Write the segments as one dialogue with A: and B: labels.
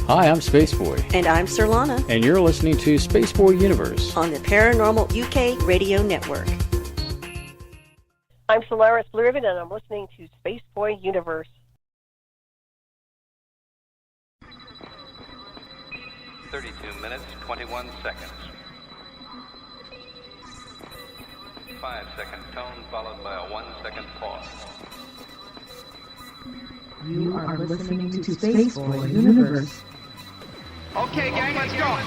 A: Hi, I'm Spaceboy.
B: And I'm Sirlana.
A: And you're listening to Spaceboy Universe
B: on the Paranormal UK Radio Network.
C: I'm Solaris Blurvin, and I'm listening to Spaceboy Universe.
D: 32 minutes, 21 seconds. 5-second tone followed by a 1-second pause.
E: You are listening to Spaceboy Universe.
F: Okay, gang, let's go.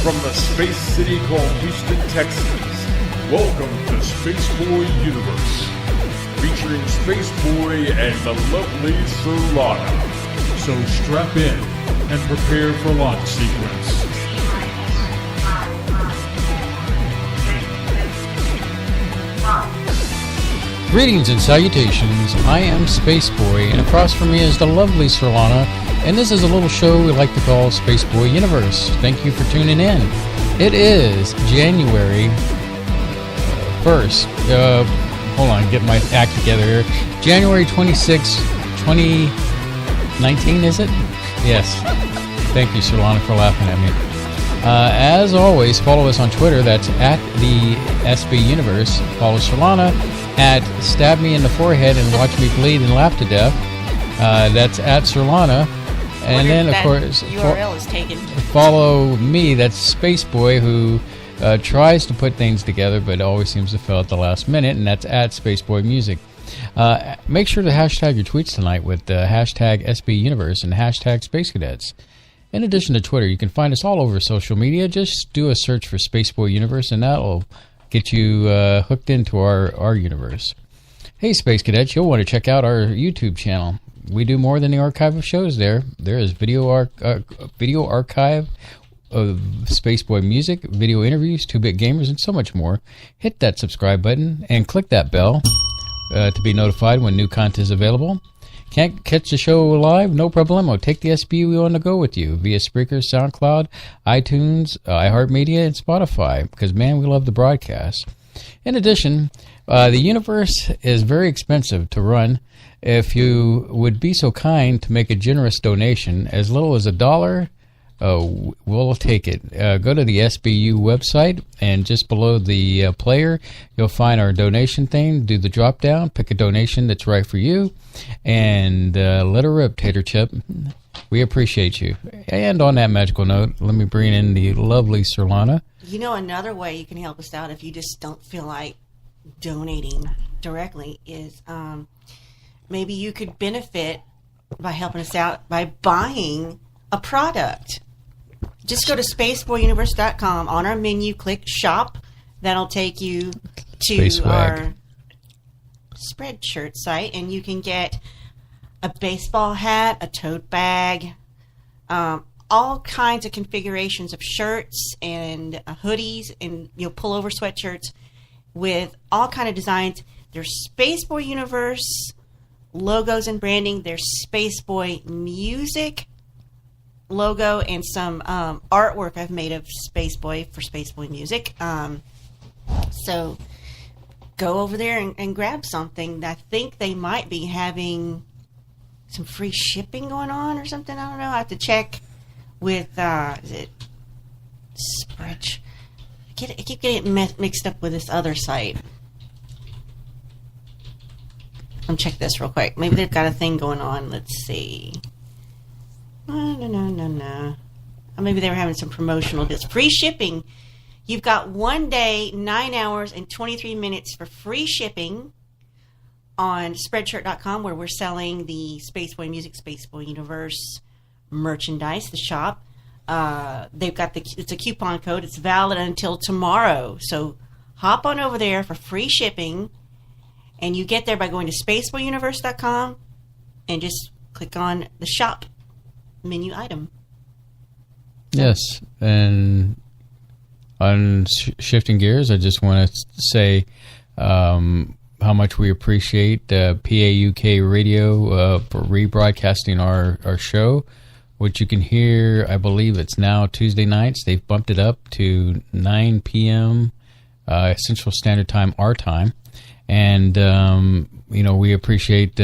G: From the space city called Houston, Texas, welcome to Spaceboy Universe, featuring Spaceboy and the lovely Sirlana. So strap in and prepare for launch sequence.
A: Greetings and salutations. I am Spaceboy, and across from me is the lovely Sirlana, and this is a little show we like to call Spaceboy Universe. Thank you for tuning in. It is January 1st. Hold on, get my act together here. January 26, 2019, is it? Yes. Thank you, Sirlana, for laughing at me. As always, follow us on Twitter. That's at the SBU Universe. Follow Sirlana at Stab Me in the Forehead and Watch Me Bleed and Laugh to Death. That's at Sirlana. And then, of course,
B: URL is taken.
A: Follow me. That's Spaceboy, who tries to put things together, but always seems to fail at the last minute. And that's at Spaceboy Music. Make sure to hashtag your tweets tonight with hashtag SB Universe and hashtag Space Cadets. In addition to Twitter, you can find us all over social media. Just do a search for Spaceboy Universe, and that'll get you hooked into our universe. Hey, Space Cadets, you'll want to check out our YouTube channel. We do more than the archive of shows there. There is video archive of Spaceboy music, video interviews, 2-Bit Gamers, and so much more. Hit that subscribe button and click that bell to be notified when new content is available. Can't catch the show live? No problemo. Take the SBU on the go with you via Spreaker, SoundCloud, iTunes, iHeartMedia, and Spotify, because, man, we love the broadcast. In addition, the universe is very expensive to run. If you would be so kind to make a generous donation, as little as $1, we'll take it. Go to the SBU website, and just below the player, you'll find our donation thing. Do the drop down, pick a donation that's right for you, and let her rip, Tater Chip. We appreciate you. And on that magical note, let me bring in the lovely Sirlana.
B: You know, another way you can help us out if you just don't feel like donating directly is maybe you could benefit by helping us out by buying a product. Just go to spaceboyuniverse.com. On our menu, click shop. That'll take you to our Spreadshirt site, and you can get a baseball hat, a tote bag, all kinds of configurations of shirts and hoodies and pullover sweatshirts with all kind of designs. There's Spaceboy Universe logos and branding. There's Spaceboy Music logo and some artwork I've made of Spaceboy for Spaceboy Music. So go over there and grab something. I think they might be having some free shipping going on or something. I don't know. I have to check with is it Spreadshirt? I keep getting it mixed up with this other site. Let me check this real quick. Maybe they've got a thing going on. Let's see. No. Maybe they were having some promotional deals. Free shipping. You've got 1 day, 9 hours, and 23 minutes for free shipping on Spreadshirt.com, where we're selling the Spaceboy Music, Spaceboy Universe merchandise, the shop. They've got it's a coupon code. It's valid until tomorrow. So hop on over there for free shipping, and you get there by going to spaceboyuniverse.com and just click on the shop menu item.
A: Yes, and on shifting gears, I just want to say how much we appreciate PAUK Radio for rebroadcasting our show, which you can hear, I believe it's now Tuesday nights. They've bumped it up to 9 p.m. Central Standard Time, our time. And, we appreciate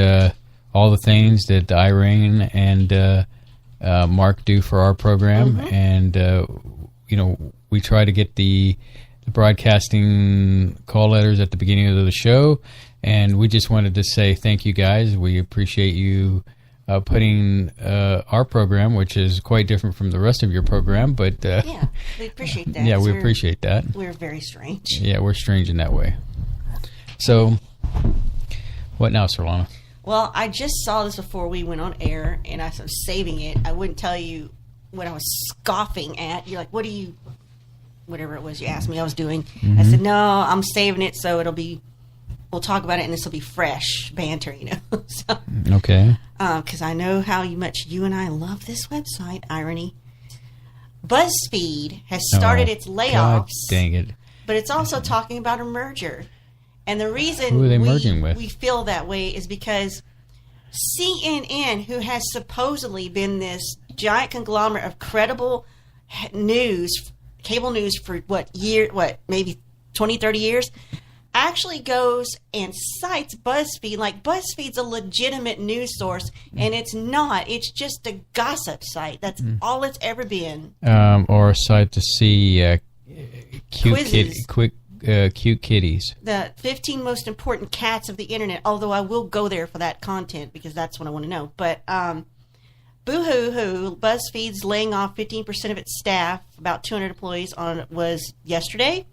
A: all the things that Irene and Mark do for our program. Mm-hmm. And, we try to get the broadcasting call letters at the beginning of the show. And we just wanted to say thank you, guys. We appreciate you putting our program, which is quite different from the rest of your program. But
B: yeah, we appreciate that.
A: Yeah, we appreciate that.
B: We're very strange.
A: Yeah, we're strange in that way. So, what now, Solana?
B: Well, I just saw this before we went on air, and I was saving it. I wouldn't tell you what I was scoffing at. You're like, what do you... whatever it was you asked me I was doing. Mm-hmm. I said, no, I'm saving it so we'll talk about it and this will be fresh banter, So,
A: okay.
B: Because I know how much you and I love this website, Irony. BuzzFeed has started its layoffs.
A: God dang it.
B: But it's also talking about a merger. And the reason
A: who are they merging with?
B: We feel that way is because CNN, who has supposedly been this giant conglomerate of credible news, cable news for maybe 20, 30 years, actually goes and cites BuzzFeed like BuzzFeed's a legitimate news source, and it's not. It's just a gossip site. That's all it's ever been.
A: Or a site to see cute kitties.
B: The 15 most important cats of the internet, although I will go there for that content because that's what I want to know. But boo-hoo-hoo, BuzzFeed's laying off 15% of its staff, about 200 employees, was yesterday.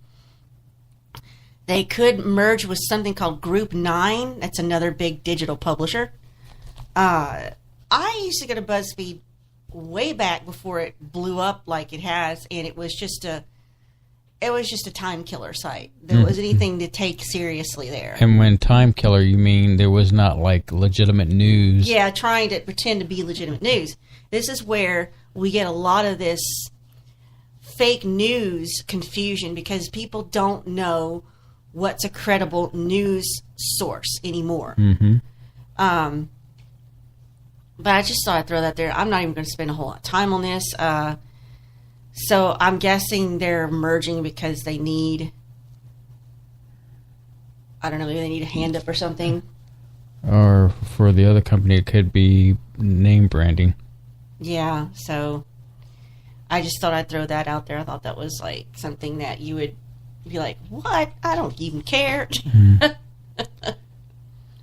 B: They could merge with something called Group 9. That's another big digital publisher. I used to go to BuzzFeed way back before it blew up like it has, and it was just a time killer site. There wasn't anything to take seriously there.
A: And when time killer, you mean there was not like legitimate news?
B: Yeah, trying to pretend to be legitimate news. This is where we get a lot of this fake news confusion because people don't know what's a credible news source anymore.
A: Mm-hmm.
B: But I just thought I'd throw that there. I'm not even going to spend a whole lot of time on this. So I'm guessing they're merging because they need, I don't know, maybe they need a hand up or something.
A: Or for the other company, it could be name branding.
B: Yeah, so I just thought I'd throw that out there. I thought that was like something that you would be like, what? I don't even care.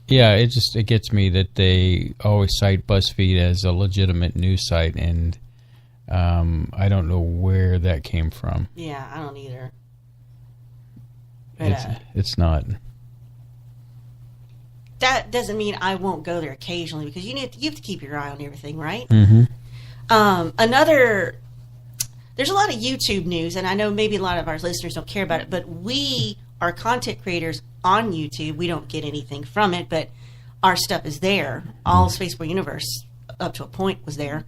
A: Yeah, it gets me that they always cite BuzzFeed as a legitimate news site, and I don't know where that came from.
B: Yeah, I don't either. But,
A: it's not.
B: That doesn't mean I won't go there occasionally because you have to keep your eye on everything, right?
A: Mm-hmm.
B: There's a lot of YouTube news, and I know maybe a lot of our listeners don't care about it, but we are content creators on YouTube. We don't get anything from it, but our stuff is there. All Spaceboy Universe, up to a point, was there.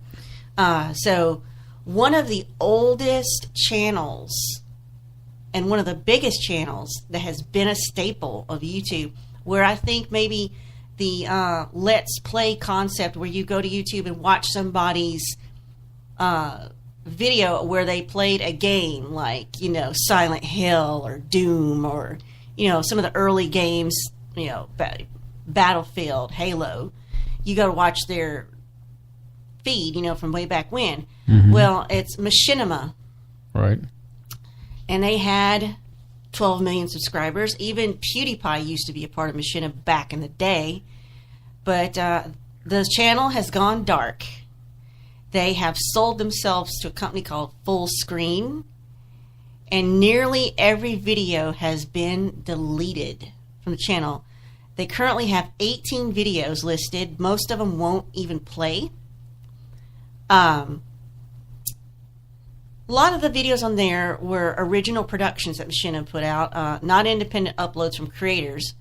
B: So one of the oldest channels and one of the biggest channels that has been a staple of YouTube, where I think maybe the Let's Play concept where you go to YouTube and watch somebody's video where they played a game like, Silent Hill or Doom or, some of the early games, Battlefield, Halo. You go to watch their feed, from way back when.
A: Mm-hmm.
B: Well, it's Machinima.
A: Right.
B: And they had 12 million subscribers. Even PewDiePie used to be a part of Machinima back in the day. But the channel has gone dark. They have sold themselves to a company called Full Screen. And nearly every video has been deleted from the channel. They currently have 18 videos listed. Most of them won't even play. A lot of the videos on there were original productions that Machinima put out, not independent uploads from creators.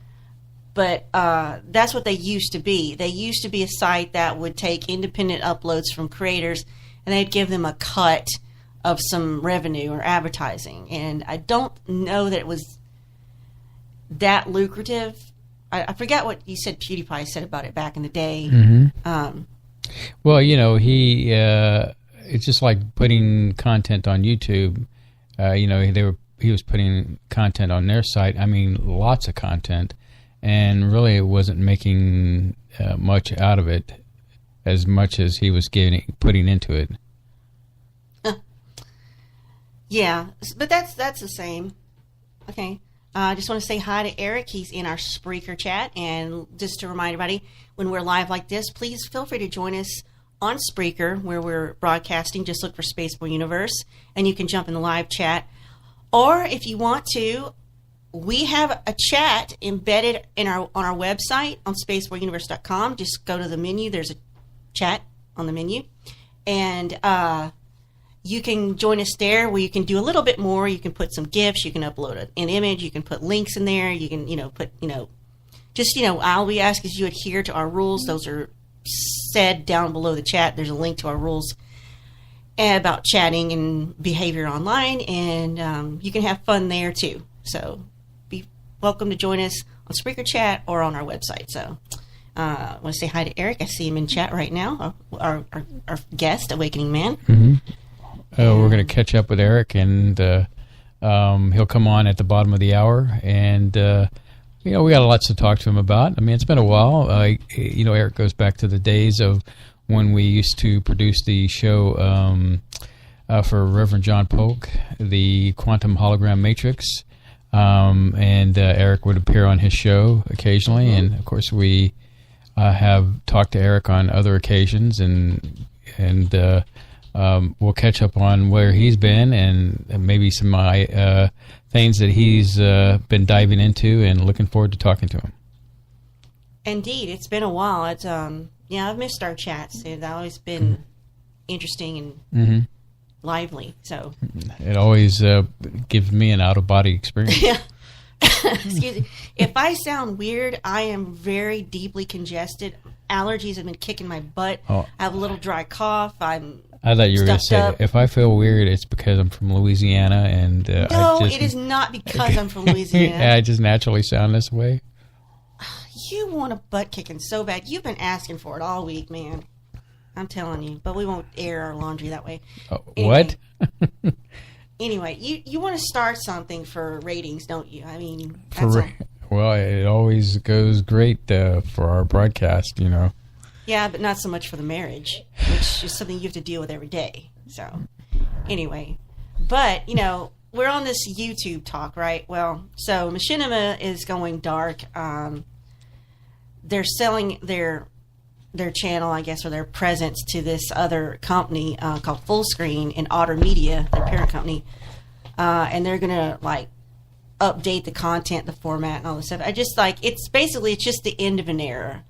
B: But that's what they used to be. They used to be a site that would take independent uploads from creators, and they'd give them a cut of some revenue or advertising. And I don't know that it was that lucrative. I forgot what you said PewDiePie said about it back in the day.
A: Mm-hmm. Well, he it's just like putting content on YouTube. He was putting content on their site. I mean, lots of content. And really, it wasn't making much out of it, as much as he was putting into it.
B: Yeah, but that's the same. Okay, I just want to say hi to Eric. He's in our Spreaker chat, and just to remind everybody, when we're live like this, please feel free to join us on Spreaker, where we're broadcasting. Just look for Spaceboy Universe, and you can jump in the live chat. Or if you want to, we have a chat embedded on our website on spaceboyuniverse.com. Just go to the menu. There's a chat on the menu. And you can join us there where you can do a little bit more. You can put some GIFs. You can upload an image. You can put links in there. You can, all we ask is you adhere to our rules. Those are said down below the chat. There's a link to our rules about chatting and behavior online. And you can have fun there too. So welcome to join us on Spreaker Chat or on our website. So I want to say hi to Eric. I see him in chat right now, our guest, Awakening Man.
A: Mm-hmm. We're going to catch up with Eric, and he'll come on at the bottom of the hour. And, we got lots to talk to him about. I mean, it's been a while. Eric goes back to the days of when we used to produce the show for Reverend John Polk, the Quantum Hologram Matrix. And Eric would appear on his show occasionally, and of course we have talked to Eric on other occasions, and we'll catch up on where he's been and maybe some things that he's been diving into, and looking forward to talking to him.
B: Indeed, it's been a while. It's I've missed our chats. It's always been interesting and lively. So
A: it always gives me an out-of-body experience.
B: Yeah. Excuse me. If I sound weird, I am very deeply congested. Allergies have been kicking my butt. I have a little dry cough. I
A: thought you were going to say, if I feel weird, it's because I'm from Louisiana. And
B: no, it is not because I'm from Louisiana.
A: I just naturally sound this way.
B: You want a butt kicking so bad. You've been asking for it all week, man. I'm telling you, but we won't air our laundry that way.
A: Anyway,
B: what? Anyway, you want to start something for ratings, don't you? I mean,
A: well, it always goes great for our broadcast,
B: Yeah, but not so much for the marriage, which is something you have to deal with every day. So, anyway, but we're on this YouTube talk, right? Well, so Machinima is going dark. They're selling their channel, I guess, or their presence to this other company called Fullscreen and Otter Media, their parent company, and they're gonna update the content, the format, and all this stuff. It's just the end of an era.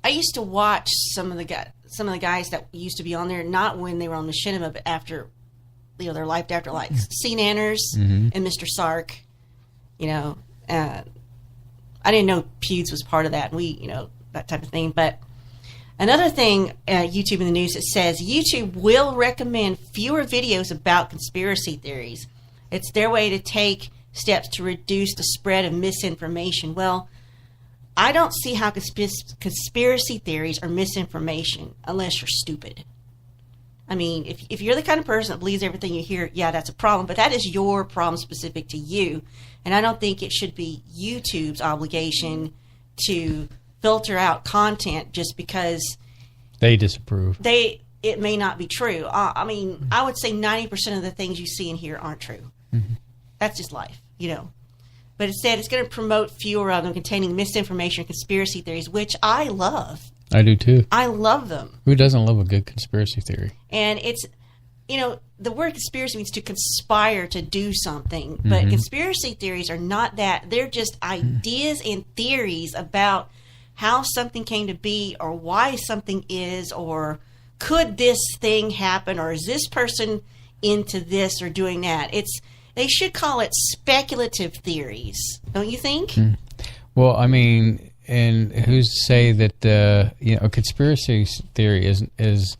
B: I used to watch some of the guys that used to be on there, not when they were on Machinima, but after, their life after, like Scene Anners and Mr. Sark. I didn't know Pewds was part of that, and that type of thing. But another thing, YouTube in the news, it says YouTube will recommend fewer videos about conspiracy theories. It's their way to take steps to reduce the spread of misinformation. Well, I don't see how conspiracy theories are misinformation unless you're stupid. I mean, if you're the kind of person that believes everything you hear, yeah, that's a problem. But that is your problem specific to you. And I don't think it should be YouTube's obligation to filter out content just because
A: they disapprove.
B: It may not be true. I mean, I would say 90% of the things you see in here aren't true. Mm-hmm. That's just life, But instead, it's going to promote fewer of them containing misinformation and conspiracy theories, which I love.
A: I do too.
B: I love them.
A: Who doesn't love a good conspiracy theory?
B: And the word conspiracy means to conspire to do something, but conspiracy theories are not that. They're just ideas and theories about how something came to be, or why something is, or could this thing happen, or is this person into this or doing that. They should call it speculative theories, don't you think?
A: Well, I mean, and who's to say that a conspiracy theory is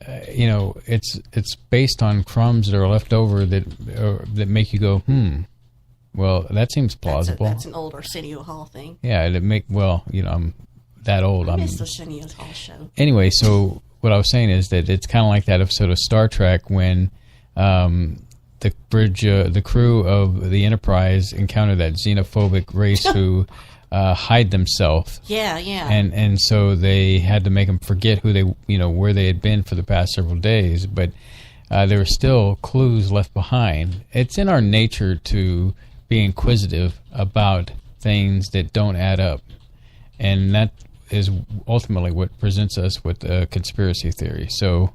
A: it's based on crumbs that are left over that make you go, well, that seems plausible.
B: That's an old Arsenio Hall thing.
A: Yeah, I'm that old.
B: I missed the Arsenio Hall show.
A: Anyway, so what I was saying is that it's kind of like that episode of Star Trek when the crew of the Enterprise encounter that xenophobic race who hide themselves.
B: Yeah.
A: And so they had to make them forget who where they had been for the past several days, but there were still clues left behind. It's in our nature to be inquisitive about things that don't add up, and that is ultimately what presents us with a conspiracy theory. So,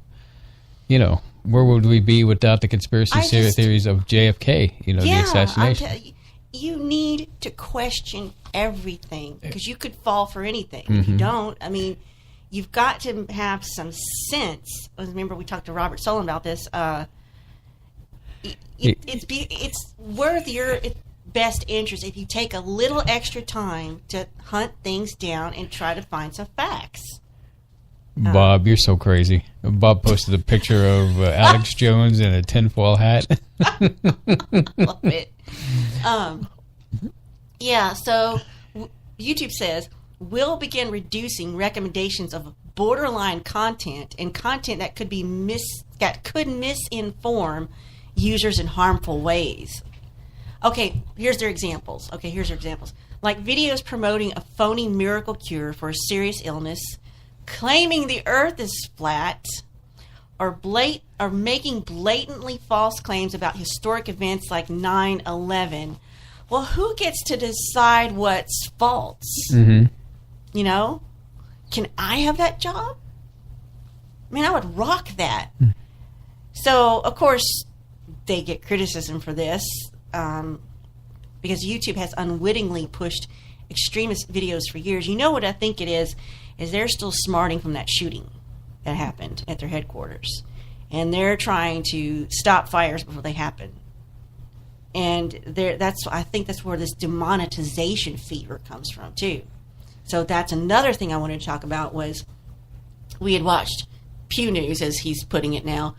A: where would we be without the conspiracy theories of JFK? The assassination.
B: You need to question everything, because you could fall for anything. If you don't, I mean, you've got to have some sense. Remember, we talked to Robert Solon about this. It's worth your best interest if you take a little extra time to hunt things down and try to find some facts.
A: Bob, you're so crazy. Bob posted a picture of Alex Jones in a tinfoil hat.
B: Love it. So YouTube says, we'll begin reducing recommendations of borderline content and content that could misinform users in harmful ways. Okay, here's their examples. Like videos promoting a phony miracle cure for a serious illness, claiming the earth is flat, or making blatantly false claims about historic events like 9/11. Well, who gets to decide what's false? Can I have that job? I mean, I would rock that. So, of course, they get criticism for this because YouTube has unwittingly pushed extremist videos for years. You know what I think it is they're still smarting from that shooting that happened at their headquarters. And they're trying to stop fires before they happen. And I think that's where this demonetization fever comes from, too. So that's another thing I wanted to talk about was we had watched Pew News, as he's putting it now,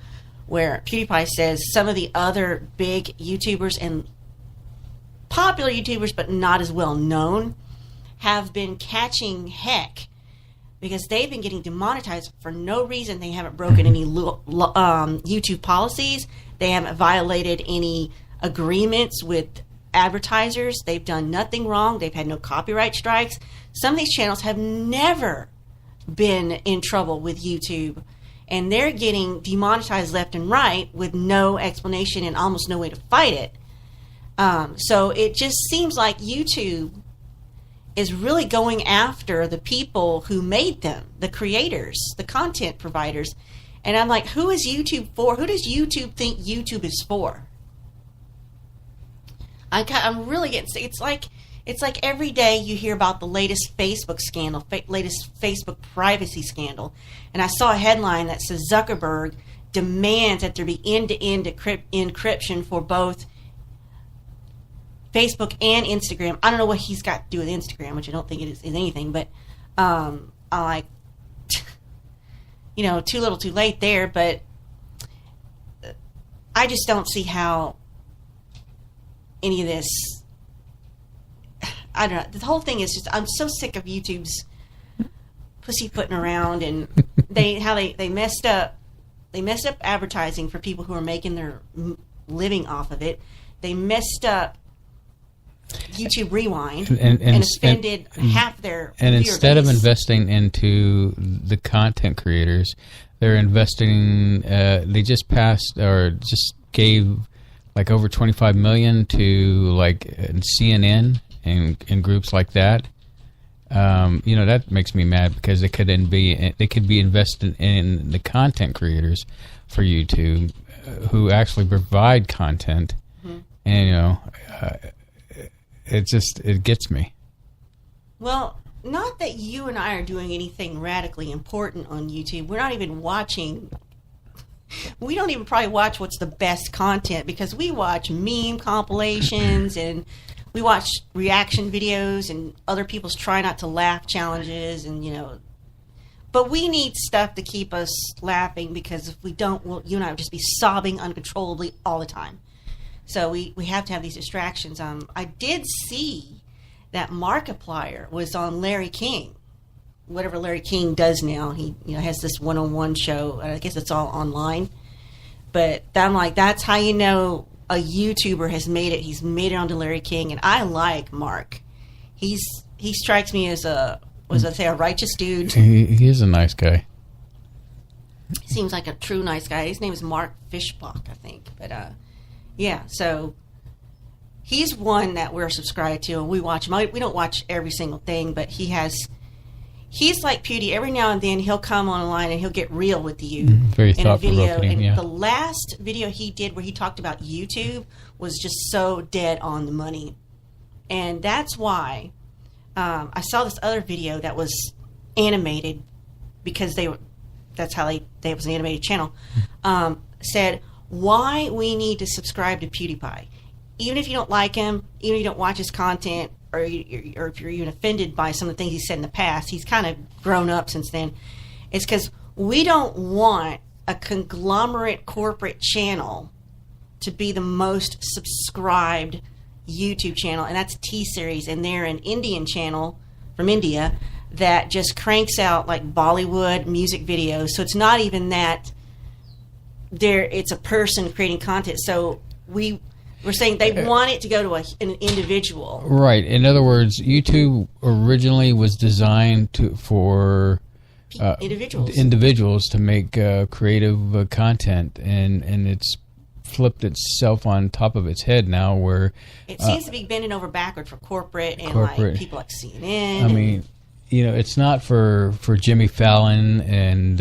B: where PewDiePie says some of the other big YouTubers and popular YouTubers, but not as well known, have been catching heck because they've been getting demonetized for no reason. They haven't broken any YouTube policies. They haven't violated any agreements with advertisers. They've done nothing wrong. They've had no copyright strikes. Some of these channels have never been in trouble with YouTube, and they're getting demonetized left and right with no explanation and almost no way to fight it. So it just seems like YouTube is really going after the people who made them, the creators, the content providers. And I'm like, who is YouTube for? Who does YouTube think YouTube is for? I'm really getting, it's like every day you hear about the latest Facebook scandal, latest Facebook privacy scandal. And I saw a headline that says Zuckerberg demands that there be end-to-end encryption for both Facebook and Instagram. I don't know what he's got to do with Instagram, which I don't think it is anything, but I like, too little too late there, but I just don't see how any of this, I don't know, the whole thing is just, I'm so sick of YouTube's pussyfooting around, and they messed up advertising for people who are making their living off of it. They messed up YouTube Rewind and offended half their
A: and
B: viewer
A: instead
B: base.
A: Of investing into the content creators, they're investing they just passed or just gave like over $25 million to like CNN and groups like that That makes me mad because they could be invested in the content creators for YouTube who actually provide content, and it gets me.
B: Well, not that you and I are doing anything radically important on YouTube. We're not even watching. We don't even probably watch what's the best content because we watch meme compilations and we watch reaction videos and other people's try not to laugh challenges and but we need stuff to keep us laughing because if we don't, you and I would just be sobbing uncontrollably all the time. So we have to have these distractions. I did see that Markiplier was on Larry King, whatever Larry King does now. He has this one-on-one show. I guess it's all online. But I'm like, that's how you know a YouTuber has made it. He's made it onto Larry King, and I like Mark. He strikes me as a righteous dude.
A: He is a nice guy.
B: He seems like a true nice guy. His name is Mark Fishbach, I think. But so he's one that we're subscribed to, and we watch him. We don't watch every single thing, but he's like Pewdie. Every now and then he'll come online and he'll get real with you
A: Very
B: in a video.
A: thought-provoking,
B: And
A: yeah.
B: the last video he did where he talked about YouTube was just so dead on the money. And that's why I saw this other video that was animated because that's how they was an animated channel, said why we need to subscribe to PewDiePie. Even if you don't like him, even if you don't watch his content, or if you're even offended by some of the things he said in the past, he's kind of grown up since then. It's because we don't want a conglomerate corporate channel to be the most subscribed YouTube channel, and that's T-Series, and they're an Indian channel from India that just cranks out like Bollywood music videos. So it's not even that it's a person creating content. So we're saying they want it to go to an individual.
A: Right. In other words, YouTube originally was designed for individuals to make creative content, and it's flipped itself on top of its head now, where
B: it seems to be bending over backward for corporate and like people like CNN.
A: I mean, it's not for Jimmy Fallon and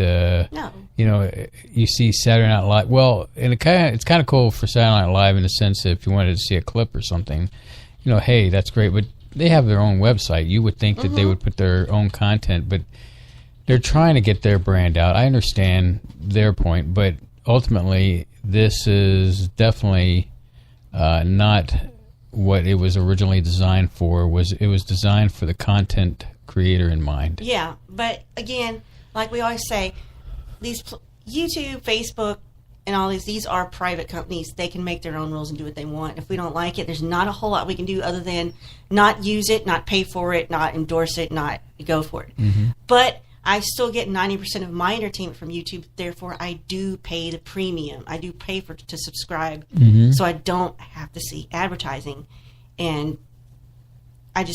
B: no.
A: You see Saturday Night Live. Well, and it's kind of cool for Saturday Night Live in the sense that if you wanted to see a clip or something, hey, that's great. But they have their own website. You would think that they would put their own content, but they're trying to get their brand out. I understand their point, but ultimately, this is definitely not what it was originally designed for. It was designed for the content creator in mind.
B: Yeah, but again, like we always say, these YouTube, Facebook, and all these are private companies. They can make their own rules and do what they want. If we don't like it, there's not a whole lot we can do other than not use it, not pay for it, not endorse it, not go for it. Mm-hmm. But I still get 90% of my entertainment from YouTube. Therefore, I do pay the premium. I do pay to subscribe, so I don't have to see advertising. And I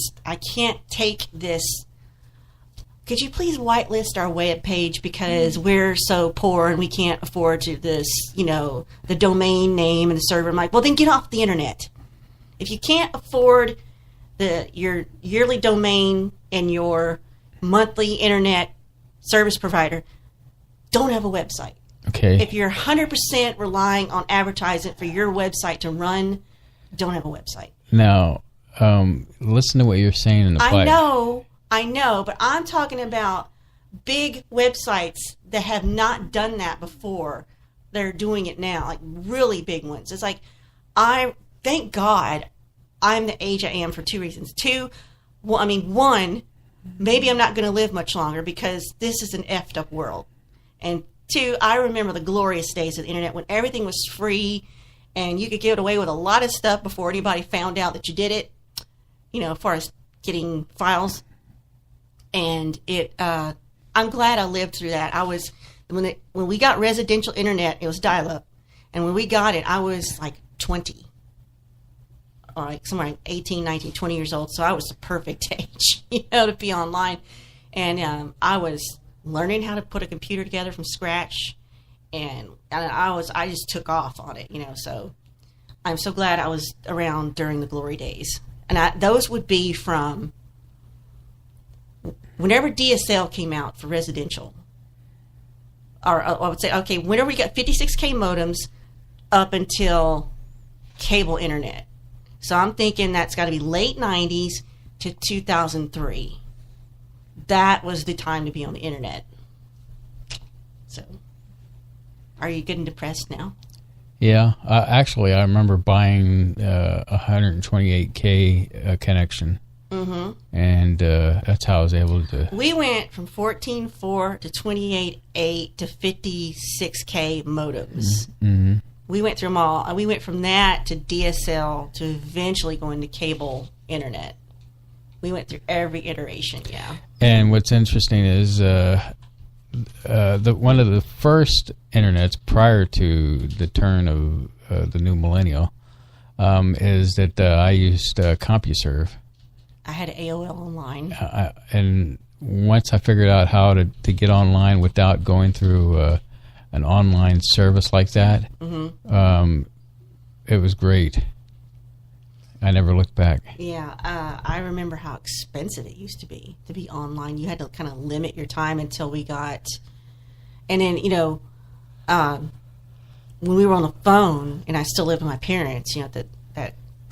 B: can't take this. Could you please whitelist our web page because we're so poor and we can't afford the domain name and the server? I'm like, well, then get off the internet. If you can't afford your yearly domain and your monthly internet service provider, don't have a website.
A: Okay.
B: If you're 100% relying on advertising for your website to run, don't have a website.
A: Now, listen to what you're saying in the pipe.
B: I know, but I'm talking about big websites that have not done that before. They're doing it now, like really big ones. It's like, thank God I'm the age I am for two reasons. One, maybe I'm not going to live much longer because this is an effed up world. And two, I remember the glorious days of the internet when everything was free and you could get away with a lot of stuff before anybody found out that you did it, as far as getting files. And I'm glad I lived through that. When we got residential internet, it was dial-up. And when we got it, I was like 20. Or like somewhere like 18, 19, 20 years old. So I was the perfect age, to be online. And I was learning how to put a computer together from scratch. And I just took off on it, So I'm so glad I was around during the glory days. And those would be from whenever DSL came out for residential, or I would say, okay, whenever we got 56K modems up until cable internet. So I'm thinking that's got to be late 90s to 2003. That was the time to be on the internet. So, are you getting depressed now?
A: Yeah, actually, I remember buying a 128K connection, and that's how I was able to.
B: We went from 14.4 to 28.8 to 56K modems.
A: Mm-hmm.
B: We went through them all. We went from that to DSL to eventually going to cable internet. We went through every iteration, yeah.
A: And what's interesting is one of the first internets prior to the turn of the new millennial is that I used CompuServe.
B: I had AOL online.
A: And once I figured out how to get online without going through an online service like that, it was great. I never looked back.
B: Yeah, I remember how expensive it used to be online. You had to kind of limit your time until we got, and then when we were on the phone, and I still lived with my parents, the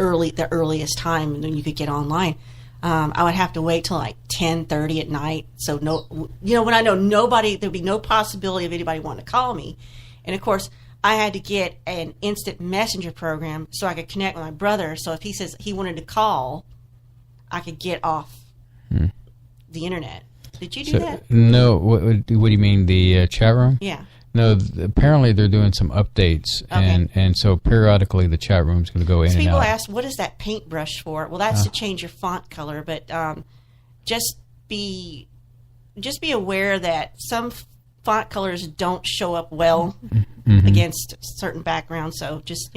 B: earliest time when you could get online, I would have to wait till like 10:30 at night. So when I know there'd be no possibility of anybody wanting to call me, and of course, I had to get an instant messenger program so I could connect with my brother. So if he says he wanted to call, I could get off the internet. Did you do that?
A: No. What do you mean, the chat room?
B: Yeah.
A: No, apparently they're doing some updates, and so periodically the chat room's going to go in and out.
B: People ask, what is that paintbrush for? Well, that's to change your font color, but just be aware that some font colors don't show up well against certain backgrounds. So just,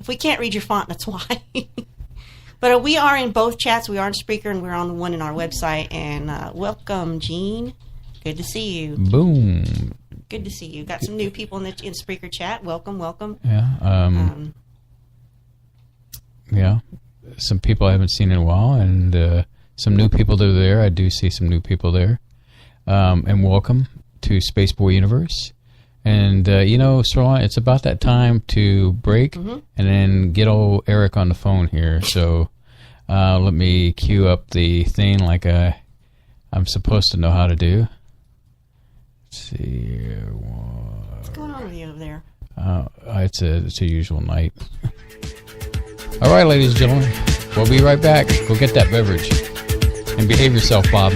B: if we can't read your font, that's why. But we are in both chats. We are in Spreaker, and we're on the one in our website. And welcome, Gene. Good to see you.
A: Boom.
B: Good to see you. Got some new people in Spreaker chat. Welcome.
A: Yeah. Yeah. Some people I haven't seen in a while, and some new people that are there. I do see some new people there. And welcome to Space Boy Universe. And, Sirlon, it's about that time to break and then get old Eric on the phone here. So let me cue up the thing like I'm supposed to know how to do. Let's see here.
B: What's going on with you over there?
A: It's a usual night. All right, ladies and gentlemen, we'll be right back. Go get that beverage. And behave yourself, Bob.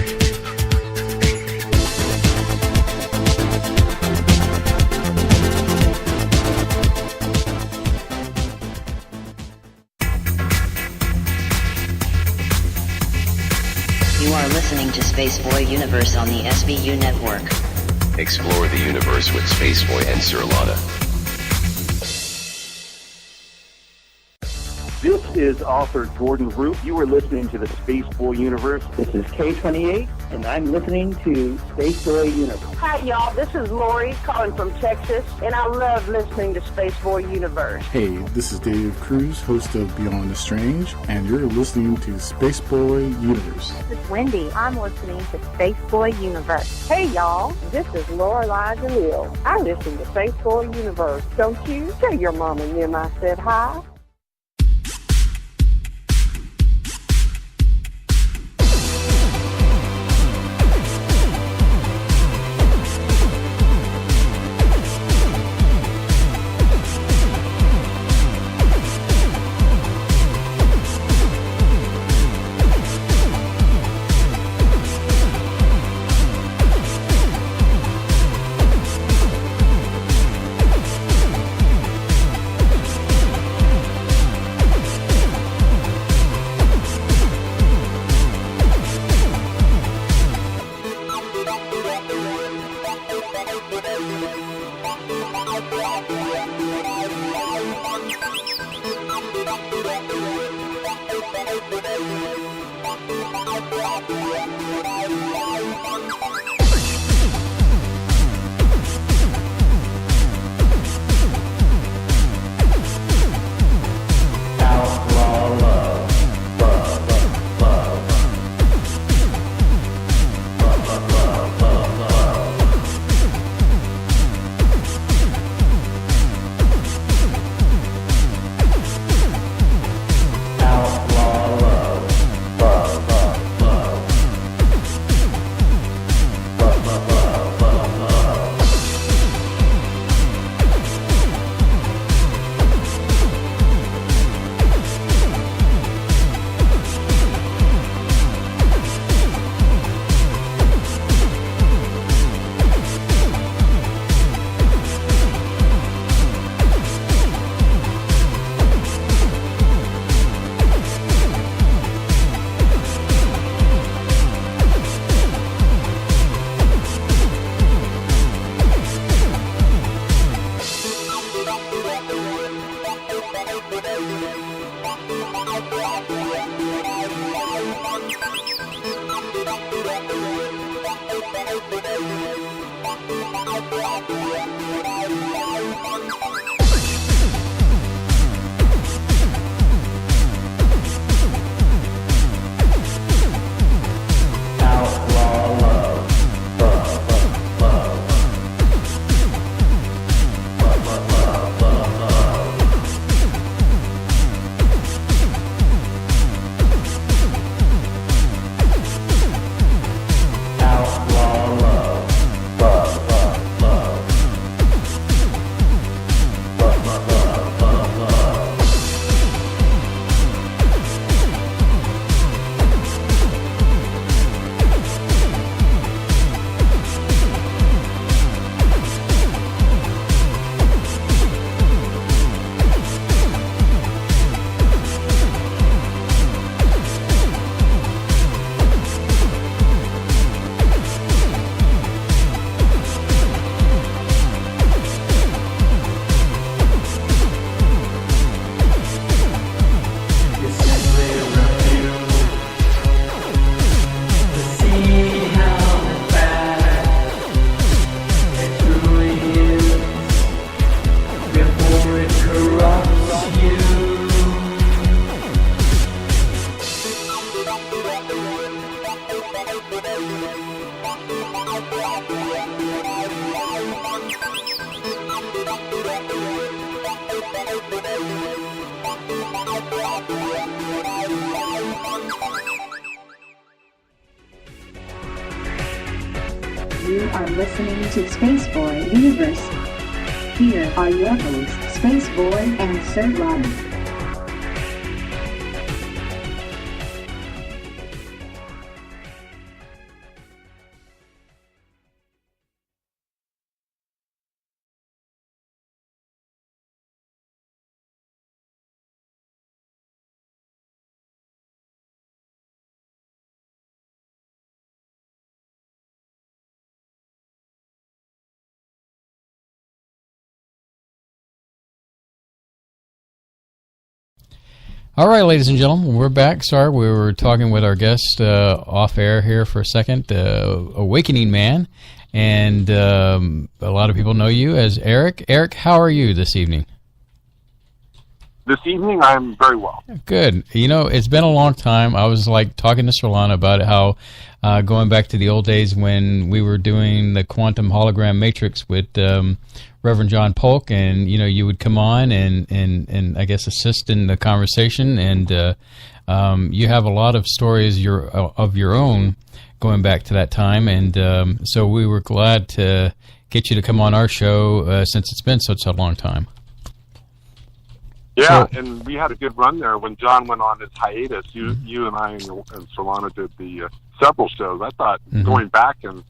H: You are listening to Space Boy Universe on the SBU network.
I: Explore the universe with Spaceboy and Sirlana.
J: This is author Jordan Root. You are listening to the Space Boy Universe.
K: This is K28, and I'm listening to Space Boy Universe.
C: Hi, y'all. This is Lori calling from Texas, and I love listening to Space Boy Universe.
L: Hey, this is Dave Cruz, host of Beyond the Strange, and you're listening to Space Boy Universe.
M: This is Wendy. I'm listening to Space Boy Universe. Hey, y'all. This is Lorelai DeLille. I listen to Space Boy Universe. Don't you? Tell your mom and them I said hi.
E: You are listening to Space Boy Universe. Here are your hosts, Space Boy and Sir Rodney.
A: All right, ladies and gentlemen, we're back. Sorry, we were talking with our guest off air here for a second, Awakening Man, and a lot of people know you as Eric. Eric, how are you this evening?
N: This evening, I'm very well.
A: Good. You know, it's been a long time. I was like talking to Solana about how going back to the old days when we were doing the quantum hologram matrix with Reverend John Polk, and you know, you would come on and I guess assist in the conversation, and you have a lot of stories of your own going back to that time, and so we were glad to get you to come on our show since it's been such a long time.
N: Yeah, and we had a good run there when John went on his hiatus. You and I and Solana did the several shows. I thought going back and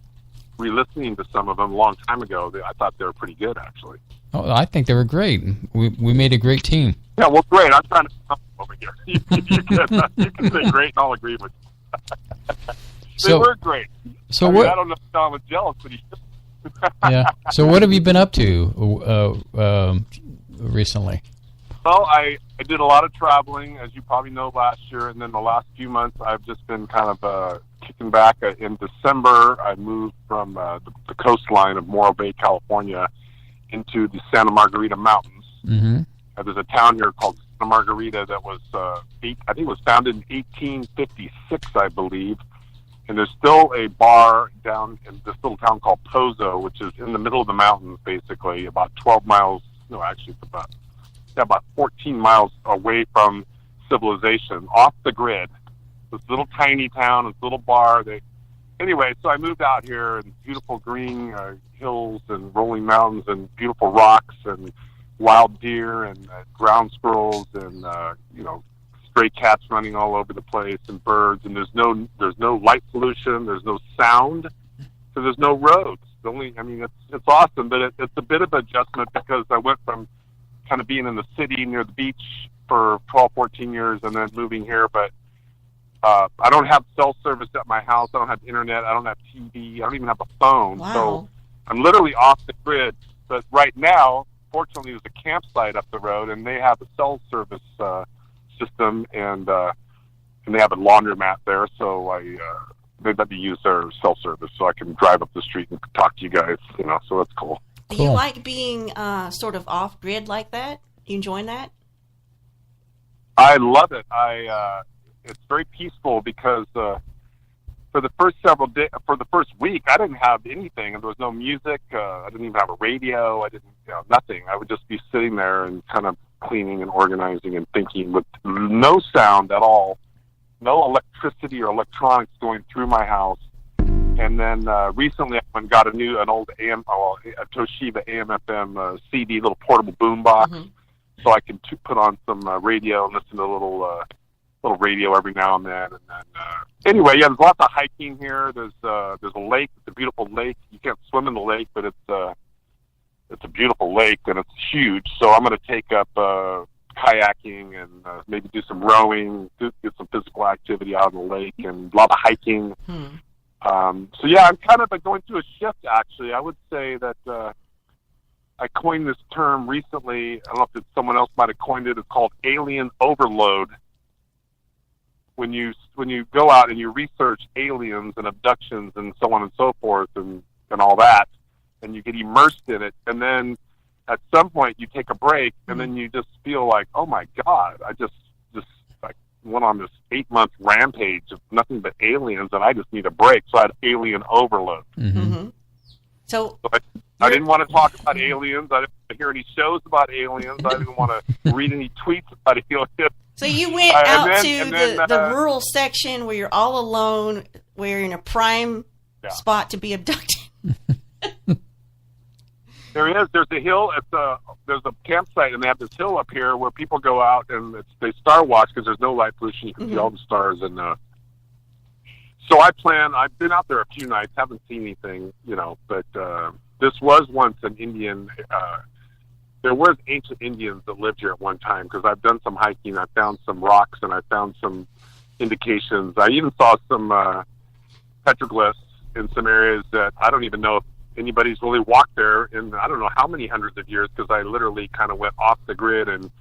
N: re-listening to some of them a long time ago, I thought they were pretty good, actually. Oh, I think they were great. We made a great team. Yeah, well, great. I'm trying to come over here. You can say great, and I'll agree with you. They were great. So I don't know if John was jealous, but he
A: yeah. So what have you been up to recently?
N: Well, I did a lot of traveling, as you probably know, last year, and then the last few months I've just been kind of kicking back. In December, I moved from the coastline of Morro Bay, California, into the Santa Margarita Mountains. Mm-hmm. There's a town here called Santa Margarita that was, I think it was founded in 1856, I believe, and there's still a bar down in this little town called Pozo, which is in the middle of the mountains, basically, about 12 miles, no, actually it's about 14 miles away from civilization, off the grid. This little tiny town, this little bar. Anyway, so I moved out here, and beautiful green hills and rolling mountains and beautiful rocks and wild deer and ground squirrels and stray cats running all over the place and birds. And there's no light pollution. There's no sound. So there's no roads. It's awesome, but it's a bit of an adjustment because I went from kind of being in the city near the beach for 12, 14 years and then moving here. But I don't have cell service at my house. I don't have internet. I don't have TV. I don't even have a phone. Wow. So I'm literally off the grid. But right now, fortunately, there's a campsite up the road, and they have a cell service system, and they have a laundromat there. So they let me use their cell service, so I can drive up the street and talk to you guys. So that's cool.
B: Do you like being sort of off grid like that? You enjoying that?
N: I love it. It's very peaceful because for the first for the first week, I didn't have anything, and there was no music. I didn't even have a radio. I didn't, nothing. I would just be sitting there and kind of cleaning and organizing and thinking with no sound at all, no electricity or electronics going through my house. And then recently, I went and got an old a Toshiba AM/FM CD, little portable boombox, so I can put on some radio and listen to a little radio every now and then. And then anyway, yeah, there's lots of hiking here. There's a lake. It's a beautiful lake. You can't swim in the lake, but it's a beautiful lake and it's huge. So I'm going to take up kayaking and maybe do some rowing, get some physical activity out in the lake, and a lot of hiking. So yeah, I'm kind of going through a shift, actually. I would say that I coined this term recently. I don't know if someone else might have coined it. It's called alien overload. When you go out and you research aliens and abductions and so on and so forth and all that, and you get immersed in it, and then at some point you take a break, and then you just feel like, oh my God, I just like went on this 8-month rampage of nothing but aliens, and I just need a break. So I had alien overload.
B: So
N: I didn't want to talk about aliens. I didn't want to hear any shows about aliens. I didn't want to read any tweets about aliens.
B: So you went out to the rural section where you're all alone, where you're in a prime spot to be abducted.
N: There's a hill. There's a campsite, and they have this hill up here where people go out and they star watch because there's no light pollution. You can see all the stars. And so I've been out there a few nights, haven't seen anything, but this was once an Indian. There was ancient Indians that lived here at one time, because I've done some hiking. I found some rocks and I found some indications. I even saw some petroglyphs in some areas that I don't even know if anybody's really walked there in I don't know how many hundreds of years, because I literally kind of went off the grid and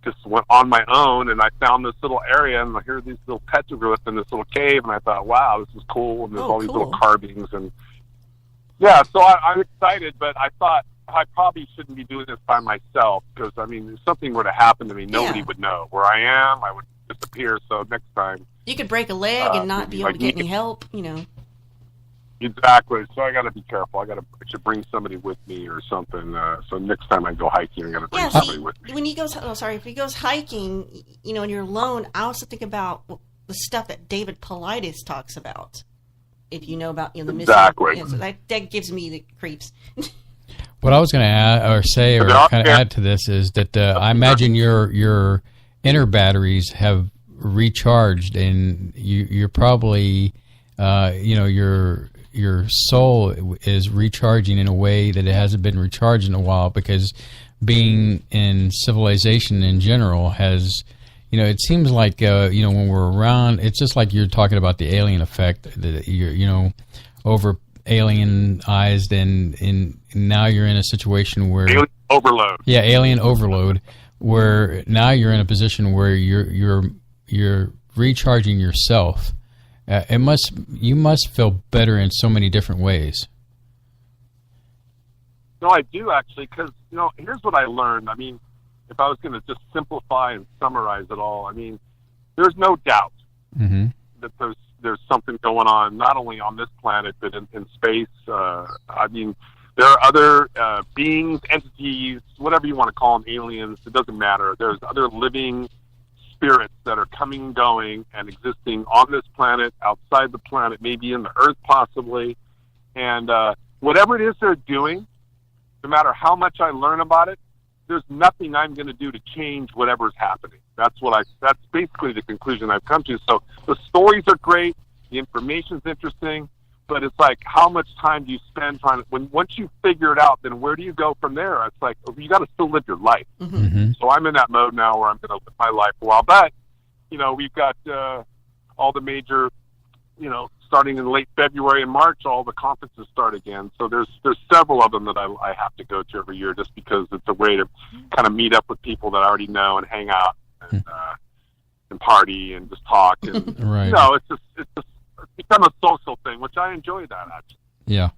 N: just went on my own, and I found this little area, and here are these little petroglyphs in this little cave, and I thought, wow, this is cool, and there's all these little carvings, and yeah, so I'm excited, but I thought I probably shouldn't be doing this by myself, because, I mean, if something were to happen to me, nobody would know where I am. I would disappear, so next time.
B: You could break a leg and not be able to get any help,
N: Exactly. So I got to be careful. I should bring somebody with me or something. So next time I go hiking, I got to bring somebody with me.
B: When he goes, if he goes hiking, and you're alone, I also think about the stuff that David Paulides talks about. If you know about the missing, so that gives me the creeps.
A: What I was going to add to this is that I imagine your inner batteries have recharged, and you're probably your soul is recharging in a way that it hasn't been recharged in a while, because being in civilization in general has, it seems like, when we're around, it's just like you're talking about the alien effect, that you're, over alienized, and now you're in a situation where
N: alien overload. Yeah,
A: alien overload, where now you're in a position where you're recharging yourself. You must feel better in so many different ways.
N: No, I do, actually, because, here's what I learned. I mean, if I was going to just simplify and summarize it all, I mean, there's no doubt that there's something going on, not only on this planet, but in space. I mean, there are other beings, entities, whatever you want to call them, aliens, it doesn't matter. There's other living spirits that are coming and going and existing on this planet, outside the planet, maybe in the Earth possibly. And whatever it is they're doing, no matter how much I learn about it, there's nothing I'm going to do to change whatever's happening. That's basically the conclusion I've come to. So the stories are great, the information's interesting, but it's like, how much time do you spend trying to, once you figure it out, then where do you go from there? It's like, you got to still live your life. So I'm in that mode now where I'm going to live my life for a while. But, we've got all the major, starting in late February and March, all the conferences start again. So there's several of them that I have to go to every year, just because it's a way to kind of meet up with people that I already know and hang out and party and just talk. And
A: right.
N: It's become a social thing, which I enjoy that actually.
A: Yeah.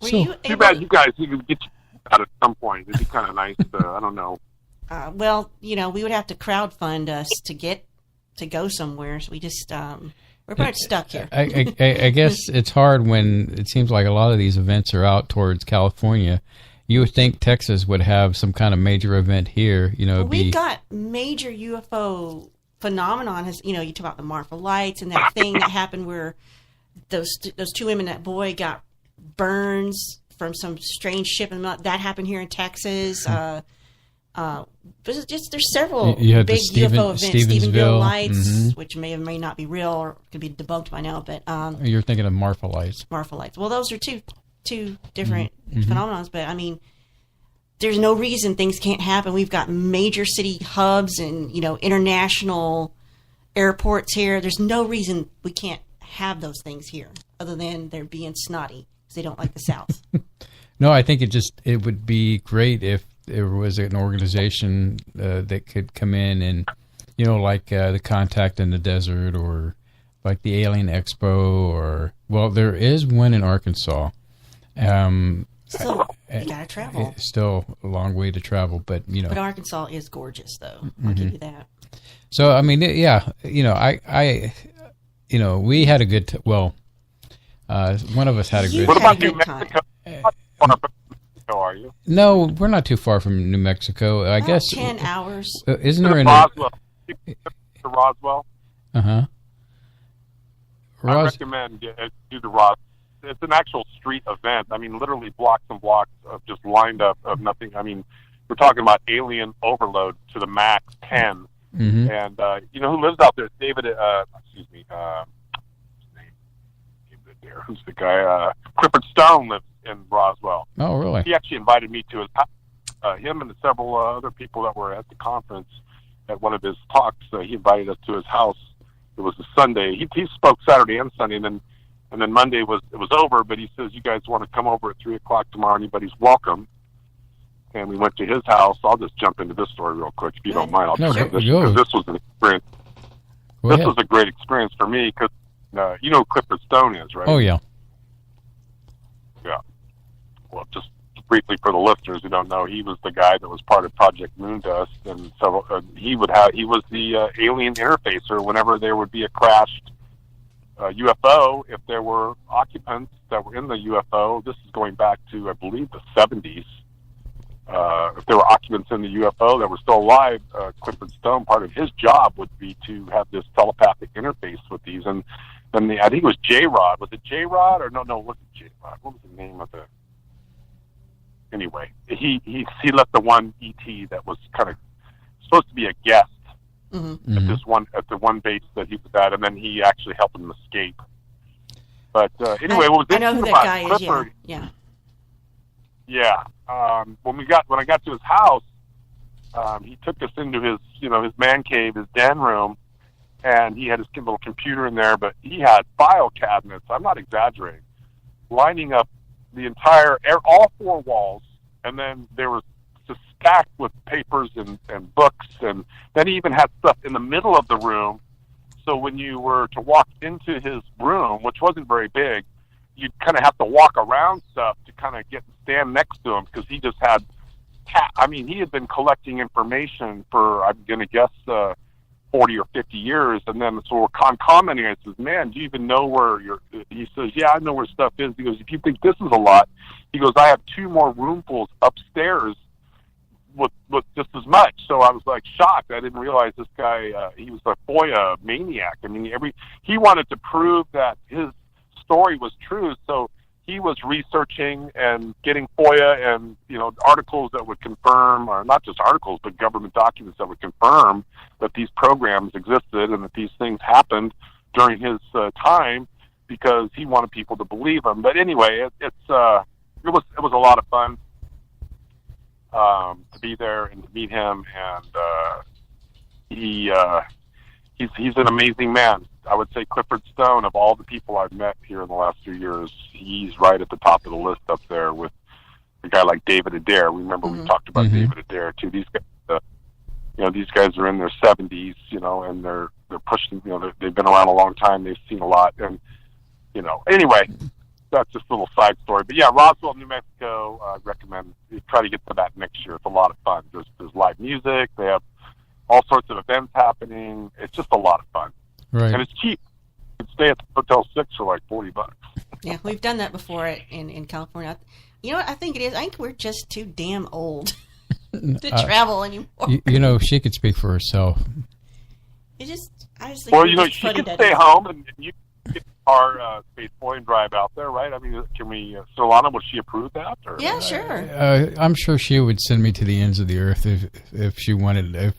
N: Too bad you guys you could get out at some point. It'd be kind of nice. I don't know.
B: Well, we would have to crowdfund us to go somewhere. So we just we're pretty stuck here.
A: I guess it's hard when it seems like a lot of these events are out towards California. You would think Texas would have some kind of major event here.
B: We've got major UFO phenomenon. You talk about the Marfa lights and that thing that happened where those two women, that boy got burns from some strange ship, and that happened here in Texas. There's several big UFO events. Stephenville lights, which may or may not be real or could be debunked by now. But
A: you're thinking of Marfa lights.
B: Marfa lights. Well, those are two different phenomenons. But I mean, there's no reason things can't happen. We've got major city hubs and international airports here. There's no reason we can't have those things here, other than they're being snotty because they don't like the South.
A: No, I think it would be great if there was an organization that could come in and, like the Contact in the Desert, or like the Alien Expo, there is one in Arkansas.
B: So you gotta travel.
A: It's still a long way to travel, but
B: But Arkansas is gorgeous, though. I'll give you that.
A: So I mean, we had a good. One of us had a good.
N: What about New Mexico? Are you?
A: No, we're not too far from New Mexico. I guess
B: 10 hours.
A: Isn't there in
N: Roswell? To Roswell. I recommend do the Roswell. It's an actual street event. I mean, literally blocks and blocks of just lined up of nothing. I mean, we're talking about alien overload to the max 10.
A: Mm-hmm.
N: And who lives out there? David. Excuse me. Who's the guy? Clifford Stone lives in Roswell.
A: Oh, really?
N: He actually invited me to his house. Him and several other people that were at the conference at one of his talks. He invited us to his house. It was a Sunday. He spoke Saturday and Sunday, and then Monday was over. But he says, "You guys want to come over at 3:00 tomorrow? Anybody's welcome." And we went to his house. I'll just jump into this story real quick, if you don't mind. I'll tell you this, because this was an experience. This was a great experience for me because you know who Clifford Stone is, right?
A: Oh yeah.
N: Yeah. Well, just briefly for the listeners who don't know, he was the guy that was part of Project Moondust, and several. He was the alien interfacer whenever there would be a crashed UFO. If there were occupants that were in the UFO, this is going back to I believe the 70s. If there were occupants in the UFO that were still alive, Clifford Stone, part of his job would be to have this telepathic interface with these. And then I think it was J-Rod. Was it J-Rod? Or no, it wasn't J-Rod. What was the name of the... Anyway, he left the one ET that was kind of supposed to be a guest at the one base that he was at, and then he actually helped him escape. But anyway, what was
B: I know who that guy is, yeah.
N: Yeah. When I got to his house, he took us into his man cave, his den room, and he had his little computer in there, but he had file cabinets, I'm not exaggerating, lining up the all four walls, and then there was just stacked with papers and books, and then he even had stuff in the middle of the room, so when you were to walk into his room, which wasn't very big, you'd kind of have to walk around stuff to kind of stand next to him, because he just had, he had been collecting information for, I'm going to guess, 40 or 50 years, and then so we're commenting, I says, man, do you even know where he says, yeah, I know where stuff is. He goes, if you think this is a lot, he goes, I have 2 more roomfuls upstairs with just as much. So I was like shocked. I didn't realize this guy, he was a FOIA maniac. I mean, he wanted to prove that his story was true, so he was researching and getting FOIA and articles that would confirm, or not just articles, but government documents that would confirm that these programs existed and that these things happened during his time, because he wanted people to believe him. But anyway, it was a lot of fun to be there and to meet him, and he's an amazing man. I would say Clifford Stone, of all the people I've met here in the last few years, he's right at the top of the list up there with a guy like David Adair. Remember we talked about David Adair too. These guys, these guys are in their 70s, and they're pushing. They've been around a long time. They've seen a lot, and anyway, that's just a little side story. But yeah, Roswell, New Mexico. I recommend you try to get to that next year. It's a lot of fun. There's live music. They have all sorts of events happening. It's just a lot of fun.
A: Right.
N: And it's cheap. You can stay at the Hotel 6 for like $40.
B: Yeah, we've done that before in California. You know what I think it is? I think we're just too damn old to travel anymore.
A: She could speak for herself.
B: I just think
N: she could stay home and you can get our Space Boy and drive out there, right? I mean, can we, Solana, would she approve that? Or?
B: Yeah, sure.
A: I'm sure she would send me to the ends of the earth if she wanted,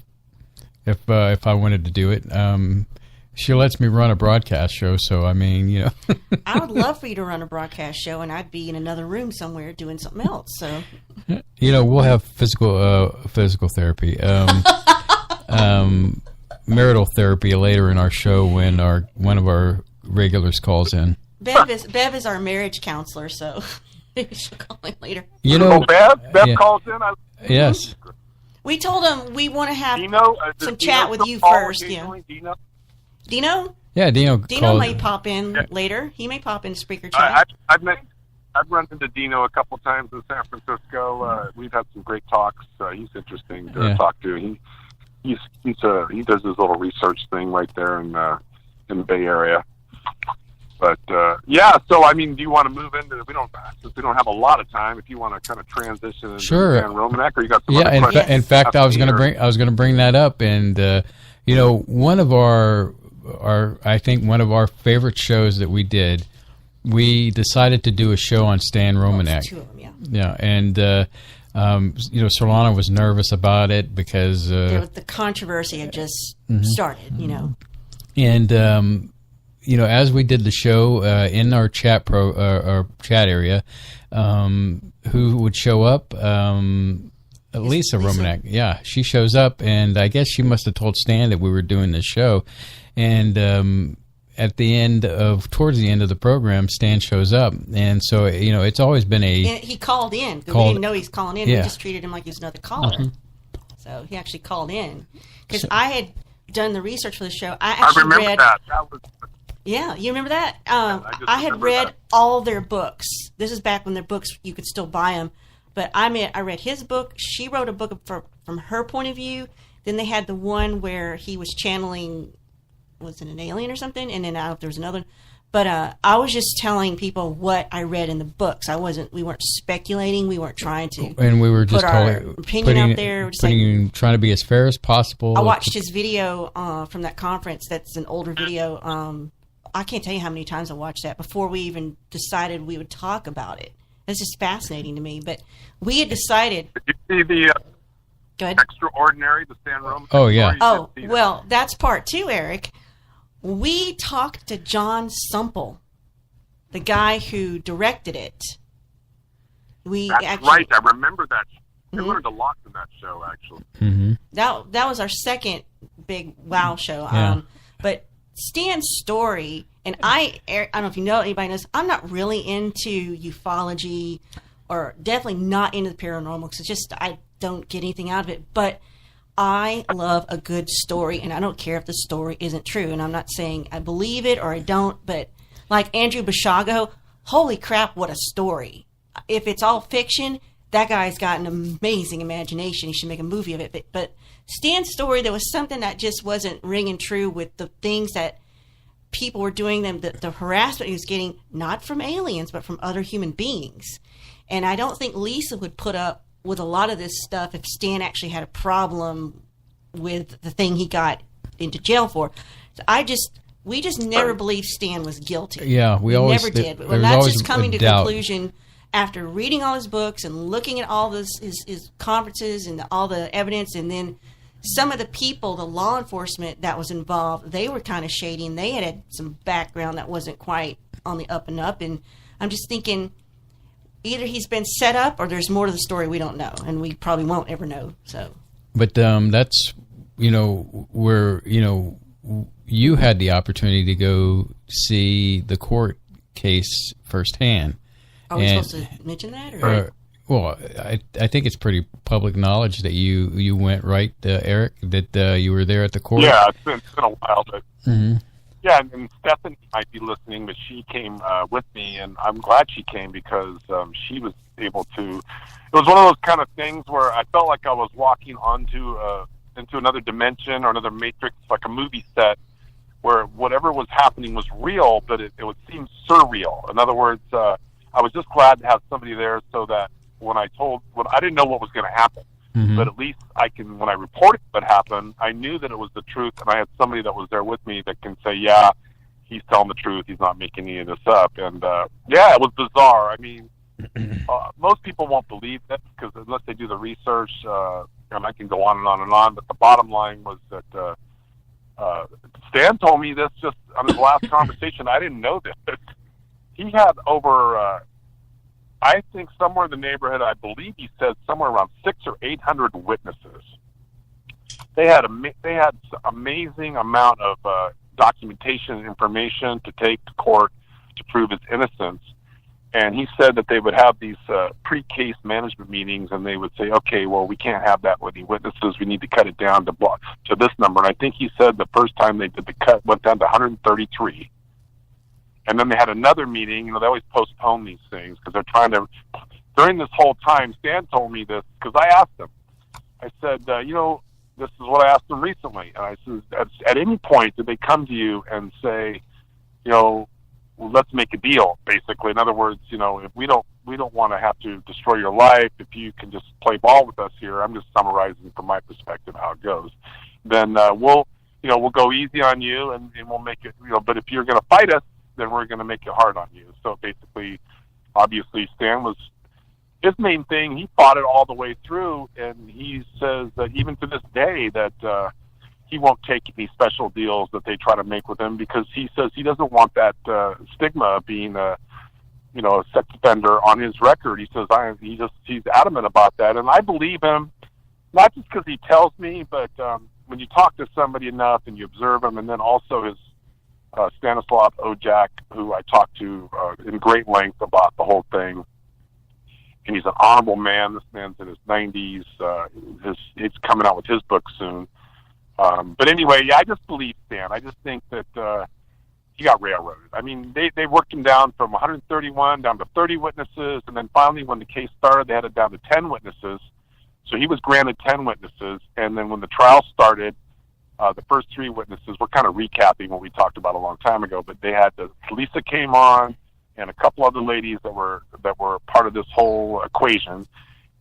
A: if I wanted to do it. She lets me run a broadcast show, so I mean,
B: I would love for you to run a broadcast show, and I'd be in another room somewhere doing something else. So,
A: we'll have physical therapy, marital therapy later in our show when one of our regulars calls in.
B: Bev is our marriage counselor, so maybe she'll call in later.
N: Bev calls in.
A: Yes.
B: We told him we want to have some chat with you first. Dino?
A: Yeah, Dino
B: may pop in later. He may pop in speaker chat.
N: I've run into Dino a couple times in San Francisco. We've had some great talks. He's interesting to talk to. He does his little research thing right there in the Bay Area. But so I mean, do you want to move into? Since we don't have a lot of time. If you want to kind of transition into Dan Romanek, or you got some other questions?
A: In fact, I was going to bring that up, and one of our favorite shows that we did, we decided to do a show on Stan Romanek.
B: Two of them,
A: yeah, and Solana was nervous about it because
B: the controversy had just started,
A: and as we did the show in our chat area, who would show up? Lisa Romanek. Yeah, she shows up, and I guess she must have told Stan that we were doing this show. And towards the end of the program, Stan shows up, and so it's always been
B: he called in. We didn't know he's calling in. Yeah. We just treated him like he was another caller. So he actually called in because I had done the research for the show. I
N: remember
B: read
N: that. That was.
B: Yeah, you remember that? I had read all their books. This is back when their books you could still buy them. But I read his book. She wrote a book from her point of view. Then they had the one where he was channeling, was it an alien or something? And then I don't know if there was another one. But I was just telling people what I read in the books. We weren't speculating. We weren't trying to.
A: And we were just
B: put our opinion out there.
A: Trying to be as fair as possible.
B: I watched his video from that conference. That's an older video. I can't tell you how many times I watched that before we even decided we would talk about it. It's just fascinating to me. But we had decided.
N: Did you see the Extraordinary, the Stan Romanek?
A: Oh, yeah.
B: Oh, well, that's part 2, Eric. We talked to John Sumple, the guy who directed it.
N: That's right. I remember that. I learned a lot from that show, actually.
A: Mm-hmm.
B: That was our second big wow show.
A: Yeah.
B: But Stan's story, and I don't know if anybody knows, I'm not really into ufology, or definitely not into the paranormal, because it's just, I don't get anything out of it. But I love a good story, and I don't care if the story isn't true. And I'm not saying I believe it or I don't, but like Andrew Bashago, holy crap, what a story. If it's all fiction, that guy's got an amazing imagination. He should make a movie of it. But Stan's story, there was something that just wasn't ringing true with the things that people were doing, the harassment he was getting, not from aliens, but from other human beings. And I don't think Lisa would put up with a lot of this stuff if Stan actually had a problem with the thing he got into jail for. So we just never believed Stan was guilty.
A: Yeah, we always
B: never did. But that's just coming to conclusion after reading all his books and looking at all his conferences and all the evidence, and then some of the people, the law enforcement that was involved, they were kind of shady, and they had some background that wasn't quite on the up and up. And I'm just thinking, either he's been set up or there's more to the story we don't know, and we probably won't ever know. So,
A: but that's where you had the opportunity to go see the court case firsthand.
B: Are we supposed to mention that? Or?
A: Well, I think it's pretty public knowledge that you went, right, Eric, that you were there at the court?
N: Yeah, it's been a while, but
A: mm-hmm.
N: Yeah, and Stephanie might be listening, but she came with me, and I'm glad she came because she was able to. It was one of those kind of things where I felt like I was walking into another dimension or another matrix, like a movie set, where whatever was happening was real, but it would seem surreal. In other words, I was just glad to have somebody there so that when I didn't know what was going to happen.
A: Mm-hmm.
N: But at least when I reported what happened, I knew that it was the truth, and I had somebody that was there with me that can say, yeah, he's telling the truth, he's not making any of this up. And, yeah, it was bizarre. I mean, most people won't believe it because unless they do the research, and I can go on and on and on, but the bottom line was that Stan told me this just on his last conversation. I didn't know this. He had over... I think somewhere in the neighborhood, I believe he said somewhere around 600 or 800 witnesses. They had amazing amount of documentation and information to take to court to prove his innocence. And he said that they would have these pre-case management meetings, and they would say, okay, well, we can't have that with the witnesses. We need to cut it down to this number. And I think he said the first time they did the cut went down to 133. And then they had another meeting. They always postpone these things because they're trying to. During this whole time, Stan told me this because I asked him. I said, this is what I asked them recently. And I said, at any point did they come to you and say, well, let's make a deal? Basically, in other words, if we don't want to have to destroy your life, if you can just play ball with us here. I'm just summarizing from my perspective how it goes. Then we'll go easy on you and we'll make it. But if you're going to fight us, then we're going to make it hard on you. So basically, obviously, Stan was his main thing. He fought it all the way through, and he says that even to this day that he won't take any special deals that they try to make with him because he says he doesn't want that stigma of being a sex offender on his record. He says he's adamant about that, and I believe him, not just because he tells me, but when you talk to somebody enough and you observe him, and then also his Stanislav Ojak, who I talked to in great length about the whole thing. And he's an honorable man. This man's in his 90s. He's coming out with his book soon. But anyway, yeah, I just believe Stan. I just think that he got railroaded. I mean, they worked him down from 131 down to 30 witnesses, and then finally when the case started, they had it down to 10 witnesses. So he was granted 10 witnesses, and then when the trial started, the first 3 witnesses, we're kind of recapping what we talked about a long time ago, but they had Lisa came on and a couple other ladies that were part of this whole equation,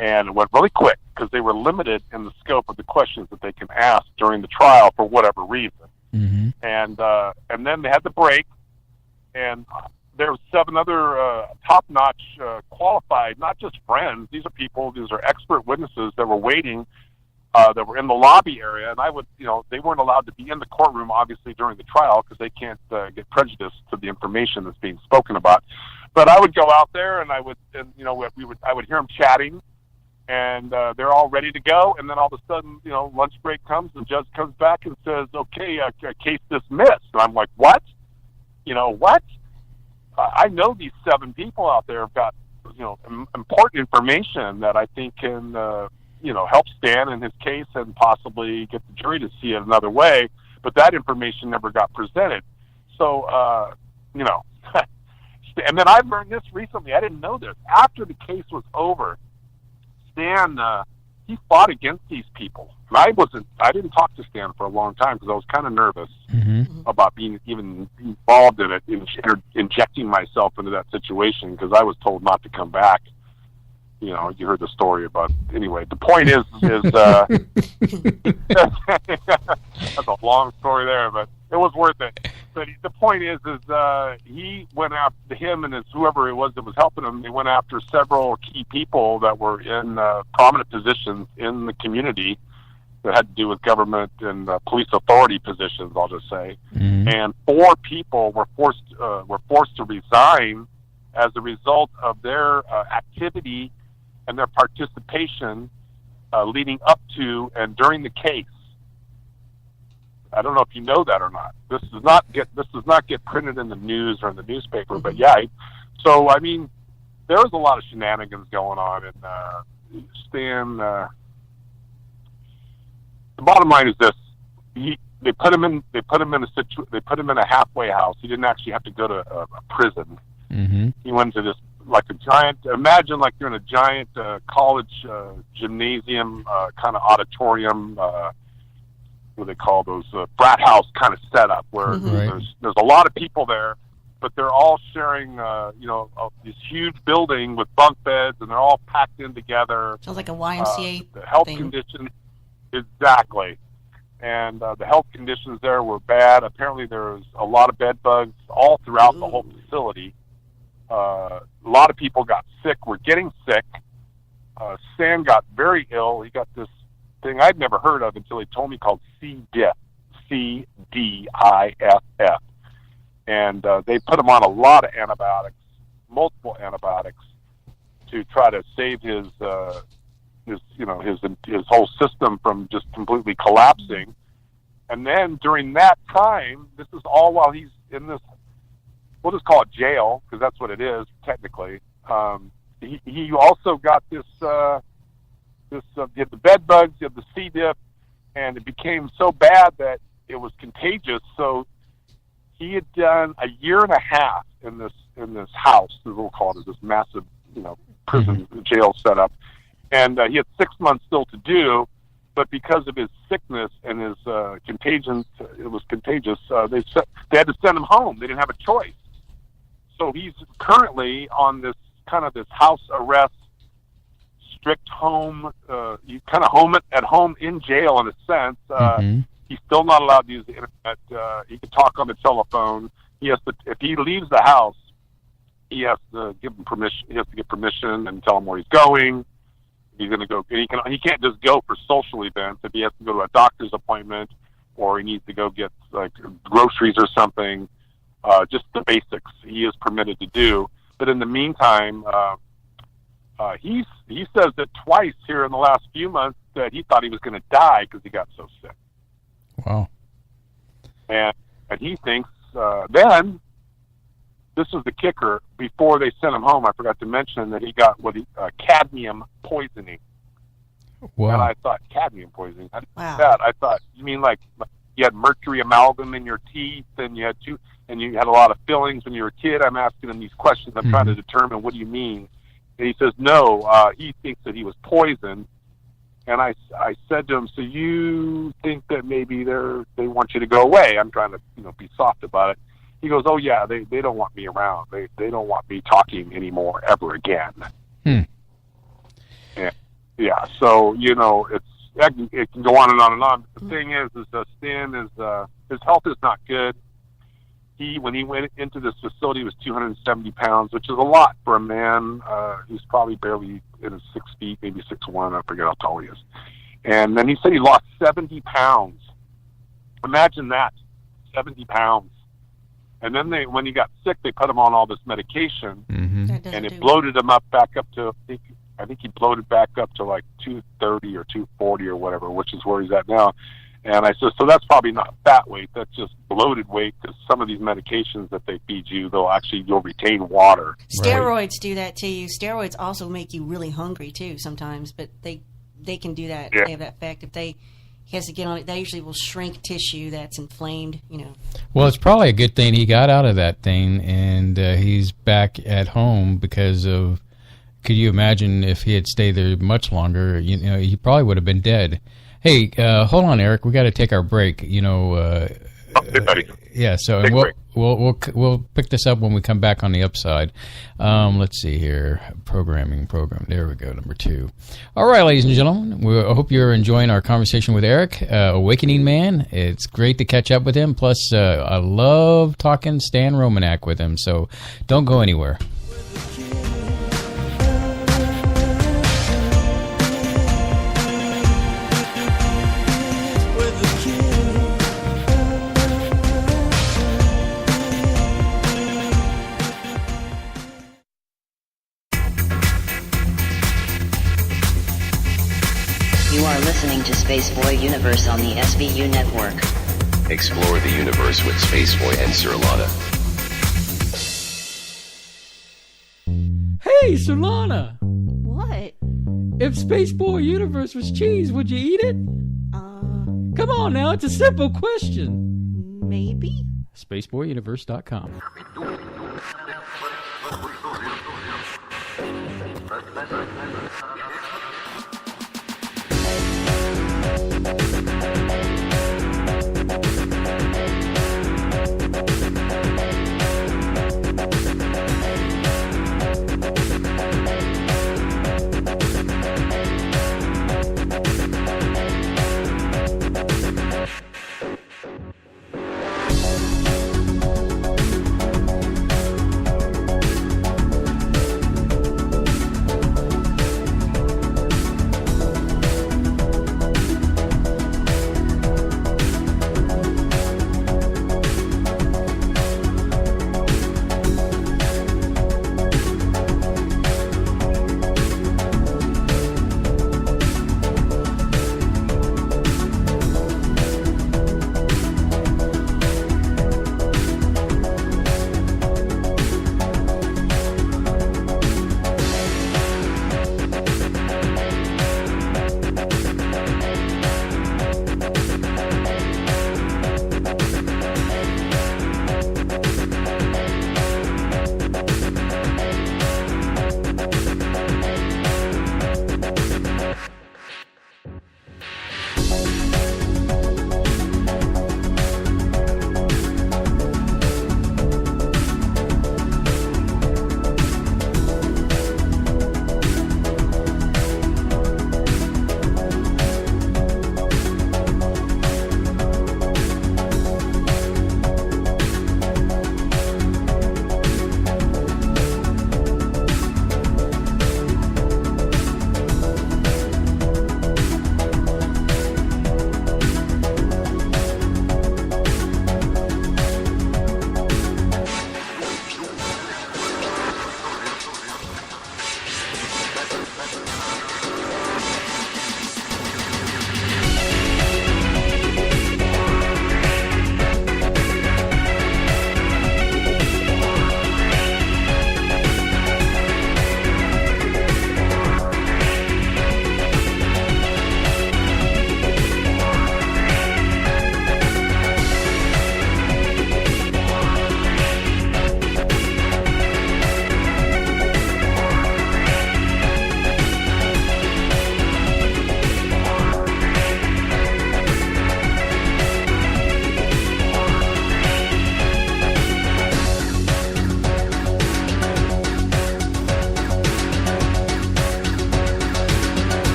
N: and it went really quick because they were limited in the scope of the questions that they can ask during the trial for whatever reason.
A: Mm-hmm.
N: And then they had the break, and there were 7 other top-notch, qualified, not just friends. These are expert witnesses that were waiting. That were in the lobby area, and they weren't allowed to be in the courtroom, obviously, during the trial because they can't get prejudiced to the information that's being spoken about. But I would go out there, and I would hear them chatting, and they're all ready to go, and then all of a sudden, lunch break comes, the judge comes back and says, "Okay, case dismissed," and I'm like, "What? What? I know these 7 people out there have got important information that I think can." Help Stan in his case and possibly get the jury to see it another way. But that information never got presented. So, and then I learned this recently. I didn't know this. After the case was over, Stan, he fought against these people. And I didn't talk to Stan for a long time because I was kind of nervous about being even involved in it, injecting myself into that situation because I was told not to come back. You heard the story about. Anyway, the point is that's a long story there, but it was worth it. But the point is he went after him and whoever it was that was helping him. They went after several key people that were in prominent positions in the community that had to do with government and police authority positions. I'll just say, and 4 people were forced to resign as a result of their activity and their participation leading up to and during the case. I don't know if you know that or not. This does not get printed in the news or in the newspaper. But yeah, so I mean, there was a lot of shenanigans going on, and Stan. The bottom line is this: they put him in a halfway house. He didn't actually have to go to a prison.
A: Mm-hmm.
N: He went to this like a giant. Imagine like you're in a giant college gymnasium kind of auditorium. What do they call those frat house kind of setup where there's a lot of people there, but they're all sharing this huge building with bunk beds, and they're all packed in together.
B: Sounds like a YMCA.
N: The health conditions, exactly, and the health conditions there were bad. Apparently, there was a lot of bed bugs all throughout the whole facility. A lot of people got sick. Were getting sick. Stan got very ill. He got this thing I'd never heard of until he told me called C. diff, C-D-I-F-F. And they put him on a lot of antibiotics, multiple antibiotics, to try to save his whole system from just completely collapsing. And then during that time, this is all while he's in this, we'll just call it jail, because that's what it is technically. He also got this. You had the bed bugs, you had the C. diff, and it became so bad that it was contagious. So he had done a year and a half in this house, as we'll call it, this massive, prison jail setup, and he had 6 months still to do. But because of his sickness and his contagion, it was contagious. They had to send him home. They didn't have a choice. So he's currently on this kind of this house arrest. Strict home, you kind of at home in jail in a sense. He's still not allowed to use the internet. He can talk on the telephone. He has to, if he leaves the house, he has to give him permission. He has to get permission and tell him where he's going. He's going to go. He can't just go for social events. If he has to go to a doctor's appointment, or he needs to go get like groceries or something, just the basics he is permitted to do. But in the meantime, he says that twice here in the last few months that he thought he was going to die because he got so sick.
A: Wow.
N: And he thinks, then, this was the kicker, before they sent him home, I forgot to mention that he got cadmium poisoning.
A: Wow.
N: And I thought, cadmium poisoning? I didn't know that. I thought, you mean like you had mercury amalgam in your teeth, and you had a lot of fillings when you were a kid? I'm asking him these questions. I'm trying to determine, what do you mean? And he says, no, he thinks that he was poisoned. And I said to him, so you think that maybe they want you to go away? I'm trying to be soft about it. He goes, oh yeah, they don't want me around. They don't want me talking anymore ever again. Yeah. So it can go on and on and on. But the thing is Stan his health is not good. When he went into this facility, he was 270 pounds, which is a lot for a man who's probably barely in his 6 feet, maybe 6'1". I forget how tall he is. And then he said he lost 70 pounds. Imagine that, 70 pounds. And then when he got sick, they put him on all this medication, and it bloated him up back up to, I think he bloated back up to like 230 or 240 or whatever, which is where he's at now. And I said, so that's probably not fat weight, that's just bloated weight, because some of these medications that they feed you, you'll retain water.
B: Steroids do that to you. Steroids also make you really hungry too sometimes, but they can do that. Yeah. They have that effect. If he has to get on it, they usually will shrink tissue that's inflamed,
A: Well, it's probably a good thing he got out of that thing, and he's back at home because of, could you imagine if he had stayed there much longer, he probably would have been dead. Hey, hold on, Eric. We got to take our break.
N: Hey, buddy.
A: Yeah. So and we'll pick this up when we come back on the upside. Let's see here. Program. There we go. Number 2. All right, ladies and gentlemen. I hope you're enjoying our conversation with Eric, Awakening Man. It's great to catch up with him. Plus, I love talking Stan Romanak with him. So don't go anywhere.
H: You are listening to Spaceboy Universe on the SBU network.
I: Explore the universe with Spaceboy and Sir Lana.
A: Hey, Solana!
B: What?
A: If Spaceboy Universe was cheese, would you eat it? Come on now, it's a simple question.
B: Maybe?
A: SpaceboyUniverse.com.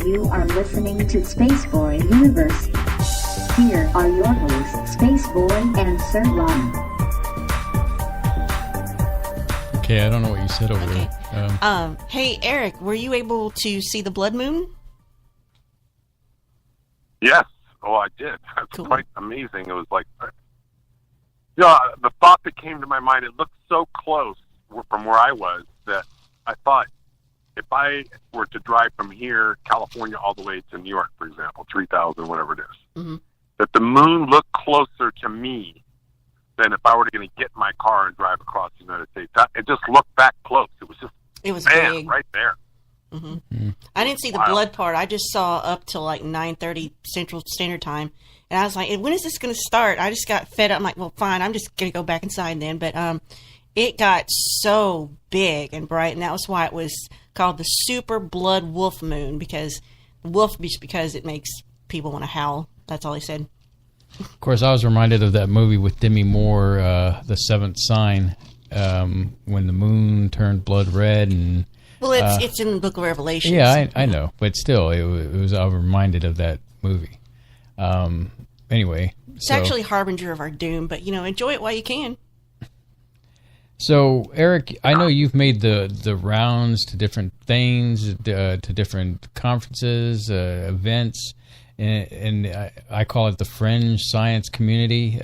E: You are listening to Spaceboy Universe. Here are your hosts, Spaceboy and Sir Ron.
A: Okay, I don't know what you said over there.
B: Hey, Eric, were you able to see the blood moon?
N: Yes. Oh, I did. It's
B: Cool.
N: quite amazing. It was like, the thought that came to my mind, it looked so close from where I was that I thought if I were to drive from here, California, all the way to New York, for example, 3,000, whatever it is,
B: Mm-hmm.
N: that the moon looked closer to me than if I were going to get in my car and drive across the United States. It just looked that close. It was bam,
B: big.
N: right there.
B: Mm-hmm. I didn't see the blood part. I just saw up till like 9:30 Central Standard Time. And I was like, when is this going to start? I just got fed up. I'm like, well, fine. I'm just going to go back inside then. But it got so big and bright, and that was why it was called the Super Blood Wolf Moon, because it makes people want to howl. That's all he said.
A: Of course, I was reminded of that movie with Demi Moore, The Seventh Sign, when the moon turned blood red. And
B: well, it's in the Book of Revelation.
A: Yeah, I know, but still, I was reminded of that movie. Anyway,
B: it's actually a harbinger of our doom, but enjoy it while you can.
A: So, Eric, I know you've made the rounds to different things, to different conferences, events, and I call it the fringe science community,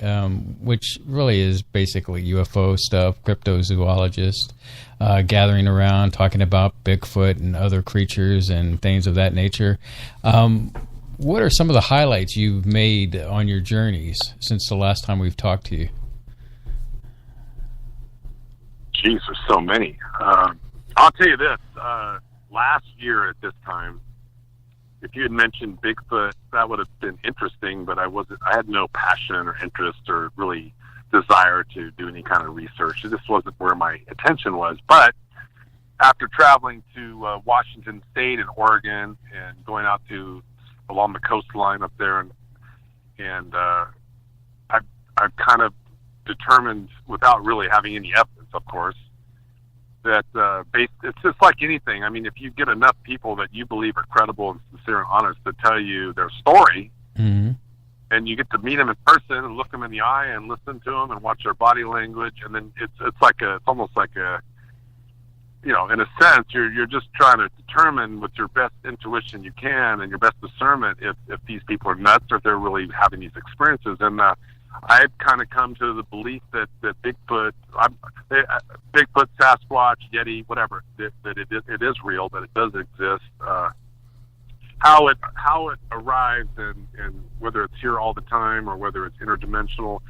A: which really is basically UFO stuff, cryptozoologists gathering around, talking about Bigfoot and other creatures and things of that nature. What are some of the highlights you've made on your journeys since the last time we've talked to you?
N: Jeez, there's so many. I'll tell you this. Last year at this time, if you had mentioned Bigfoot, that would have been interesting, but I had no passion or interest or really desire to do any kind of research. This wasn't where my attention was. But after traveling to Washington State and Oregon and going out along the coastline up there, and I've kind of determined, without really having any evidence, of course, that it's just like anything. I mean, if you get enough people that you believe are credible and sincere and honest to tell you their story,
A: mm-hmm.
N: and you get to meet them in person and look them in the eye and listen to them and watch their body language, and then it's almost like in a sense, you're just trying to determine with your best intuition you can and your best discernment if these people are nuts or if they're really having these experiences. And I've kind of come to the belief that Bigfoot, Sasquatch, Yeti, whatever, that it is real, that it does exist. How it arrives and whether it's here all the time or whether it's interdimensional,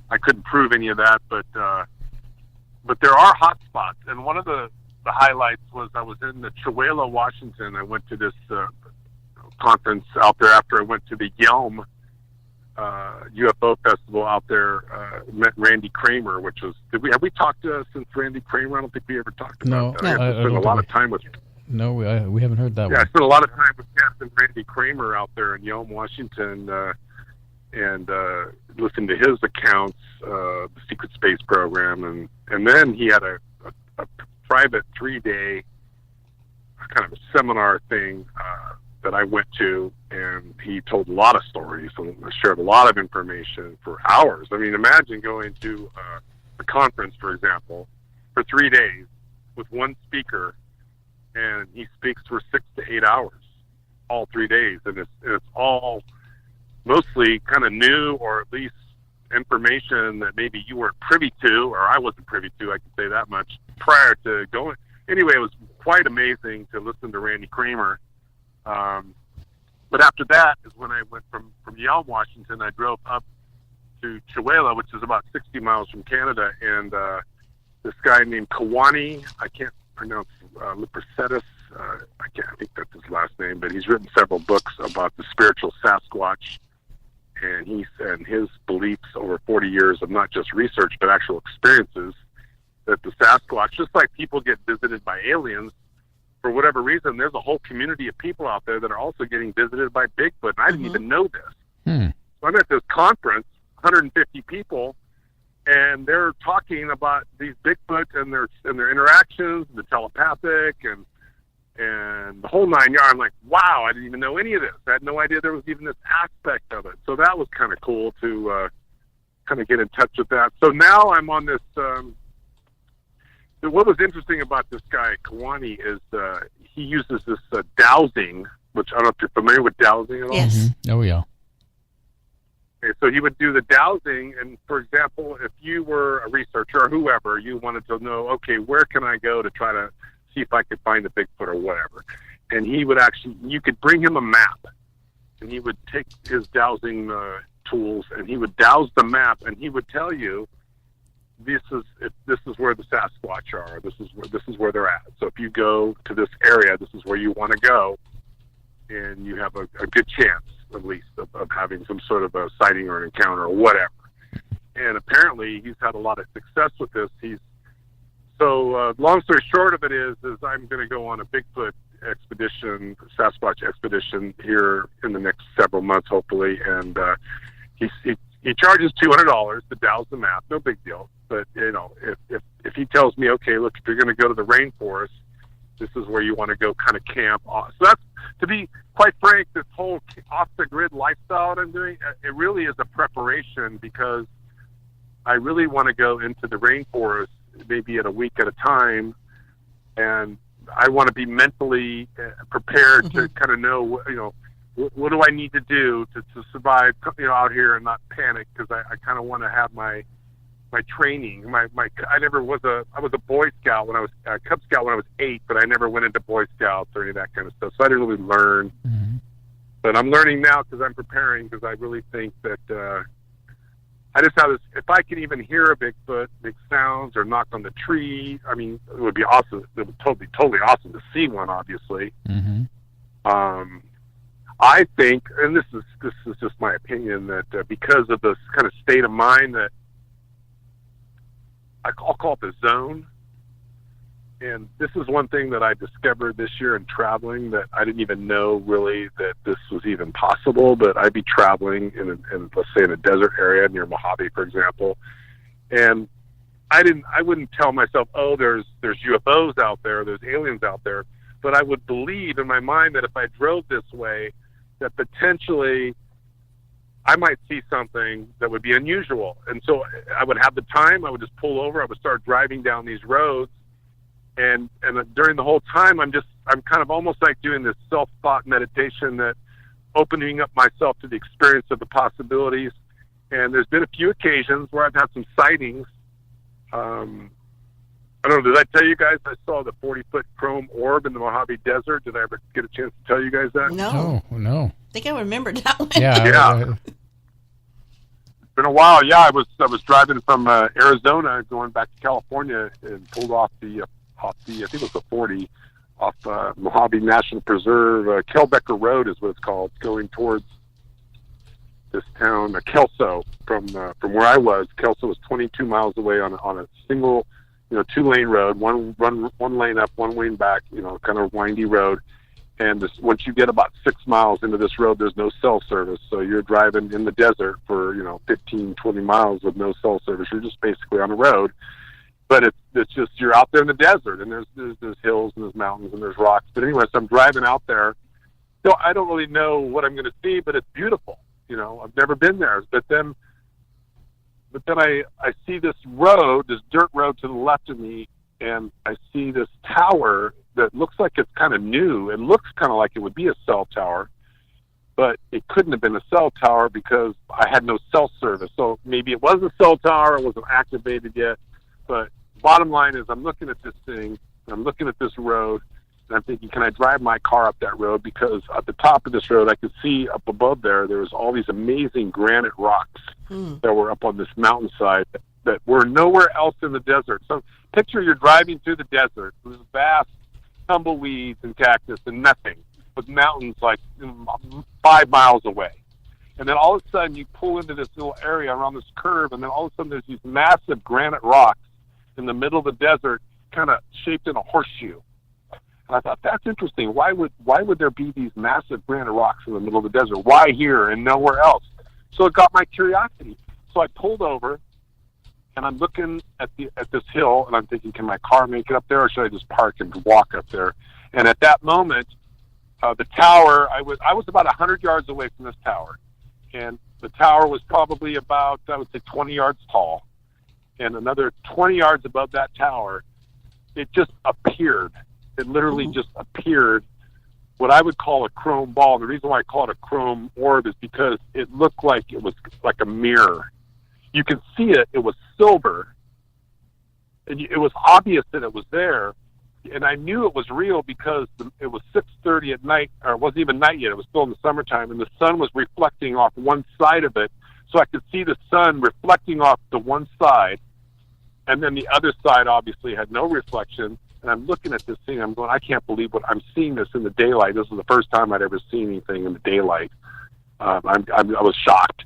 N: I couldn't prove any of that. But there are hot spots, and one of the highlights was I was in Chewelah, Washington. I went to this conference out there after I went to the Yelm UFO festival out there. Met Randy Kramer, which was have we talked since Randy Kramer? I don't think we ever talked about that. I spent a lot of time with.
A: No, we haven't heard that one.
N: I spent a lot of time with Captain Randy Kramer out there in Yelm, Washington, and listened to his accounts, the secret space program, and then he had a private 3-day kind of a seminar thing that I went to, and he told a lot of stories and shared a lot of information for hours. I mean, imagine going to a conference, for example, for 3 days with one speaker, and he speaks for 6 to 8 hours, all 3 days, and it's all mostly kind of new, or at least information that maybe you weren't privy to, or I wasn't privy to, I can say that much, prior to going. Anyway, it was quite amazing to listen to Randy Kramer. But after that is when I went from Yelm, Washington. I drove up to Chewelah, which is about 60 miles from Canada, and this guy named Kawani, I can't pronounce Lipercetus, I think that's his last name, but he's written several books about the spiritual Sasquatch, and his beliefs over 40 years of not just research but actual experiences, that the Sasquatch, just like people get visited by aliens, for whatever reason, there's a whole community of people out there that are also getting visited by Bigfoot, and I didn't even know this. So I'm at this conference, 150 people, and they're talking about these Bigfoot and their interactions, the telepathic, and and the whole 9 yards. I'm like, wow, I didn't even know any of this. I had no idea there was even this aspect of it. So that was kind of cool to kind of get in touch with that. So now I'm on this. What was interesting about this guy, Kawani, is he uses this dowsing, which I don't know if you're familiar with dowsing at all.
B: Yes.
A: Mm-hmm. Oh, yeah.
N: Okay, so he would do the dowsing, and for example, if you were a researcher or whoever, you wanted to know, okay, where can I go to try to see if I could find a Bigfoot or whatever. And he would actually, you could bring him a map, and he would take his dowsing tools, and he would douse the map, and he would tell you, this is where the Sasquatch are. This is where they're at. So if you go to this area, this is where you want to go, and you have a good chance, at least, of having some sort of a sighting or an encounter or whatever. And apparently, he's had a lot of success with this. Long story short of it is I'm going to go on a Bigfoot expedition, Sasquatch expedition here in the next several months, hopefully. And he charges $200 to douse the map. No big deal. But if he tells me, okay, look, if you're going to go to the rainforest, this is where you want to go kind of camp. So that's, to be quite frank, this whole off-the-grid lifestyle that I'm doing, it really is a preparation, because I really want to go into the rainforest maybe at a week at a time, and I want to be mentally prepared to kind of know, what do I need to do to survive, out here and not panic, because I kind of want to have my training. I was a Boy Scout when I was a Cub Scout when I was 8, but I never went into Boy Scouts or any of that kind of stuff. So I didn't really learn. Mm-hmm. But I'm learning now because I'm preparing, because I really think that I just have this. If I can even hear a Bigfoot, make sounds or knock on the tree, I mean, it would be awesome. It would totally awesome to see one, obviously.
A: Mm-hmm.
N: I think, and this is just my opinion, that because of this kind of state of mind that I'll call it the zone. And this is one thing that I discovered this year in traveling, that I didn't even know really that this was even possible. But I'd be traveling in let's say in a desert area near Mojave, for example, and I wouldn't tell myself, oh, there's UFOs out there, there's aliens out there, but I would believe in my mind that if I drove this way, that potentially I might see something that would be unusual. And so I would have the time, I would just pull over, I would start driving down these roads, and during the whole time I'm kind of almost like doing this self-thought meditation, that opening up myself to the experience of the possibilities. And there's been a few occasions where I've had some sightings. I don't know, did I tell you guys I saw the 40-foot chrome orb in the Mojave Desert? Did I ever get a chance to tell you guys that?
B: No.
A: No.
B: I think I remembered that one.
N: Yeah. It's been a while. Yeah, I was driving from Arizona going back to California, and pulled off the I think it was the 40 off Mojave National Preserve. Kelbecker Road is what it's called, going towards this town, Kelso. From where I was, Kelso was 22 miles away on a single, 2-lane road, one lane up, one lane back, kind of windy road. And once you get about 6 miles into this road, there's no cell service. So you're driving in the desert for, 15, 20 miles with no cell service. You're just basically on the road. But it's just, you're out there in the desert, and there's hills and there's mountains and there's rocks. But anyway, so I'm driving out there. I don't really know what I'm going to see, but it's beautiful. I've never been there. But then I see this road, this dirt road to the left of me, and I see this tower that looks like it's kind of new. It looks kind of like it would be a cell tower, but it couldn't have been a cell tower because I had no cell service. So maybe it was a cell tower, it wasn't activated yet. But bottom line is, I'm looking at this thing, I'm looking at this road, and I'm thinking, can I drive my car up that road? Because at the top of this road, I could see up above there was all these amazing granite rocks that were up on this mountainside that were nowhere else in the desert. So picture you're driving through the desert, this vast tumbleweeds and cactus and nothing, with mountains like 5 miles away. And then all of a sudden you pull into this little area around this curve, and then all of a sudden there's these massive granite rocks in the middle of the desert, kind of shaped in a horseshoe. And I thought, that's interesting. Why would there be these massive granite rocks in the middle of the desert? Why here and nowhere else? So it got my curiosity. So I pulled over, and I'm looking at this hill, and I'm thinking, can my car make it up there, or should I just park and walk up there? And at that moment, the tower, I was about 100 yards away from this tower. And the tower was probably about, I would say, 20 yards tall. And another 20 yards above that tower, it just appeared. It literally just appeared, what I would call a chrome ball. The reason why I call it a chrome orb is because it looked like it was like a mirror. You can see it. It was silver. And it was obvious that it was there. And I knew it was real because it was 6:30 at night, or it wasn't even night yet. It was still in the summertime, and the sun was reflecting off one side of it. So I could see the sun reflecting off the one side, and then the other side obviously had no reflection. And I'm looking at this thing. I'm going, I can't believe what I'm seeing this in the daylight. This is the first time I'd ever seen anything in the daylight. I was shocked.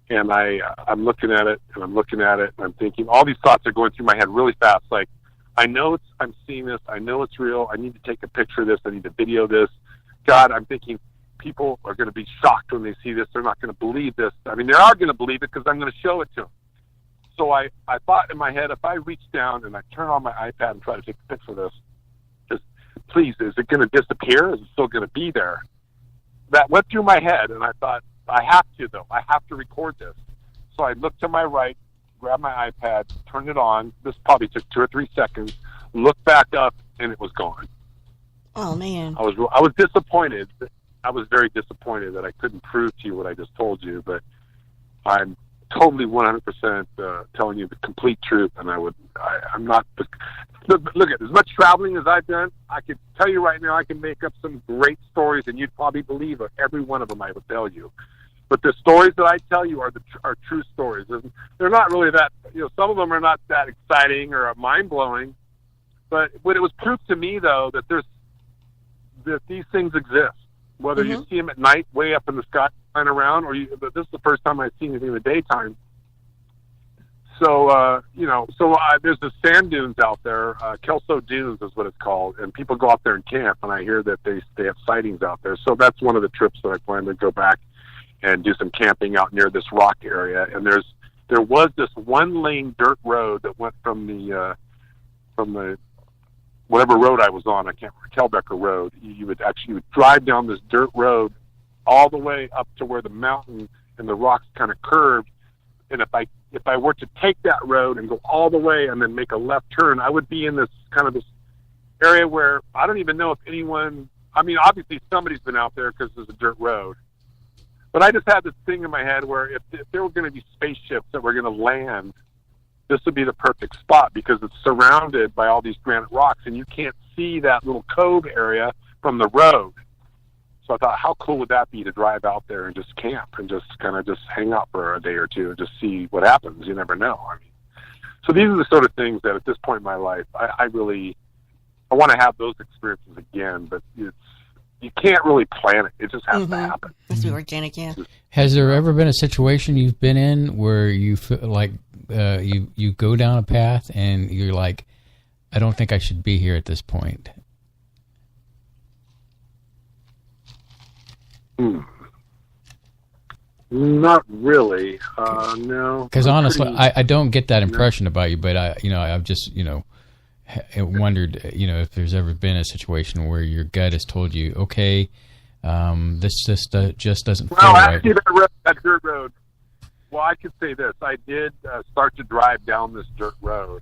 N: And I'm looking at it, and I'm looking at it, and I'm thinking, all these thoughts are going through my head really fast, like, I know I'm seeing this. I know it's real. I need to take a picture of this. I need to video this. God, I'm thinking people are going to be shocked when they see this. They're not going to believe this. I mean, they are going to believe it because I'm going to show it to them. So I thought in my head, if I reach down and I turn on my iPad and try to take a picture of this, just please, is it going to disappear? Is it still going to be there? That went through my head, and I thought, I have to, though. I have to record this. So I looked to my right, grabbed my iPad, turned it on. This probably took 2 or 3 seconds. Looked back up, and it was gone.
B: Oh man!
N: I was disappointed. I was very disappointed that I couldn't prove to you what I just told you. But I'm totally 100% telling you the complete truth. And I'm not. Look at as much traveling as I've done. I could tell you right now, I can make up some great stories, and you'd probably believe every one of them I would tell you. But the stories that I tell you are true stories. And they're not really that, some of them are not that exciting or mind-blowing. But it was proof to me, though, that these things exist. Whether you see them at night, way up in the sky, flying around, but this is the first time I've seen anything in the daytime. So, there's the sand dunes out there. Kelso Dunes is what it's called. And people go out there and camp, and I hear that they have sightings out there. So that's one of the trips that I plan to go back and do some camping out near this rock area. And there was this one-lane dirt road that went from the whatever road I was on. I can't remember, Kelbecker Road. You would drive down this dirt road all the way up to where the mountain and the rocks kind of curved. And if I were to take that road and go all the way and then make a left turn, I would be in this area where I don't even know if anyone. I mean, obviously somebody's been out there because there's a dirt road. But I just had this thing in my head where if there were going to be spaceships that were going to land, this would be the perfect spot because it's surrounded by all these granite rocks, and you can't see that little cove area from the road. So I thought, how cool would that be to drive out there and just camp and just kind of just hang out for a day or two and just see what happens? You never know. I mean, so these are the sort of things that at this point in my life, I want to have those experiences again, but you can't really plan it. It just has to happen.
B: Let's be organic, yeah.
A: Has there ever been a situation you've been in where you feel like you go down a path and you're like, I don't think I should be here at this point?
N: Not really. No.
A: Because honestly, I don't get that impression about you, but I've just wondered, if there's ever been a situation where your gut has told you, okay, this just doesn't feel right.
N: Well, actually, that dirt road. Well, I could say this: I did start to drive down this dirt road,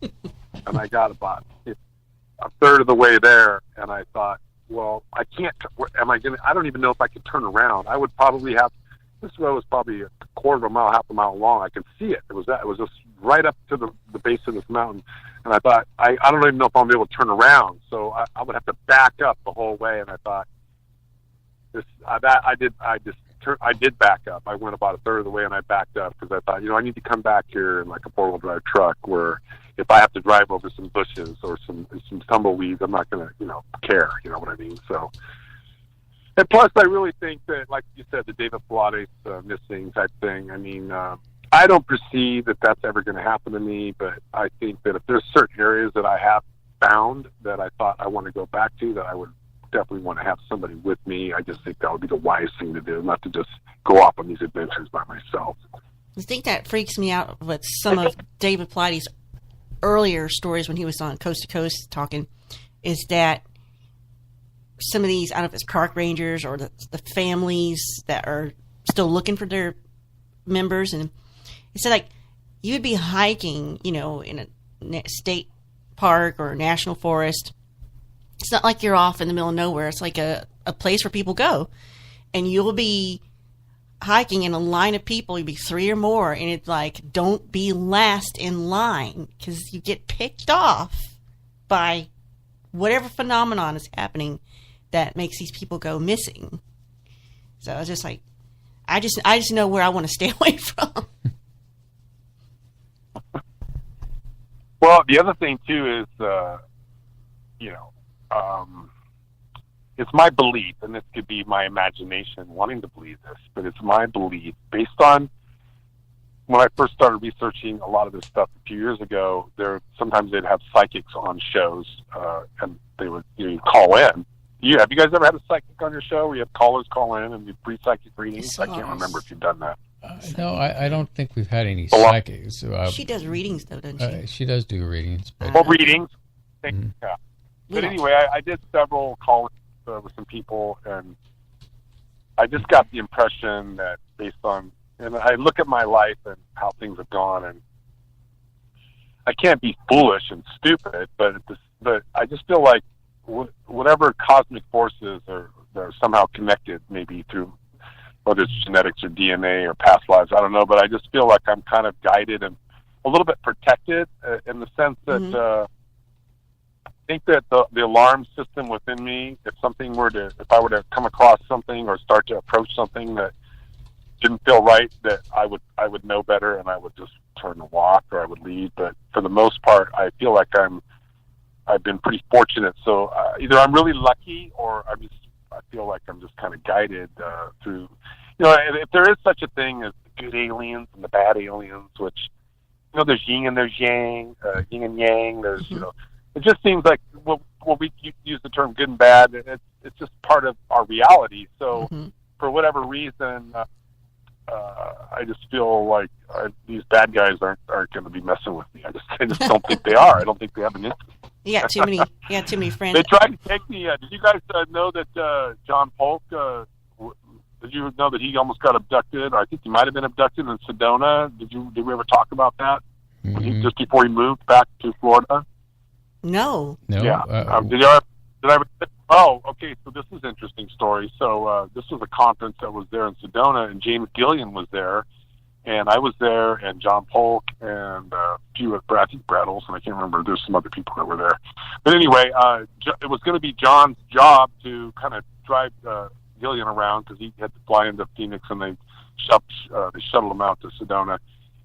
N: and I got about a third of the way there, and I thought, well, I can't. I don't even know if I could turn around. I would probably have. This road was probably a quarter of a mile, half a mile long. I could see it. It was just right up to the base of this mountain. And I thought, I don't even know if I'll be able to turn around. So I would have to back up the whole way. And I thought, I did back up. I went about a third of the way and I backed up because I thought, I need to come back here in like a 4-wheel drive truck where if I have to drive over some bushes or some tumbleweeds, I'm not going to, care. You know what I mean? So. And plus, I really think that, like you said, the David Pilates missing type thing, I mean, I don't perceive that that's ever going to happen to me, but I think that if there's certain areas that I have found that I thought I want to go back to, that I would definitely want to have somebody with me. I just think that would be the wise thing to do, not to just go off on these adventures by myself.
B: I think that freaks me out with some of David Pilates' earlier stories when he was on Coast to Coast talking, is that some of these, I don't know if it's park rangers or the families that are still looking for their members. And it said, like, you would be hiking, in a state park or national forest. It's not like you're off in the middle of nowhere. It's like a place where people go. And you'll be hiking in a line of people. You'll be 3 or more. And it's like, don't be last in line because you get picked off by whatever phenomenon is happening that makes these people go missing. So I was just like, I just know where I want to stay away from.
N: Well, the other thing too is, it's my belief, and this could be my imagination wanting to believe this, but it's my belief based on when I first started researching a lot of this stuff a few years ago. Sometimes they'd have psychics on shows, and they would call in. Have you guys ever had a psychic on your show where you have callers call in and do free psychic readings? I can't remember if you've done that.
A: No, I don't think we've had any psychics.
B: She does readings, though, doesn't she?
A: She does do readings.
N: Well, readings.
A: Mm-hmm.
N: Yeah. But anyway, I did several call-ins with some people, and I just got the impression that based on, and I look at my life and how things have gone, and I can't be foolish and stupid, but I just feel like whatever cosmic forces are somehow connected, maybe through whether it's genetics or DNA or past lives, I don't know, but I just feel like I'm kind of guided and a little bit protected in the sense that I think that the alarm system within me, if I were to come across something or start to approach something that didn't feel right, that I would know better and I would just turn and walk or I would leave. But for the most part, I feel like I've been pretty fortunate. So either I'm really lucky or I feel like I'm just kind of guided through, if there is such a thing as the good aliens and the bad aliens, which, there's yin and there's yang, yin and yang, there's, it just seems like we use the term good and bad, it's just part of our reality. So for whatever reason, I just feel like these bad guys aren't going to be messing with me. I just don't think they are. I don't think they have an interest.
B: Yeah, too many friends.
N: They tried to take me. Did you guys know that John Polk? Did you know that he almost got abducted? I think he might have been abducted in Sedona. Did we ever talk about that? Just before he moved back to Florida.
B: No.
N: Yeah. Did I ever? Oh, okay. So this is an interesting story. So this was a conference that was there in Sedona, and James Gillian was there, and I was there, and John Polk, and a few at Brad Olson. I can't remember. There's some other people that were there. But anyway, it was going to be John's job to kind of drive Gillian around because he had to fly into Phoenix, and they shuttled him out to Sedona.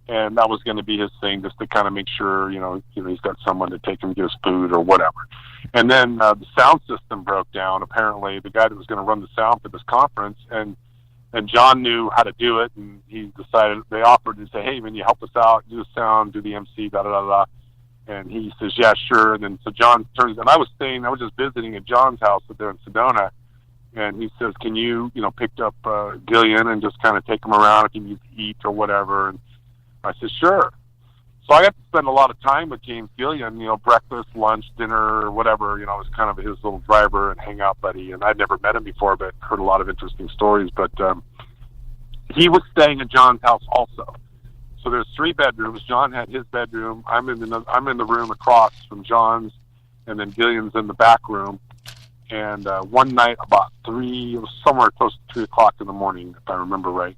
N: And that was going to be his thing, just to kind of make sure, he's got someone to take him to get his food or whatever. And then the sound system broke down. Apparently, the guy that was going to run the sound for this conference, and John knew how to do it, and he decided, they offered to say, hey, man, you help us out, do the sound, do the MC, da-da-da-da. And he says, yeah, sure. And then so John turns, and I was just visiting at John's house there in Sedona, and he says, can you, pick up Gillian and just kind of take him around if he needs to eat or whatever. And I said, sure. So I got to spend a lot of time with James Gillian, breakfast, lunch, dinner, whatever. I was kind of his little driver and hangout buddy. And I'd never met him before, but heard a lot of interesting stories. But he was staying at John's house also. So there's 3 bedrooms. John had his bedroom. I'm in the room across from John's, and then Gillian's in the back room. And one night about 3, it was somewhere close to 3 o'clock in the morning, if I remember right.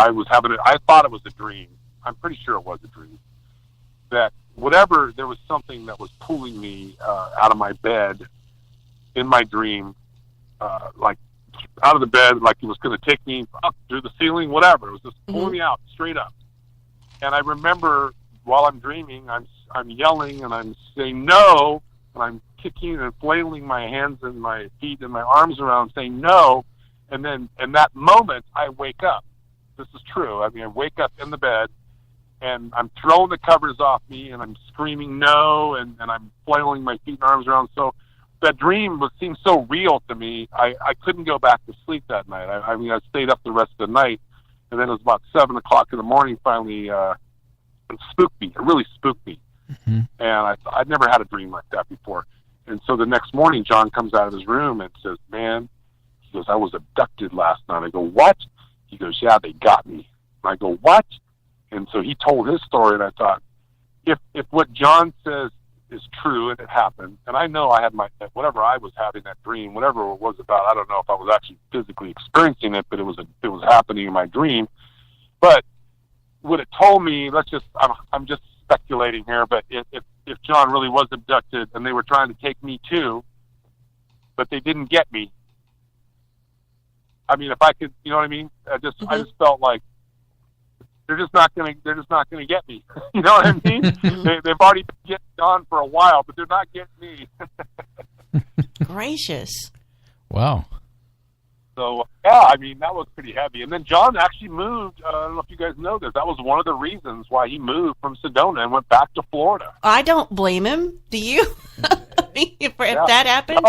N: I thought it was a dream. I'm pretty sure it was a dream. That there was something that was pulling me out of my bed in my dream, like out of the bed, like it was going to take me up through the ceiling, whatever. It was just pulling me out straight up. And I remember while I'm dreaming, I'm yelling and I'm saying no, and I'm kicking and flailing my hands and my feet and my arms around saying no. And then in that moment, I wake up. This is true. I wake up in the bed, and I'm throwing the covers off me, and I'm screaming no, and I'm flailing my feet and arms around. So that dream seemed so real to me, I couldn't go back to sleep that night. I stayed up the rest of the night, and then it was about 7 o'clock in the morning, finally, it spooked me. It really spooked me. And I'd never had a dream like that before. And so the next morning, John comes out of his room and says, man, he goes, I was abducted last night. I go, what? He goes, yeah, they got me. And I go, what? And so he told his story, and I thought, if what John says is true and it happened, and I know I had whatever I was having, that dream, whatever it was about, I don't know if I was actually physically experiencing it, but it was happening in my dream. But what it told me, I'm just speculating here, but if John really was abducted and they were trying to take me too, but they didn't get me, I mean, if I could, you know what I mean? I just felt like they're just not gonna get me. You know what I mean? They've already been getting John for a while, but they're not getting me.
B: Gracious.
A: Wow.
N: So, yeah, I mean, that was pretty heavy. And then John actually moved. I don't know if you guys know this. That was one of the reasons why he moved from Sedona and went back to Florida.
B: I don't blame him. Do you? if that happened,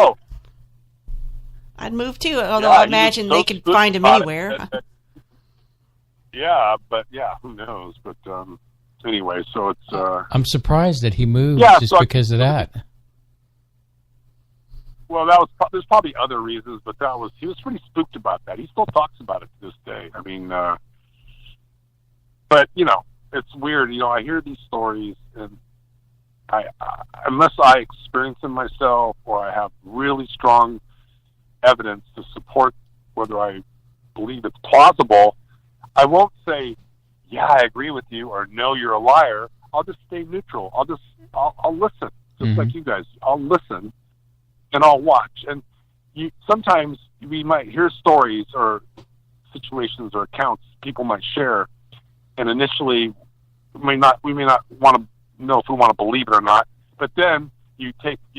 B: I'd move too. Although I imagine they could find him anywhere.
N: Yeah, but who knows? But anyway, so it's.
A: I'm surprised that he moved because of that.
N: Well, there's probably other reasons, but he was pretty spooked about that. He still talks about it to this day. I mean, but it's weird. I hear these stories, and unless I experience them myself or I have really strong evidence to support whether I believe it's plausible, I won't say, yeah, I agree with you, or no, you're a liar. I'll just stay neutral. I'll listen, just like you guys. I'll listen. And I'll watch. And sometimes we might hear stories or situations or accounts people might share, and initially we may not want to know if we want to believe it or not. But then you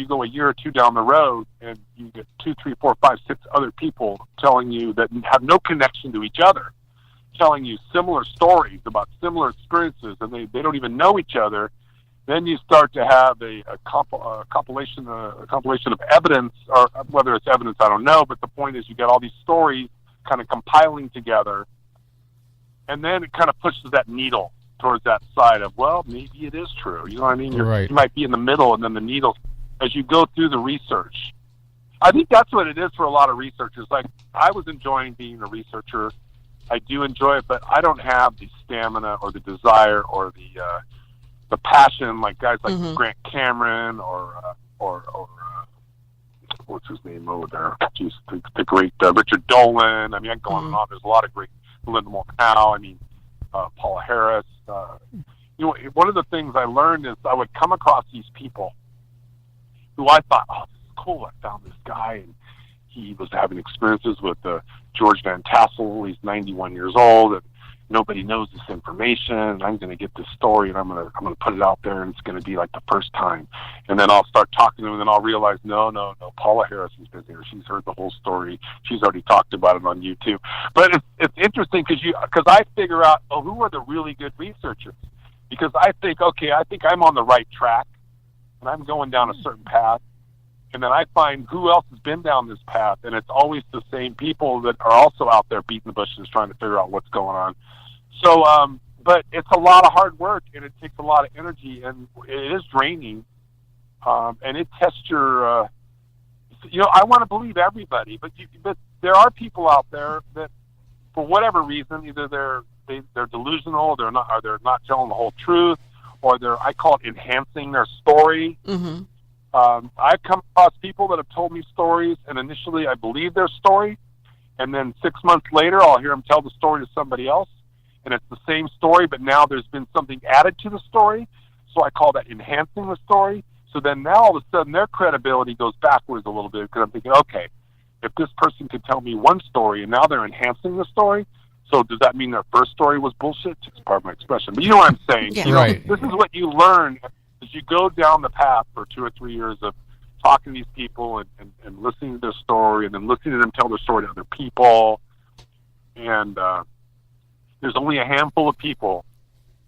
N: go a year or two down the road, and you get 2, 3, 4, 5, 6 other people telling you that have no connection to each other, telling you similar stories about similar experiences, and they don't even know each other. Then you start to have a compilation of evidence, or whether it's evidence, I don't know. But the point is, you get all these stories kind of compiling together, and then it kind of pushes that needle towards that side of, well, maybe it is true. You know what I mean?
A: Right.
N: You might be in the middle, and then the needle, as you go through the research. I think that's what it is for a lot of researchers. Like, I was enjoying being a researcher. I do enjoy it, but I don't have the stamina or the desire or the passion like guys like Grant Cameron or what's his name over there? Jeez, the great Richard Dolan. I mean, I go on and on. There's a lot of great Linda Moulton. I mean, Paula Harris. One of the things I learned is I would come across these people who I thought, oh, this is cool. I found this guy, and he was having experiences with George Van Tassel. He's 91 years old, and nobody knows this information. And I'm going to get this story, and I'm going to put it out there, and it's going to be like the first time. And then I'll start talking to him, and then I'll realize, no, Paula Harris has been here. She's heard the whole story. She's already talked about it on YouTube. But it's interesting because I figure out, who are the really good researchers? Because I think I'm on the right track, and I'm going down a certain path. And then I find who else has been down this path, and it's always the same people that are also out there beating the bushes trying to figure out what's going on. So, but it's a lot of hard work, and it takes a lot of energy, and it is draining, and it tests your, I want to believe everybody, but there are people out there that, for whatever reason, either they're delusional, they're not telling the whole truth, or I call it enhancing their story.
B: Mm-hmm.
N: I've come across people that have told me stories, and initially I believe their story, and then 6 months later I'll hear them tell the story to somebody else, and it's the same story, but now there's been something added to the story, so I call that enhancing the story. So then now all of a sudden their credibility goes backwards a little bit, because I'm thinking, okay, if this person could tell me one story and now they're enhancing the story, so does that mean their first story was bullshit? It's part of my expression, but you know what I'm saying.
B: Yeah.
A: Right.
N: This is what you learn as you go down the path for 2 or 3 years of talking to these people and listening to their story, and then listening to them tell their story to other people. And there's only a handful of people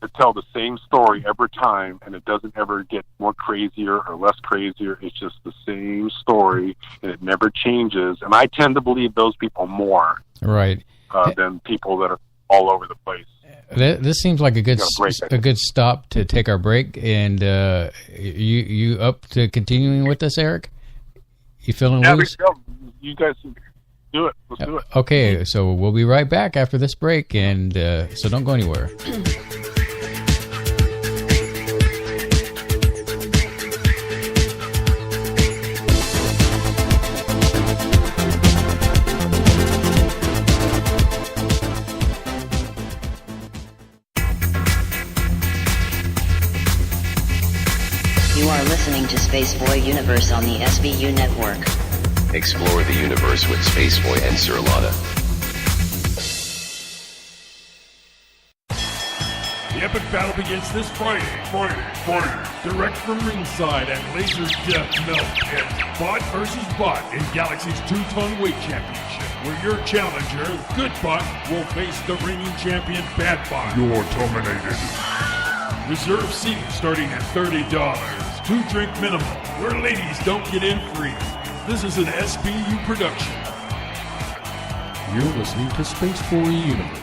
N: that tell the same story every time, and it doesn't ever get more crazier or less crazier. It's just the same story, and it never changes. And I tend to believe those people more than people that are all over the place.
A: This seems like a good stop to take our break. And you up to continuing with us, Eric? You feeling
N: Yeah,
A: loose?
N: you guys do it. Let's do it.
A: Okay, so we'll be right back after this break, and so don't go anywhere.
H: You are listening to Spaceboy Universe on the SBU network.
I: Explore the universe with Spaceboy and Sir Lotta.
G: The epic battle begins this Friday. Direct from ringside at Laser Death Melt and Bot vs. Bot in Galaxy's 2-ton weight championship, where your challenger, Good Bot, will face the reigning champion, Bad Bot. You're terminated. Reserve seating starting at $30. 2-drink minimum, where ladies don't get in free. This is an SBU production. You're listening to Space Boy Universe.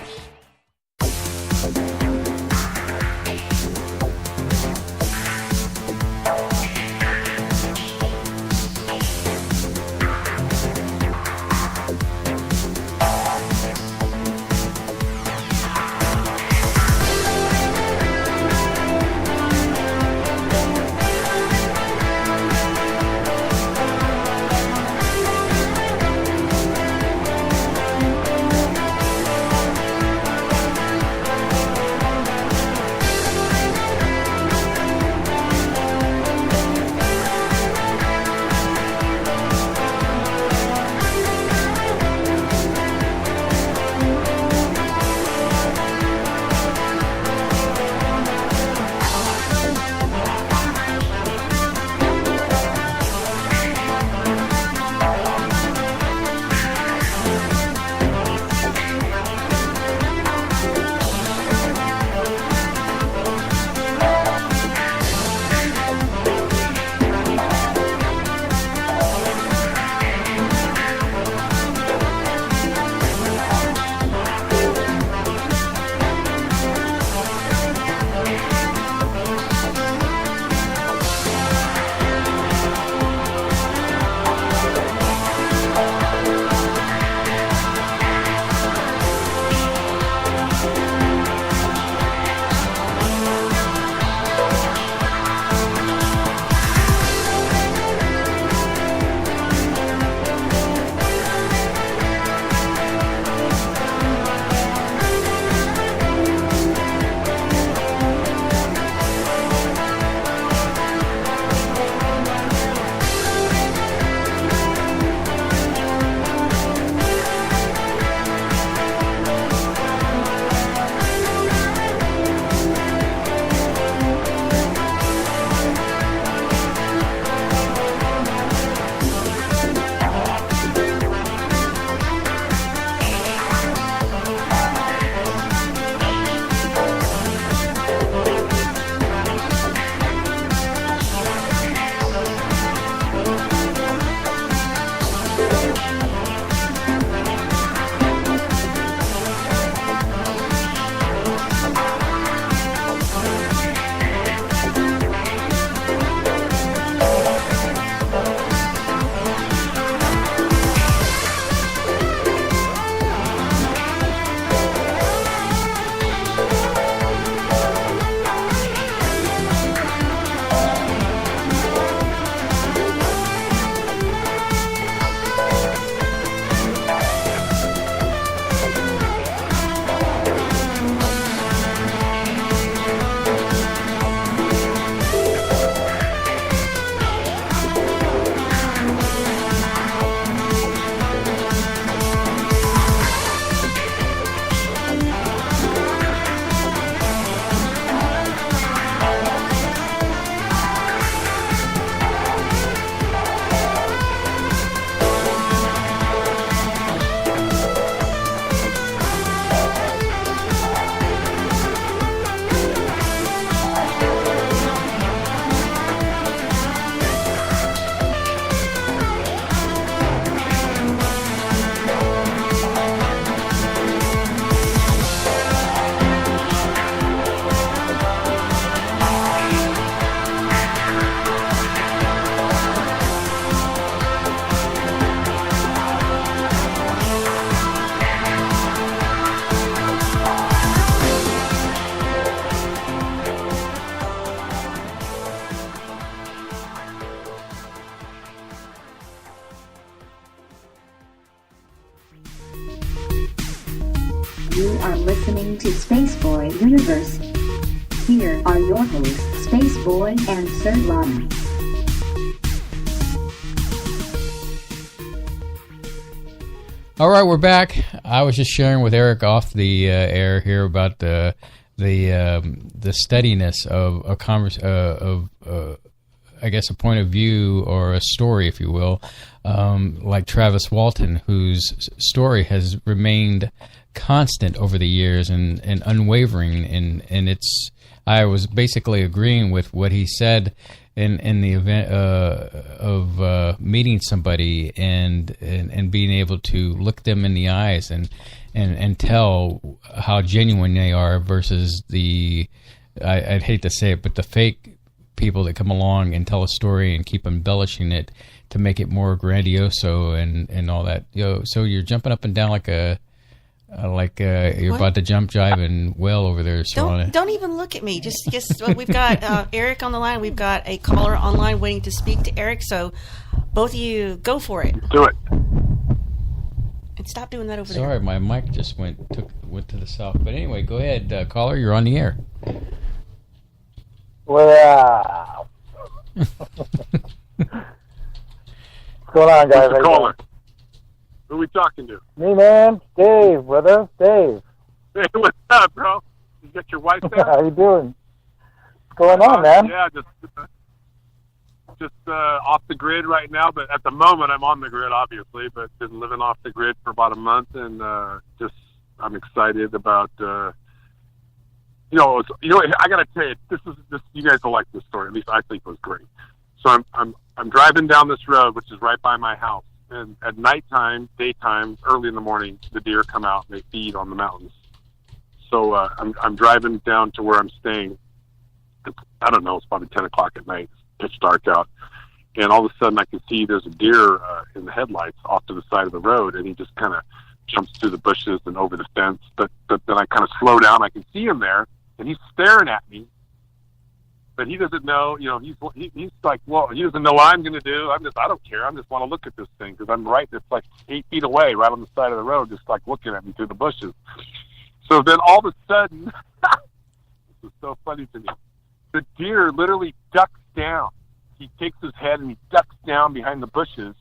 E: listening to Spaceboy Universe. Here are your hosts, Spaceboy and Sir Lana.
A: All right, we're back. I was just sharing with Eric off the air here about the steadiness of a I guess a point of view or a story, if you will, like Travis Walton, whose story has remained constant over the years and unwavering, and it's. I was basically agreeing with what he said in the event of meeting somebody and being able to look them in the eyes and tell how genuine they are versus I'd hate to say it, but the fake people that come along and tell a story and keep embellishing it to make it more grandiose and all that. So you're jumping up and down like you're what? About to jump, jive, and well over there, Solana.
B: Don't even look at me. Just we've got Eric on the line. We've got a caller online waiting to speak to Eric. So both of you, go for it.
N: Do it.
B: And stop doing that over there.
A: Sorry, my mic just went to the south. But anyway, go ahead, caller. You're on the air.
O: Well, what's going on, guys?
N: Who's the caller? Who are we talking to?
O: Me, man. Dave, brother. Dave.
N: Hey, what's up, bro? You got your wife there?
O: How you doing? What's going on, man?
N: Yeah, just off the grid right now. But at the moment, I'm on the grid, obviously. But been living off the grid for about a month, and I'm excited about. I got to tell you, this. You guys will like this story. At least I think it was great. So I'm driving down this road, which is right by my house. And at nighttime, daytime, early in the morning, the deer come out and they feed on the mountains. So I'm driving down to where I'm staying. I don't know, it's probably 10 o'clock at night. It's pitch dark out. And all of a sudden I can see there's a deer in the headlights off to the side of the road. And he just kind of jumps through the bushes and over the fence. But then I kind of slow down. I can see him there. And he's staring at me. But he doesn't know, he's like, well, he doesn't know what I'm going to do. I don't care. I just want to look at this thing because I'm right. It's like 8 feet away, right on the side of the road, just like looking at me through the bushes. So then all of a sudden, this is so funny to me. The deer literally ducks down. He takes his head and he ducks down behind the bushes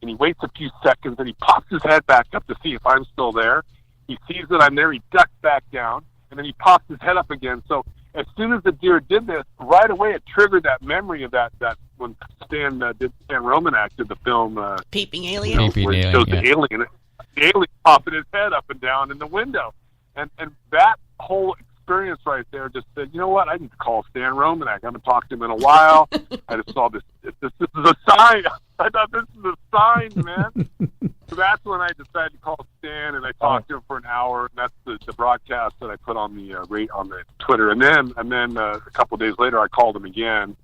N: and he waits a few seconds and he pops his head back up to see if I'm still there. He sees that I'm there. He ducks back down and then he pops his head up again. So as soon as the deer did this, right away it triggered that memory of that when Stan Romanek did the film
B: Peeping Alien,
N: where he shows the alien popping his head up and down in the window, and that whole experience right there just said, you know what, I need to call Stan Romanek. I haven't talked to him in a while. I just saw this. This is a sign. I thought this is a sign, man. So that's when I decided to call Stan, and I talked to him for an hour. And that's the broadcast that I put on the on the Twitter. And then a couple of days later, I called him again.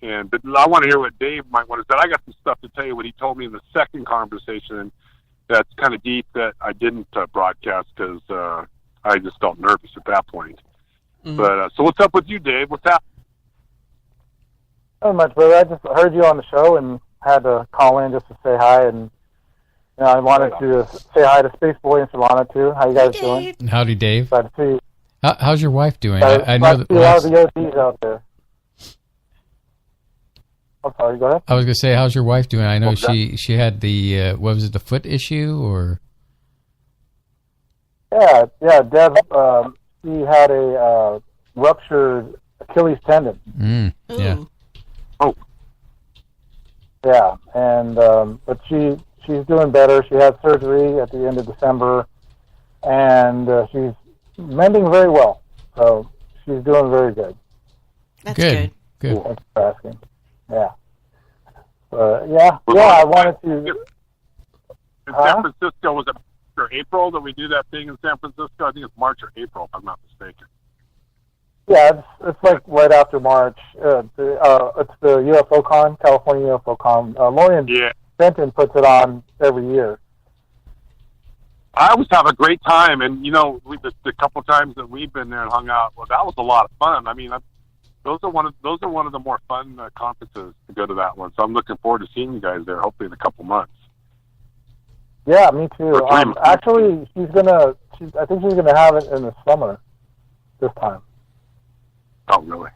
N: But I want to hear what Dave might want to say. I got some stuff to tell you what he told me in the second conversation that's kind of deep that I didn't broadcast because I just felt nervous at that point. Mm-hmm. But so what's up with you, Dave? What's happening?
O: Not much, brother. I just heard you on the show and had to call in just to say hi, and I wanted to say hi to Space Boy and Solana too. How you guys doing?
A: Howdy, Dave.
O: Glad to see.
A: How's your wife doing?
O: I know that. How's the OGs out there? I'm sorry. Go ahead.
A: I was gonna say, how's your wife doing? I know she had the what was it, the foot issue or?
O: Yeah. Deb, she had a ruptured Achilles tendon.
A: Yeah.
N: Oh.
O: Yeah, and but she's doing better. She had surgery at the end of December, and she's mending very well. So she's doing very good.
B: That's good.
A: Good.
O: Thanks for asking. Yeah. I wanted to.
N: In San Francisco, was it March or April that we do that thing in San Francisco? I think it's March or April, if I'm not mistaken.
O: Yeah, it's like right after March. It's the UFO Con, California UFO Con. Lorian Benton puts it on every year.
N: I always have a great time, and the couple times that we've been there and hung out, well, that was a lot of fun. I mean, those are one of the more fun conferences to go to that one. So I'm looking forward to seeing you guys there, hopefully in a couple months.
O: Yeah, me too. Actually, she's gonna I think she's going to have it in the summer this time.
N: Oh, really?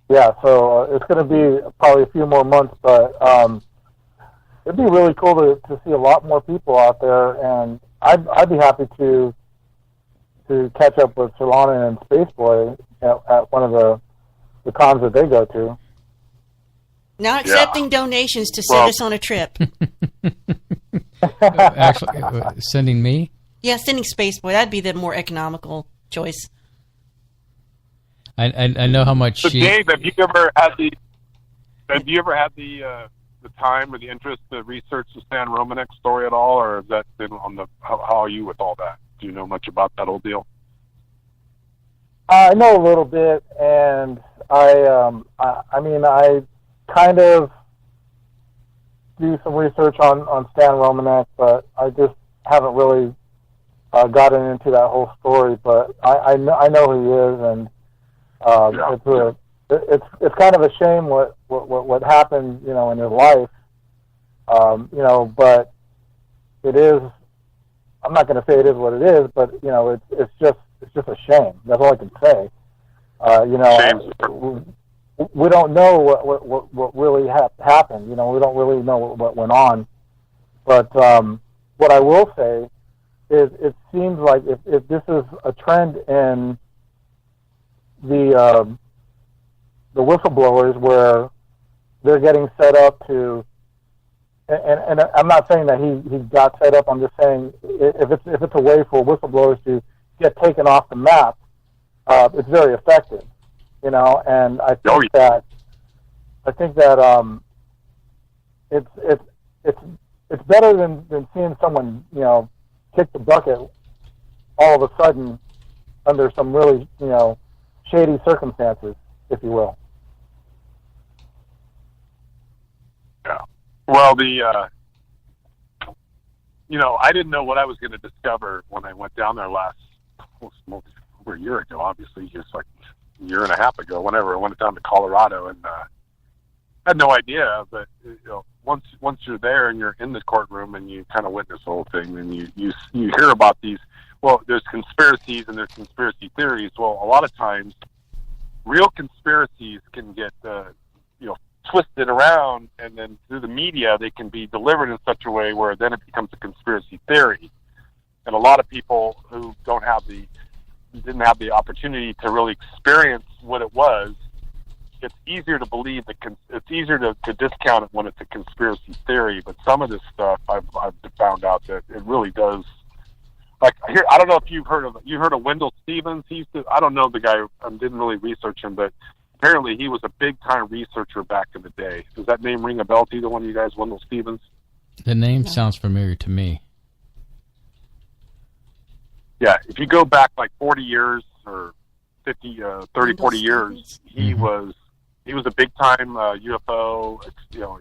O: Yeah, so it's going to be probably a few more months, but it'd be really cool to see a lot more people out there, and I'd be happy to catch up with Solana and Spaceboy at one of the cons that they go to.
B: Not accepting donations to send us on a trip.
A: Actually, sending me?
B: Yeah, sending Spaceboy. That'd be the more economical choice.
A: I know how much
N: so Dave, have you ever had the time or the interest to research the Stan Romanek story at all, or has that been on the? How are you with all that? Do you know much about that whole deal?
O: I know a little bit, and I mean, I kind of do some research on Stan Romanek, but I just haven't really gotten into that whole story. But I know who he is, and it's kind of a shame what happened, you know, in his life. You know, but it is. I'm not going to say it is what it is, but you know, it's just a shame. That's all I can say. You know, we don't know what really happened. You know, we don't really know what went on. But what I will say is, it seems like if this is a trend in the whistleblowers, where they're getting set up to, and I'm not saying that he got set up. I'm just saying if it's a way for whistleblowers to get taken off the map, it's very effective. You know, and I think that it's better than seeing someone, you know, kick the bucket all of a sudden under some really, you know, shady circumstances, if you will.
N: Yeah. Well, you know, I didn't know what I was going to discover when I went down there over a year ago, obviously, just like a year and a half ago, whenever I went down to Colorado, and I had no idea, but you know, once you're there and you're in the courtroom and you kind of witness the whole thing, and you hear about these. Well, there's conspiracies and there's conspiracy theories. Well, a lot of times, real conspiracies can get you know, twisted around, and then through the media they can be delivered in such a way where then it becomes a conspiracy theory. And a lot of people who didn't have the opportunity to really experience what it was, it's easier to believe it's easier to discount it when it's a conspiracy theory. But some of this stuff I've found out that it really does. Like here, I don't know if you've heard of Wendell Stevens. I don't know the guy. I didn't really research him, but apparently he was a big time researcher back in the day. Does that name ring a bell to either one of you guys? Wendell Stevens.
A: The name sounds familiar to me.
N: Yeah, if you go back like 40 years or 30, 40 years, he was a big time UFO. You know,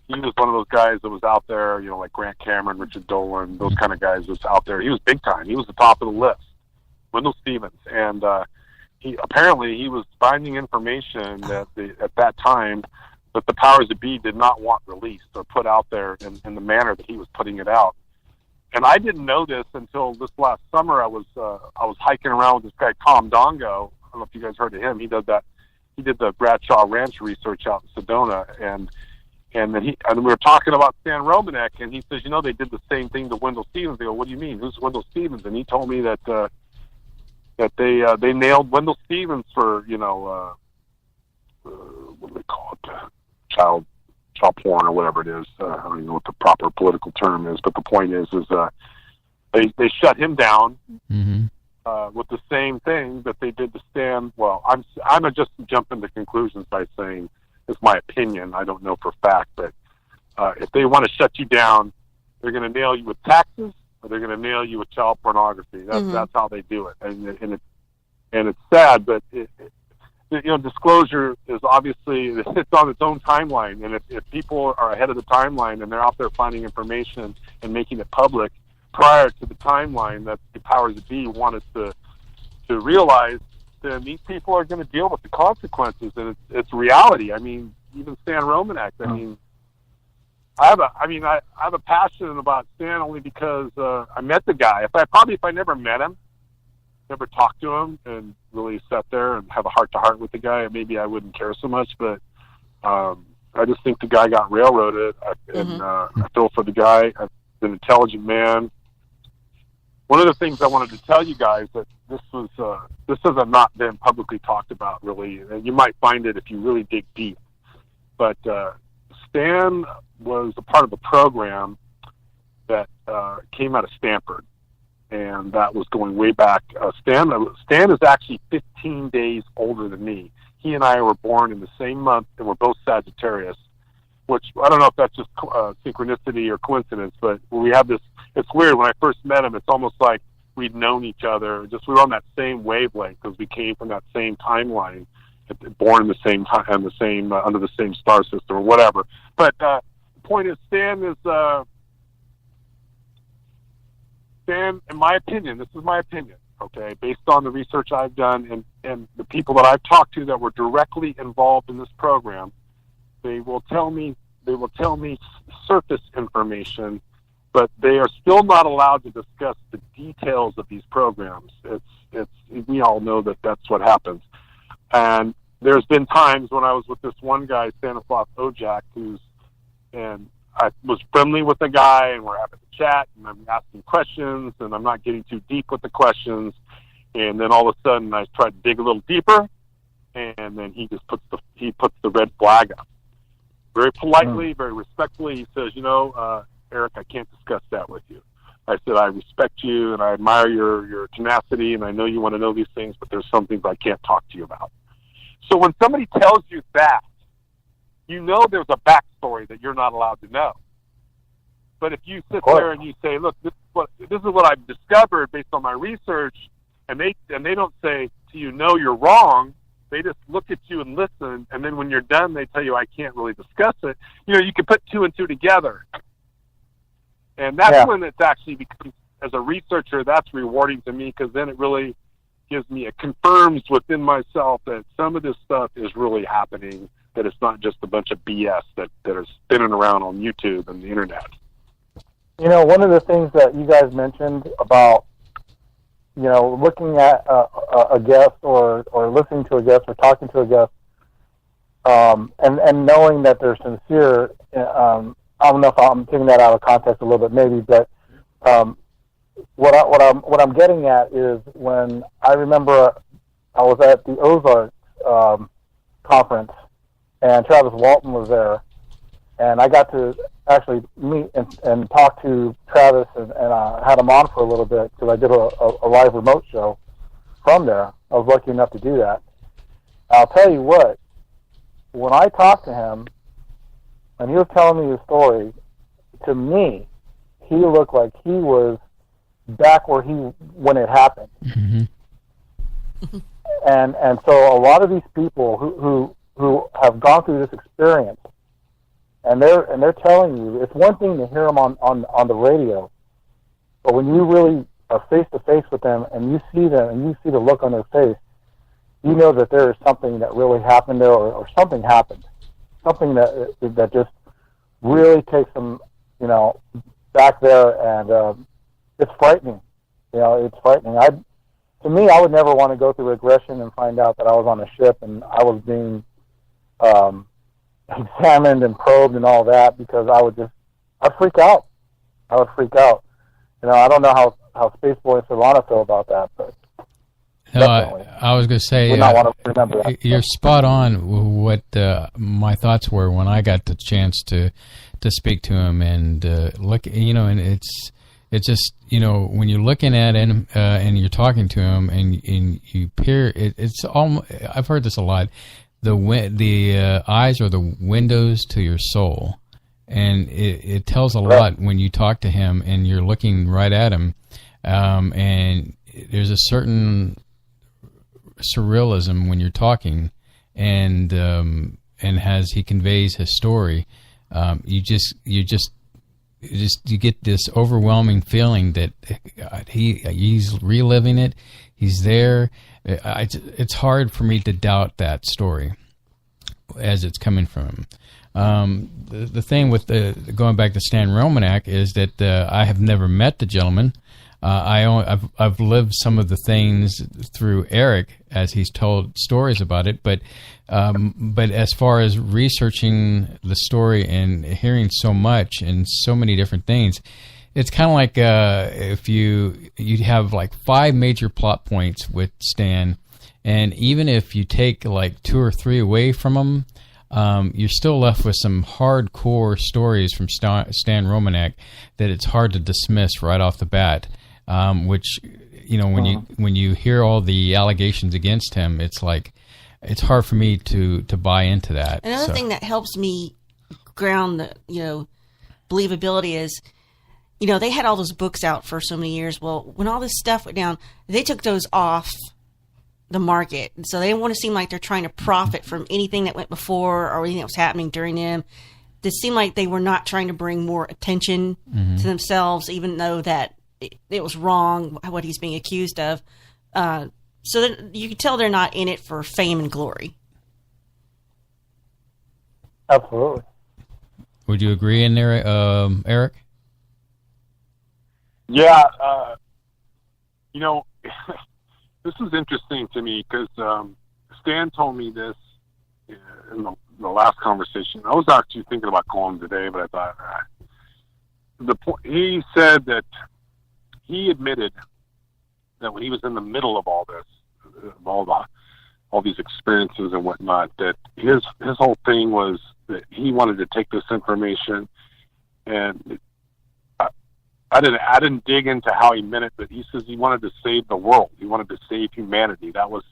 N: he was one of those guys that was out there. You know, like Grant Cameron, Richard Dolan, those kind of guys was out there. He was big time. He was the top of the list. Wendell Stevens, and he was finding information that at that time that the powers that be did not want released or put out there in the manner that he was putting it out. And I didn't know this until this last summer. I was hiking around with this guy Tom Dongo. I don't know if you guys heard of him. He did the Bradshaw Ranch research out in Sedona, and we were talking about Stan Romanek, and he says, you know, they did the same thing to Wendell Stevens. They go, what do you mean? Who's Wendell Stevens? And he told me that they nailed Wendell Stevens for, you know, what do they call it, child porn or whatever it is. I don't even know what the proper political term is, but the point is they shut him down with the same thing that they did to Stan. Well, I'm just jumping to conclusions by saying it's my opinion. I don't know for fact, but if they want to shut you down, they're going to nail you with taxes, or they're going to nail you with child pornography. That's how they do it, and it's sad, but you know, disclosure is obviously, it's on its own timeline, and if people are ahead of the timeline and they're out there finding information and making it public prior to the timeline that the powers that be wanted to realize, then these people are going to deal with the consequences, and it's reality. I mean, even Stan Romanek, I mean, I have a passion about Stan only because I met the guy. If I never met him, never talked to him, and really sat there and have a heart-to-heart with the guy, maybe I wouldn't care so much. But I just think the guy got railroaded, and I feel for the guy. He's an intelligent man. One of the things I wanted to tell you guys that this has not been publicly talked about really, and you might find it if you really dig deep. But Stan was a part of a program that came out of Stanford, and that was going way back. Stan is actually 15 days older than me. He and I were born in the same month, and we're both Sagittarius, which I don't know if that's just synchronicity or coincidence, but we have this. It's weird. When I first met him, it's almost like we'd known each other. Just we were on that same wavelength because we came from that same timeline, born in the same time and the same under the same star system or whatever. But the point is, Stan, in my opinion, this is my opinion, okay, based on the research I've done and the people that I've talked to that were directly involved in this program, they will tell me surface information, but they are still not allowed to discuss the details of these programs. We all know that that's what happens. And there's been times when I was with this one guy, Stanislav Ojak, and I was friendly with the guy, and we're having a chat, and I'm asking questions, and I'm not getting too deep with the questions. And then all of a sudden, I try to dig a little deeper, and then he just puts the red flag up. Very politely, very respectfully, he says, Eric, I can't discuss that with you. I said, I respect you, and I admire your tenacity, and I know you want to know these things, but there's some things I can't talk to you about. So when somebody tells you that, you know there's a backstory that you're not allowed to know. But if you sit there and you say, look, this is what I've discovered based on my research, and they don't say to you, no, you're wrong. They just look at you and listen, and then when you're done, they tell you, I can't really discuss it. You can put two and two together. And that's when it's actually becomes, as a researcher, that's rewarding to me, because then it really gives me, it confirms within myself that some of this stuff is really happening, that it's not just a bunch of BS that are spinning around on YouTube and the internet.
O: One of the things that you guys mentioned about, looking at a guest or listening to a guest or talking to a guest, and knowing that they're sincere, I don't know if I'm taking that out of context a little bit, maybe, but what I'm getting at is when I remember I was at the Ozarks conference, and Travis Walton was there, and I got to actually meet and talk to Travis, and I had him on for a little bit because I did a live remote show from there. I was lucky enough to do that. I'll tell you what, when I talked to him, and he was telling me his story, to me, he looked like he was back when it happened. Mm-hmm. and so a lot of these people who have gone through this experience, and they're telling you, it's one thing to hear them on the radio, but when you really are face to face with them and you see them and you see the look on their face, you know that there is something that really happened there, or something happened, something that just really takes them, back there, and it's frightening. It's frightening. To me, I would never want to go through regression and find out that I was on a ship and I was being examined and probed and all that, because I'd freak out. I would freak out. I don't know how Spaceboy and Solana feel about that, but
A: I was going to say,
O: would not want to remember that.
A: You're spot on what my thoughts were when I got the chance to speak to him and look, and it's just, when you're looking at him and you're talking to him and you peer, it's almost, I've heard this a lot. The eyes are the windows to your soul, and it tells a lot when you talk to him and you're looking right at him, and there's a certain surrealism when you're talking, and as he conveys his story, you get this overwhelming feeling that he's reliving it. He's there. It's hard for me to doubt that story as it's coming from him. The thing with going back to Stan Romanek is that I have never met the gentleman. I've lived some of the things through Eric as he's told stories about it, but as far as researching the story and hearing so much and so many different things, it's kind of like if you have like 5 major plot points with Stan, and even if you take like 2 or 3 away from them, you're still left with some hardcore stories from Stan Romanek that it's hard to dismiss right off the bat. Which, when you hear all the allegations against him, it's like it's hard for me to buy into that.
B: Another thing that helps me ground the believability is, they had all those books out for so many years. Well, when all this stuff went down, they took those off the market. So they didn't want to seem like they're trying to profit from anything that went before or anything that was happening during them. It seemed like they were not trying to bring more attention to themselves, even though that it was wrong what he's being accused of. So that you can tell they're not in it for fame and glory.
O: Absolutely.
A: Would you agree in there, Eric?
N: Yeah. This is interesting to me because Stan told me this in the last conversation. I was actually thinking about calling today, but I thought he said that he admitted that when he was in the middle of all this, all these experiences and whatnot, that his whole thing was that he wanted to take this information, and I didn't dig into how he meant it, but he says he wanted to save the world. He wanted to save humanity. That was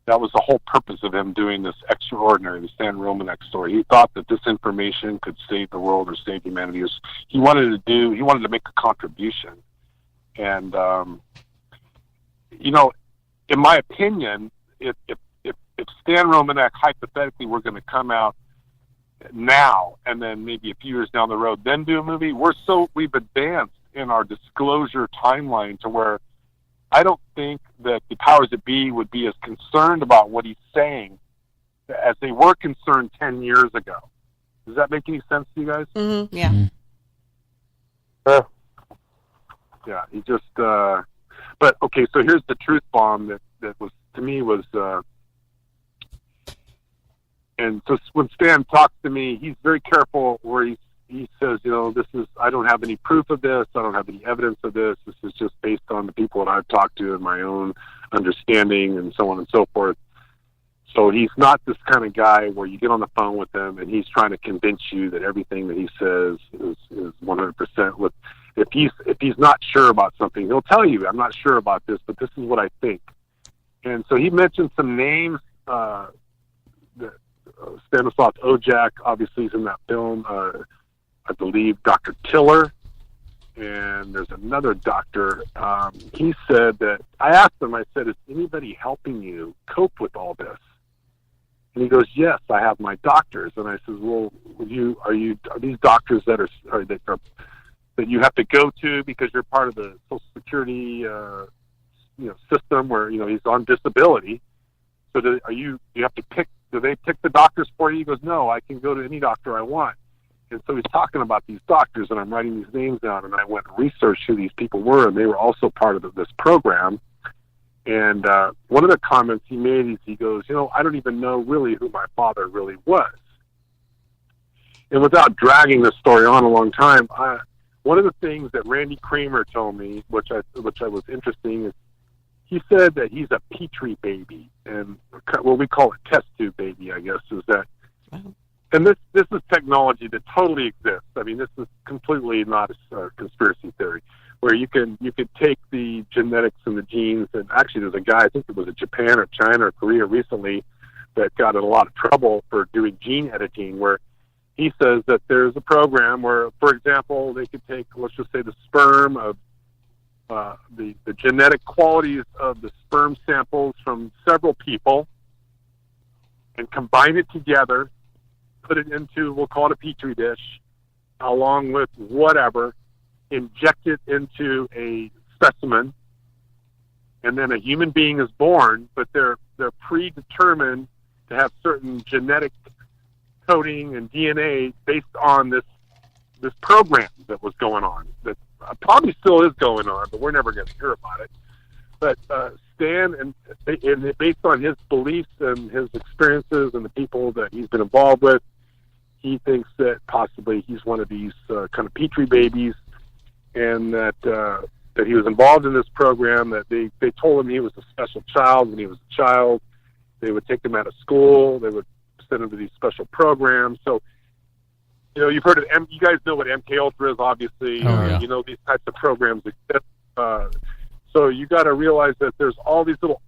N: the whole purpose of him doing this extraordinary, the Stan Romanek story. He thought that this information could save the world or save humanity. He wanted to make a contribution. And, in my opinion, if Stan Romanek hypothetically were going to come out now and then maybe a few years down the road, then do a movie, we've advanced in our disclosure timeline to where I don't think that the powers that be would be as concerned about what he's saying as they were concerned 10 years ago. Does that make any sense to you guys?
B: Mm-hmm. Yeah.
O: Sure.
N: Yeah, he just, but okay, so here's the truth bomb that was, to me was, and so when Stan talks to me, he's very careful where he says, I don't have any proof of this, I don't have any evidence of this is just based on the people that I've talked to and my own understanding and so on and so forth. So he's not this kind of guy where you get on the phone with him and he's trying to convince you that everything that he says is 100% with. If he's not sure about something, he'll tell you, I'm not sure about this, but this is what I think. And so he mentioned some names. Stanislav Ojak, obviously, is in that film. I believe Dr. Tiller, and there's another doctor. He said that, I asked him, I said, is anybody helping you cope with all this? And he goes, yes, I have my doctors. And I said, well, are these doctors that you have to go to because you're part of the Social Security system where he's on disability? So do you have to pick? Do they pick the doctors for you? He goes, no, I can go to any doctor I want. And so he's talking about these doctors, and I'm writing these names down, and I went and researched who these people were, and they were also part of this program. And one of the comments he made is he goes, I don't even know really who my father really was. And without dragging this story on a long time, one of the things that Randy Kramer told me, which I was interesting, is he said that he's a Petri baby, and what we call a test tube baby, I guess, is that. And this is technology that totally exists. I mean, this is completely not a conspiracy theory, where you could take the genetics and the genes, and actually there's a guy, I think it was in Japan or China or Korea recently, that got in a lot of trouble for doing gene editing, where he says that there's a program where, for example, they could take, let's just say, the sperm of the genetic qualities of the sperm samples from several people and combine it together, put it into, we'll call it a Petri dish, along with whatever, inject it into a specimen, and then a human being is born, but they're predetermined to have certain genetic coding and DNA based on this program that was going on, that probably still is going on, but we're never going to hear about it. But Stan, and based on his beliefs and his experiences and the people that he's been involved with, he thinks that possibly he's one of these kind of petri babies, and that he was involved in this program, that they told him he was a special child when he was a child. They would take him out of school. They would send him to these special programs. So, you've heard of you guys know what MK Ultra is, obviously. You know these types of programs exist. So you got to realize that there's all these little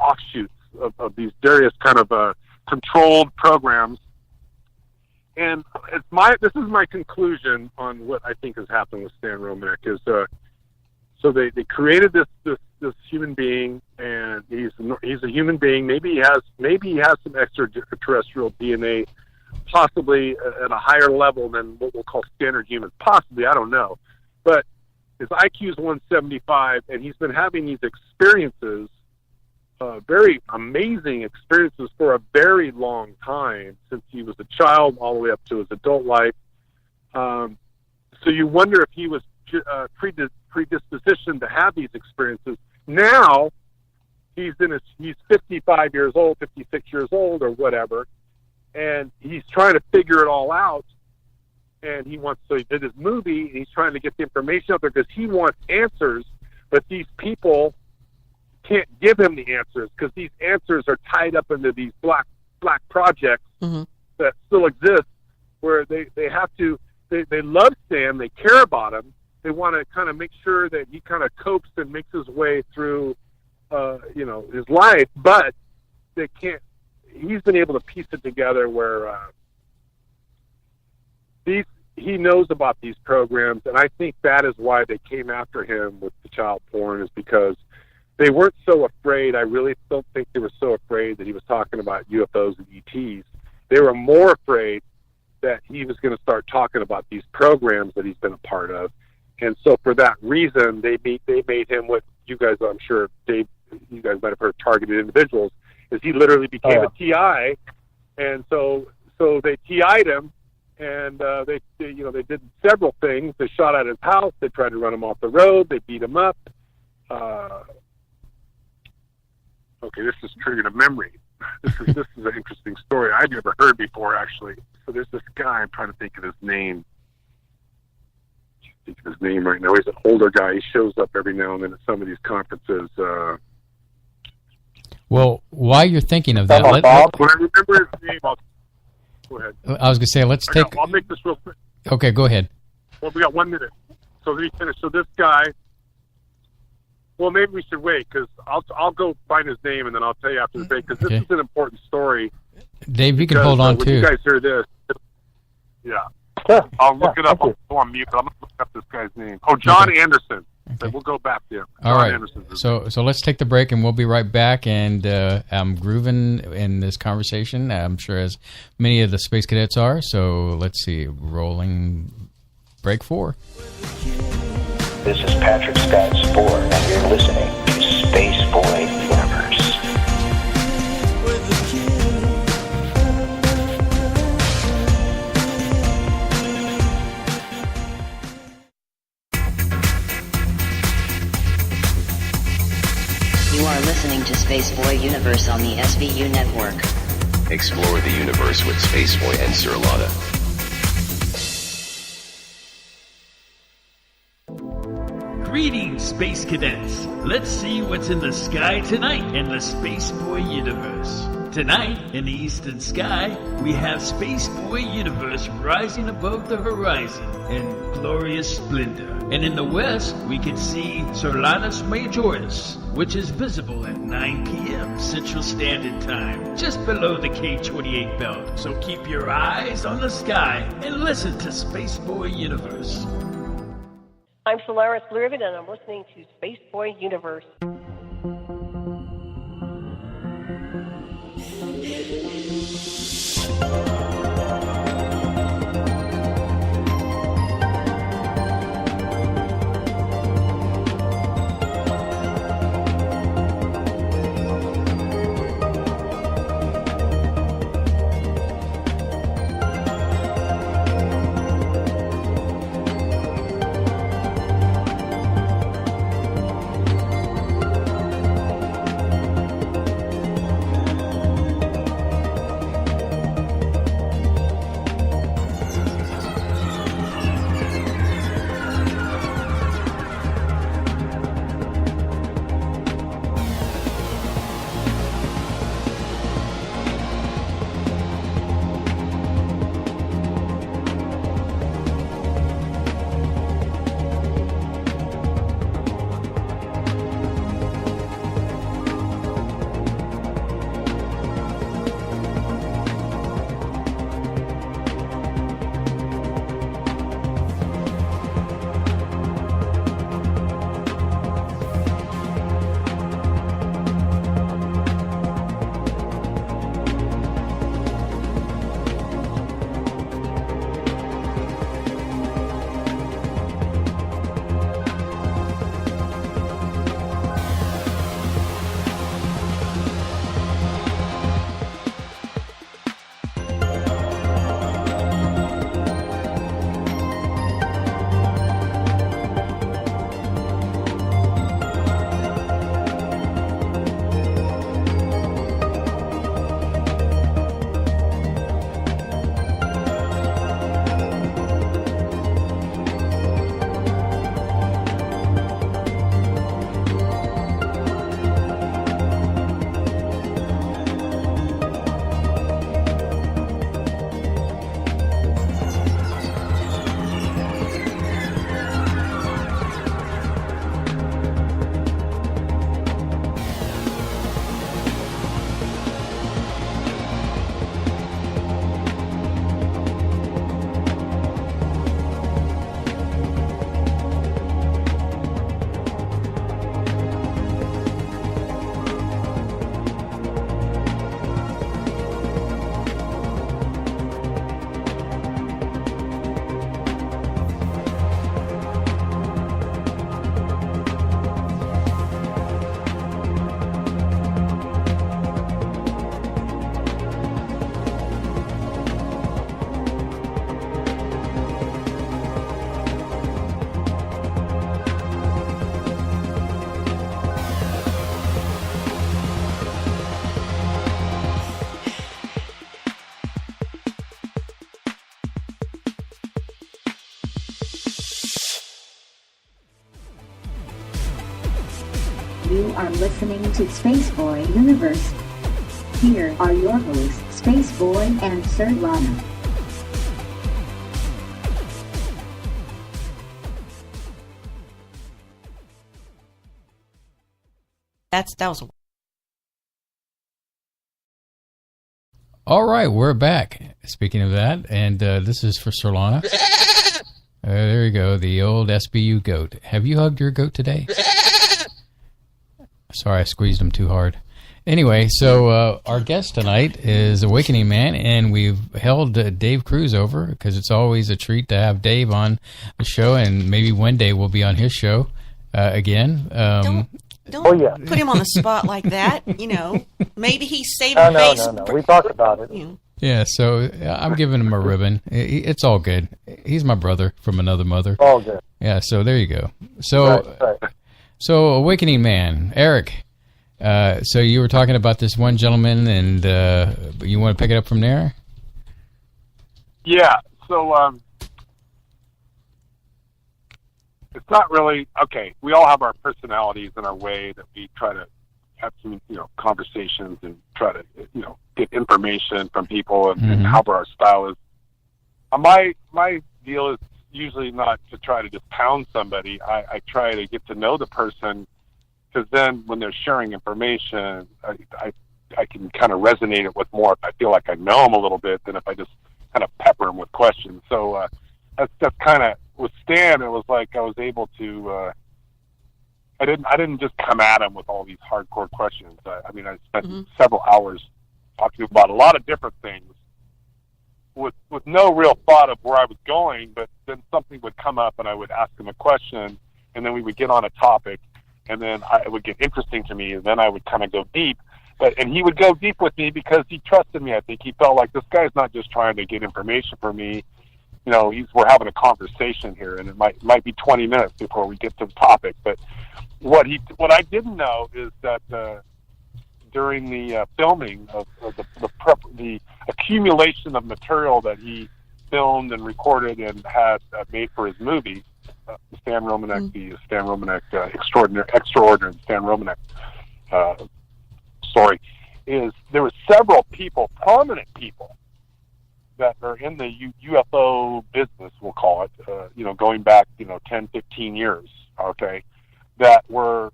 N: offshoots of these various kind of controlled programs. And this is my conclusion on what I think has happened with Stan Romack is so they created this human being, and he's a human being. Maybe he has some extraterrestrial DNA, possibly at a higher level than what we'll call standard humans. Possibly, I don't know, but his IQ is 175, and he's been having these experiences, very amazing experiences, for a very long time, since he was a child all the way up to his adult life. So you wonder if he was predispositioned to have these experiences. Now he's 55 years old, 56 years old, or whatever, and he's trying to figure it all out. And he did his movie, and he's trying to get the information out there because he wants answers, but these people can't give him the answers because these answers are tied up into these black projects that still exist, where they have to, they love Stan, they care about him, they want to kind of make sure that he kind of copes and makes his way through, his life, but they can't. He's been able to piece it together where he knows about these programs, and I think that is why they came after him with the child porn, is because they weren't so afraid. I really don't think they were so afraid that he was talking about UFOs and ETs. They were more afraid that he was going to start talking about these programs that he's been a part of. And so for that reason, they made him what you guys, I'm sure, Dave, you guys might have heard, targeted individuals, is he literally became a TI. And so they TI'd him. And they did several things. They shot at his house. They tried to run him off the road. They beat him up. Okay, this has triggered a memory. This is an interesting story I'd never heard before, actually. So there's this guy. I'm trying to think of his name. Think of his name right now. He's an older guy. He shows up every now and then at some of these conferences.
A: Well, while you're thinking of that,
N: when I remember his name, go ahead.
A: I was going to say,
N: I'll make this real quick.
A: Okay, go ahead.
N: Well, we got 1 minute. So let me finish. So this guy, well, maybe we should wait, because I'll go find his name, and then I'll tell you after the break, because this is an important story.
A: Dave, you can hold on,
N: when
A: too.
N: You guys hear this, I'll look it up. I'll go on mute, but I'm going to look up this guy's name. Oh, John Anderson. Okay. We'll go back to him.
A: All right. So let's take the break, and we'll be right back. And I'm grooving in this conversation, I'm sure, as many of the Space Cadets are. So let's see. Rolling break 4.
P: This is Patrick Scott Spohr, and you're listening to Space Boy Universe.
H: You are listening to Spaceboy Universe on the SBU network.
I: Explore the universe with Spaceboy and Sir Lotta.
Q: Greetings, Space Cadets. Let's see what's in the sky tonight in the Spaceboy Universe. Tonight, in the eastern sky, we have Spaceboy Universe rising above the horizon in glorious splendor. And in the west, we can see Solanas Majoris, which is visible at 9 p.m. Central Standard Time, just below the K-28 belt. So keep your eyes on the sky and listen to Spaceboy Universe.
R: I'm Solaris Blurvid, and I'm listening to Spaceboy Universe.
E: are listening to Spaceboy Universe. Here are your hosts, Spaceboy and Sir Lana.
B: That was.
A: All right, we're back. Speaking of that, and this is for Sir Lana. There you go, the old SBU goat. Have you hugged your goat today? Sorry, I squeezed him too hard. Anyway, so our guest tonight is Awakening Man, and we've held Dave Cruz over because it's always a treat to have Dave on the show, and maybe one day we'll be on his show again.
B: Don't put him on the spot like that. You know, maybe he's saving face.
O: No. We talked about it.
A: Yeah, so I'm giving him a ribbon. It's all good. He's my brother from another mother.
O: All good.
A: Yeah, so there you go. So,
O: right.
A: So Awakening Man, Eric. So you were talking about this one gentleman, and you want to pick it up from there?
N: Yeah. So it's not really okay. We all have our personalities and our way that we try to have some, conversations and try to, get information from people and how our style is. My deal is usually not to try to just pound somebody. I try to get to know the person, because then when they're sharing information, I can kind of resonate it with more if I feel like I know them a little bit than if I just kind of pepper them with questions. So that's kind of with Stan. It was like I was able to. I didn't just come at him with all these hardcore questions. I spent several hours talking about a lot of different things with no real thought of where I was going, but then something would come up and I would ask him a question, and then we would get on a topic, and then it would get interesting to me, and then I would kind of go deep. And he would go deep with me because he trusted me. I think he felt like this guy's not just trying to get information from me. We're having a conversation here, and it might be 20 minutes before we get to the topic. But what I didn't know is that during the filming of the accumulation of material that he filmed and recorded and had made for his movie, Stan Romanek, the Stan Romanek extraordinary Stan Romanek story, is there were several people, prominent people, that are in the UFO business, we'll call it, going back, 10, 15 years, okay, that were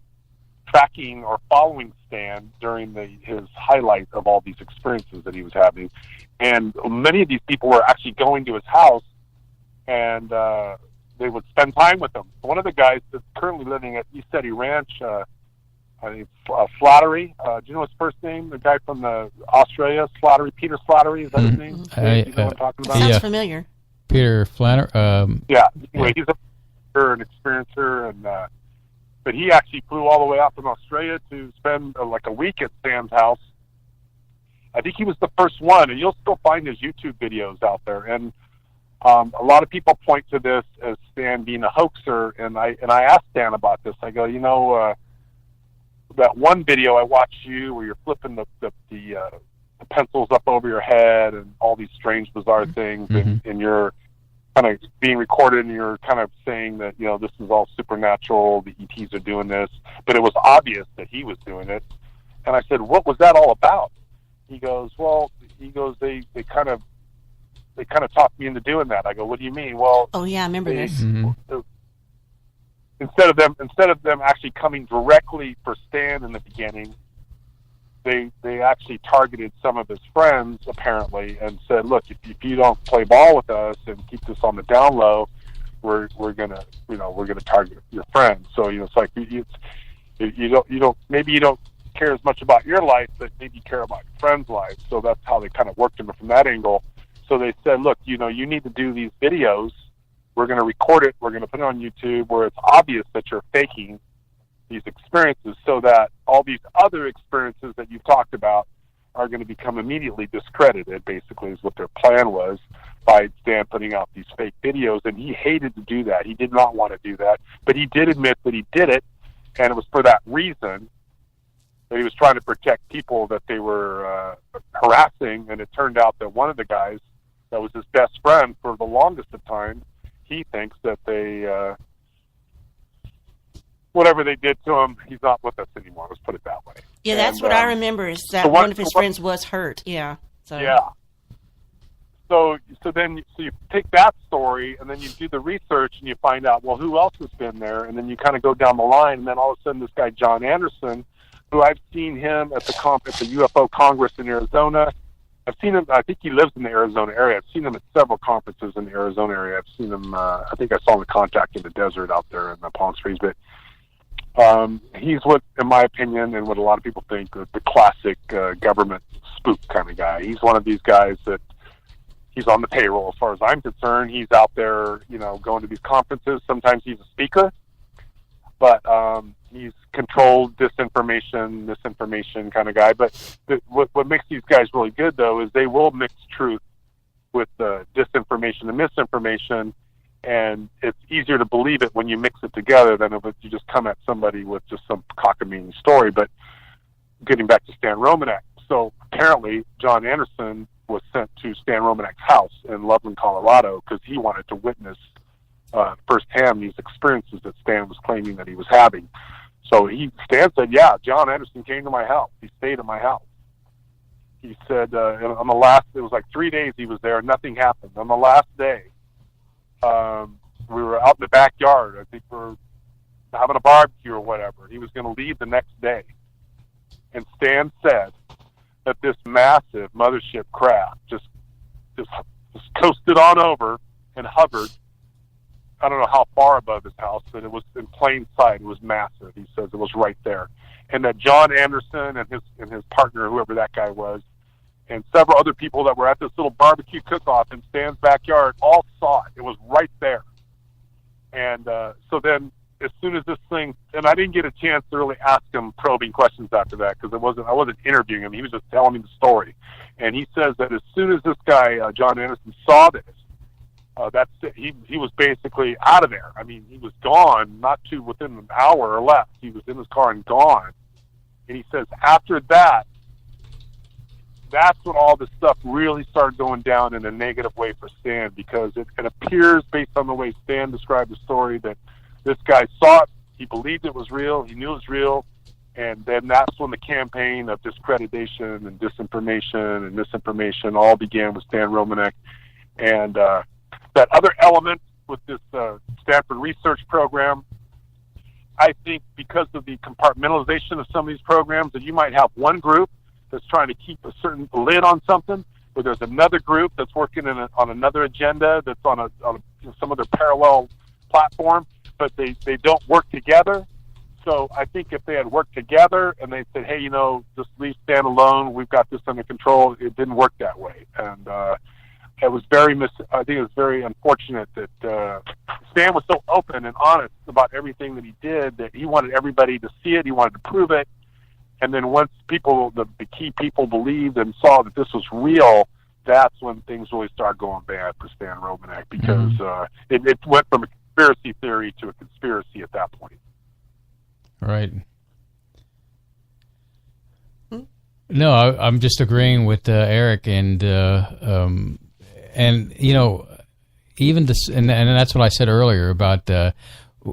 N: tracking or following Stan during his highlight of all these experiences that he was having. And many of these people were actually going to his house, and they would spend time with him. One of the guys that's currently living at East City Ranch, Slattery. Do you know his first name? The guy from Australia, Slattery, Peter Slattery, is that his name?
B: Do you know what I'm talking about? Sounds familiar.
A: Peter Flannery.
N: Yeah. Anyway, he's an experiencer, and but he actually flew all the way out from Australia to spend like a week at Stan's house. I think he was the first one, and you'll still find his YouTube videos out there. And a lot of people point to this as Stan being a hoaxer, and I asked Stan about this. I go, that one video I watched you where you're flipping the pencils up over your head and all these strange, bizarre things, and you're kind of being recorded, and you're kind of saying that, this is all supernatural, the ETs are doing this, but it was obvious that he was doing it. And I said, what was that all about? He goes, they kind of talked me into doing that. I go, what do you mean? Well,
B: oh yeah, I remember this.
N: Instead of them actually coming directly for Stan in the beginning, they actually targeted some of his friends apparently and said, look, if you don't play ball with us and keep this on the down low, we're gonna target your friends. So it's like you don't care as much about your life, but maybe you care about your friend's life. So that's how they kind of worked him from that angle. So they said, look, you need to do these videos. We're going to record it. We're going to put it on YouTube where it's obvious that you're faking these experiences, so that all these other experiences that you've talked about are going to become immediately discredited, basically, is what their plan was, by Stan putting out these fake videos. And he hated to do that. He did not want to do that. But he did admit that he did it, and it was for that reason, that he was trying to protect people that they were harassing. And it turned out that one of the guys that was his best friend for the longest of time, he thinks that whatever they did to him, he's not with us anymore. Let's put it that way.
B: Yeah, that's what I remember is that one of his friends was hurt. Yeah. So.
N: Yeah. So you take that story and then you do the research and you find out, well, who else has been there? And then you kind of go down the line, and then all of a sudden this guy John Anderson, who I've seen him at the UFO Congress in Arizona. I've seen him. I think he lives in the Arizona area. I've seen him at several conferences in the Arizona area. I've seen him. I think I saw him at Contact in the Desert out there in the Palm Springs. But he's what, in my opinion, and what a lot of people think, the classic government spook kind of guy. He's one of these guys that he's on the payroll, as far as I'm concerned. He's out there, going to these conferences. Sometimes he's a speaker, but he's controlled misinformation kind of guy. But what makes these guys really good, though, is they will mix truth with disinformation and misinformation, and it's easier to believe it when you mix it together than if you just come at somebody with just some cockamamie story. But getting back to Stan Romanek, so apparently John Anderson was sent to Stan Romanek's house in Loveland, Colorado, because he wanted to witness firsthand these experiences that Stan was claiming that he was having. So Stan said, yeah, John Anderson came to my house. He stayed at my house. He said on the last, it was like 3 days he was there, nothing happened. On the last day, we were out in the backyard. I think we were having a barbecue or whatever. He was going to leave the next day. And Stan said that this massive mothership craft just coasted on over and hovered. I don't know how far above his house, but it was in plain sight. It was massive. He says it was right there. And that John Anderson and his partner, whoever that guy was, and several other people that were at this little barbecue cook-off in Stan's backyard all saw it. It was right there. And so then as soon as this thing, and I didn't get a chance to really ask him probing questions after that, because I wasn't interviewing him. He was just telling me the story. And he says that as soon as this guy, John Anderson, saw this, that's it. He was basically out of there. I mean, he was gone, not to within an hour or less. He was in his car and gone. And he says after that, that's when all this stuff really started going down in a negative way for Stan, because it appears, based on the way Stan described the story, that this guy saw it, he believed it was real, he knew it was real, and then that's when the campaign of discreditation and disinformation and misinformation all began with Stan Romanek. And that other element with this Stanford research program, I think because of the compartmentalization of some of these programs, that you might have one group that's trying to keep a certain lid on something, but there's another group that's working on another agenda that's on some other parallel platform, but they don't work together. So I think if they had worked together and they said, hey, just leave Stan alone, we've got this under control, it didn't work that way. And it was I think it was very unfortunate that Stan was so open and honest about everything that he did, that he wanted everybody to see it, he wanted to prove it. And then once the key people believed and saw that this was real, that's when things really started going bad for Stan Romanek, because it went from a conspiracy theory to a conspiracy at that point.
A: Right. No, I'm just agreeing with Eric, and even this, and that's what I said earlier about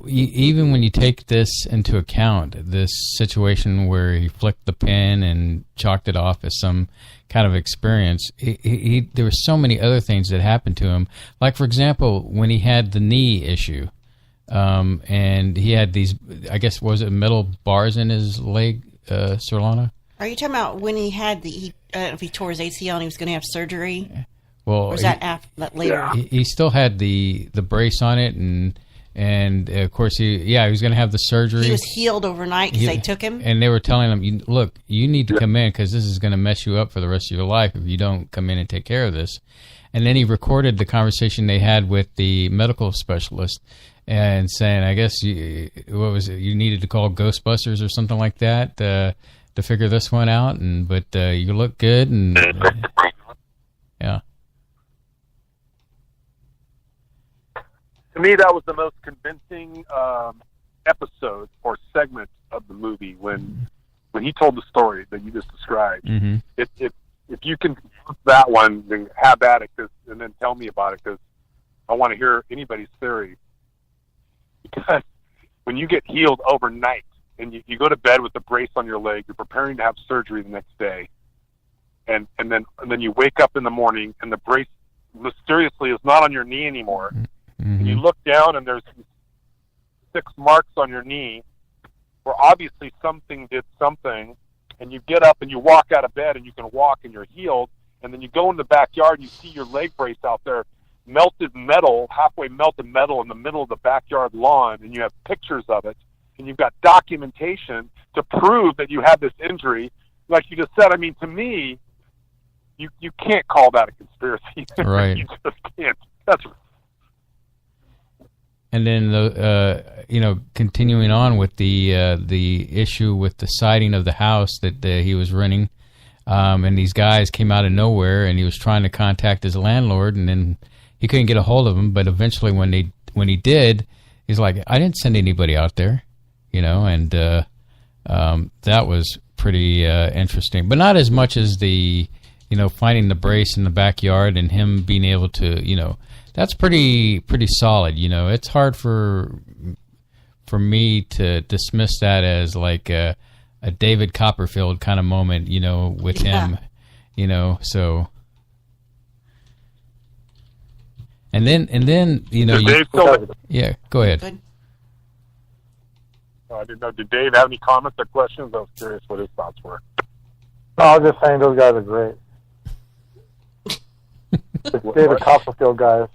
A: even when you take this into account, this situation where he flicked the pen and chalked it off as some kind of experience, there were so many other things that happened to him. Like, for example, when he had the knee issue, and he had these, I guess, was it metal bars in his leg, Solana?
B: Are you talking about when he had if he tore his ACL and he was going to have surgery?
A: Well,
B: or was that later?
A: He still had the brace on it, and of course he was going to have the surgery.
B: He was healed overnight because they took him.
A: And they were telling him, look, you need to come in because this is going to mess you up for the rest of your life if you don't come in and take care of this. And then he recorded the conversation they had with the medical specialist and saying, I guess, you needed to call Ghostbusters or something like that to figure this one out. But you look good. And yeah.
N: To me, that was the most convincing episode or segment of the movie when he told the story that you just described.
A: Mm-hmm.
N: If you can that one, then have at it, and then tell me about it, because I want to hear anybody's theory. Because when you get healed overnight and you go to bed with a brace on your leg, you're preparing to have surgery the next day, and then you wake up in the morning and the brace mysteriously is not on your knee anymore. And you look down and there's 6 marks on your knee where obviously something did something, and you get up and you walk out of bed and you can walk and you're healed, and then you go in the backyard and you see your leg brace out there, halfway melted metal in the middle of the backyard lawn, and you have pictures of it, and you've got documentation to prove that you had this injury. Like you just said, I mean, to me, you can't call that a conspiracy.
A: Right.
N: You just can't. That's
A: And then continuing on with the issue with the siding of the house that he was renting, and these guys came out of nowhere, and he was trying to contact his landlord, and then he couldn't get a hold of him. But eventually, when he did, he's like, "I didn't send anybody out there," and that was pretty interesting, but not as much as the finding the brace in the backyard and him being able to That's pretty solid. It's hard for me to dismiss that as like a David Copperfield kind of moment, with him, so. And then yeah, go ahead.
N: Good. I didn't know. Did Dave have any comments or questions? I was curious what his thoughts were.
O: No, I was just saying those guys are great. The David Copperfield guys.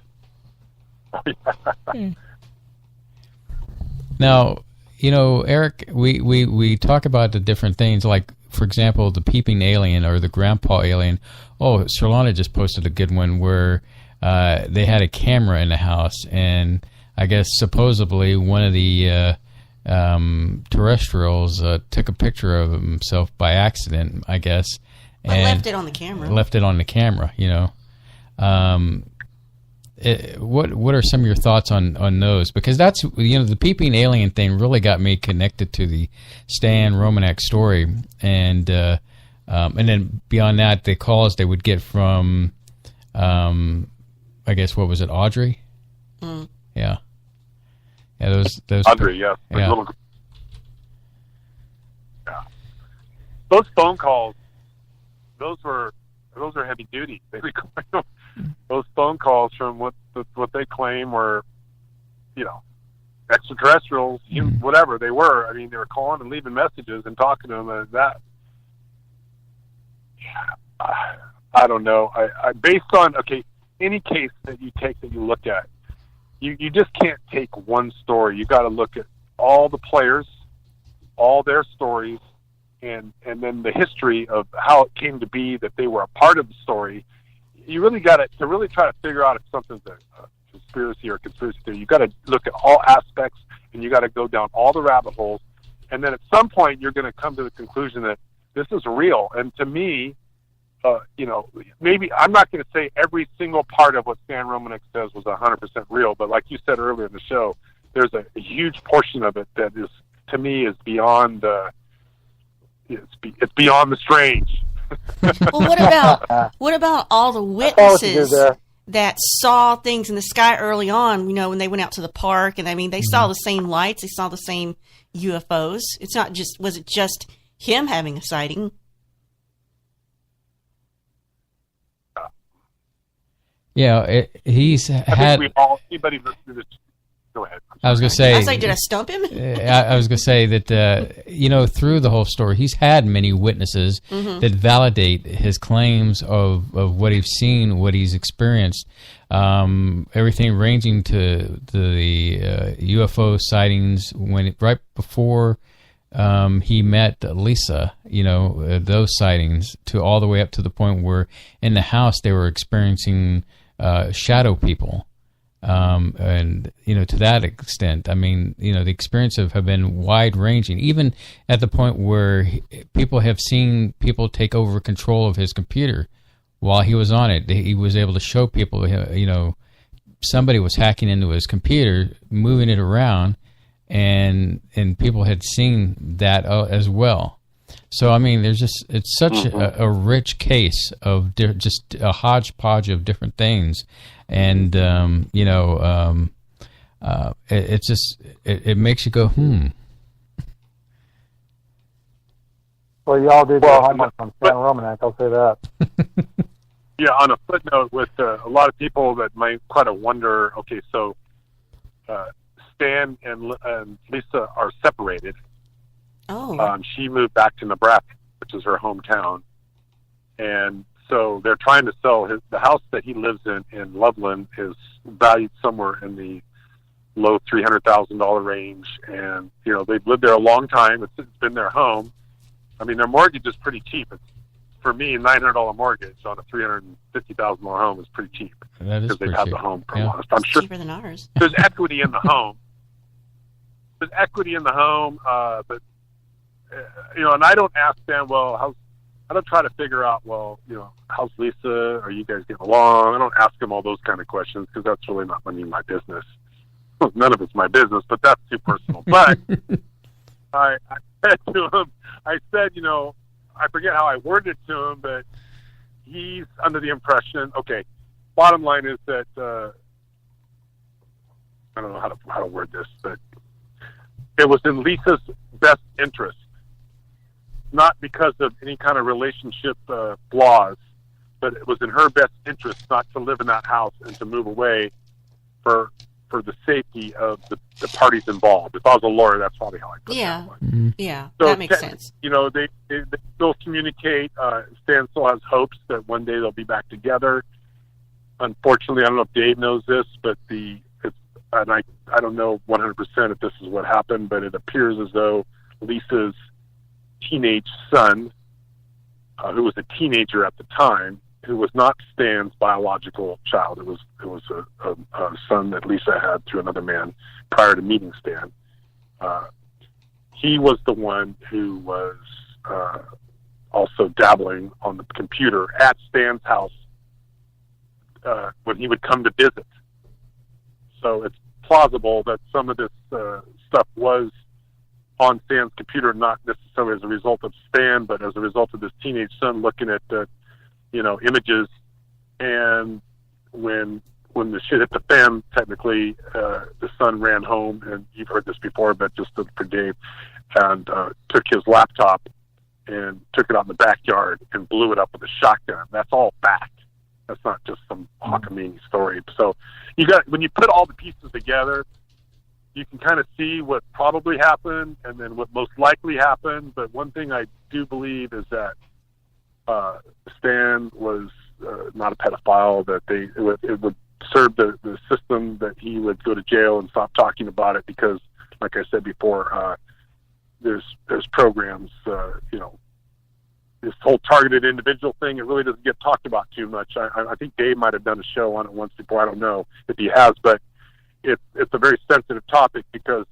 A: Now, Eric, we talk about the different things, like, for example, the peeping alien or the grandpa alien. Oh, Sherlana just posted a good one where they had a camera in the house, and I guess supposedly one of the terrestrials took a picture of himself by accident, I guess.
B: And left it on the camera.
A: Left it on the camera, What are some of your thoughts on those? Because that's the peeping alien thing really got me connected to the Stan Romanek story, and then beyond that, the calls they would get from, I guess, what was it, Audrey?
B: Mm.
A: Yeah, those
N: Audrey, yeah.
A: Yeah.
N: Those phone calls, those are heavy duty. They record those phone calls from what they claim were, extraterrestrials, whatever they were. I mean, they were calling and leaving messages and talking to them, and that. I don't know. I based on any case that you take that you look at, you just can't take one story. You got to look at all the players, all their stories, and then the history of how it came to be that they were a part of the story. You really got to really try to figure out if something's a conspiracy or a conspiracy theory. You got to look at all aspects, and you got to go down all the rabbit holes, and then at some point you're going to come to the conclusion that this is real. And to me, maybe I'm not going to say every single part of what Stan Romanek says was 100% real, but like you said earlier in the show, there's a huge portion of it that is, to me, is beyond. It's beyond the strange.
B: Well, what about all the witnesses that saw things in the sky early on? When they went out to the park, and I mean, they saw the same lights, they saw the same UFOs. It's not just was it just him having a sighting?
A: Yeah, he's had.
N: I think anybody listening to this. Go ahead.
A: I was going to say.
B: I was like, did I stump him?
A: I was going to say that through the whole story, he's had many witnesses that validate his claims of what he's seen, what he's experienced. Everything ranging to the UFO sightings right before he met Lisa. Those sightings to all the way up to the point where in the house they were experiencing shadow people. And to that extent, I mean, the experiences have been wide ranging, even at the point where people have seen people take over control of his computer while he was on it. He was able to show people, somebody was hacking into his computer, moving it around, and people had seen that as well. So, I mean, it's such a rich case of just a hodgepodge of different things. And, it's just it makes you go,
O: Well, y'all did your homework on Stan Romanek, I'll say that.
N: Yeah, on a footnote, with a lot of people that might kind of wonder, okay, so Stan and Lisa are separated.
B: Oh.
N: She moved back to Nebraska, which is her hometown. And so they're trying to sell the house that he lives in Loveland is valued somewhere in the low $300,000 range. And, they've lived there a long time. It's been their home. I mean, their mortgage is pretty cheap. It's, for me, $900 mortgage on a $350,000 home is pretty cheap.
A: That is
N: because they've
A: pretty
N: had
A: cheap.
N: the home for
A: Yeah.
N: a while. I'm sure
B: Cheaper than ours.
N: there's equity in the home. There's equity in the home, but and I don't ask them, I don't try to figure out, how's Lisa? Are you guys getting along? I don't ask them all those kind of questions because that's really not my business. None of it's my business, but that's too personal. But I said to him, I forget how I worded it to him, but he's under the impression, okay, bottom line is that, I don't know how to word this, but it was in Lisa's best interest, not because of any kind of relationship flaws, but it was in her best interest not to live in that house and to move away for the safety of the parties involved. If I was a lawyer, that's probably how I put it.
B: Yeah,
N: So
B: that makes sense.
N: They still communicate. Stan still has hopes that one day they'll be back together. Unfortunately, I don't know if Dave knows this, but I don't know 100% if this is what happened, but it appears as though Lisa's teenage son, who was a teenager at the time, who was not Stan's biological child. It was a son that Lisa had through another man prior to meeting Stan. He was the one who was also dabbling on the computer at Stan's house when he would come to visit. So it's plausible that some of this stuff was on Stan's computer, not necessarily as a result of Stan, but as a result of this teenage son looking at images. And when the shit hit the fan, technically, the son ran home, and you've heard this before, but just for Dave, and took his laptop and took it out in the backyard and blew it up with a shotgun. That's all fact. That's not just some cockamamie story. So when you put all the pieces together, you can kind of see what probably happened and then what most likely happened. But one thing I do believe is that Stan was not a pedophile, that it would serve the system that he would go to jail and stop talking about it because, like I said before, there's programs, this whole targeted individual thing, it really doesn't get talked about too much. I think Dave might have done a show on it once before. I don't know if he has, but it's a very sensitive topic because,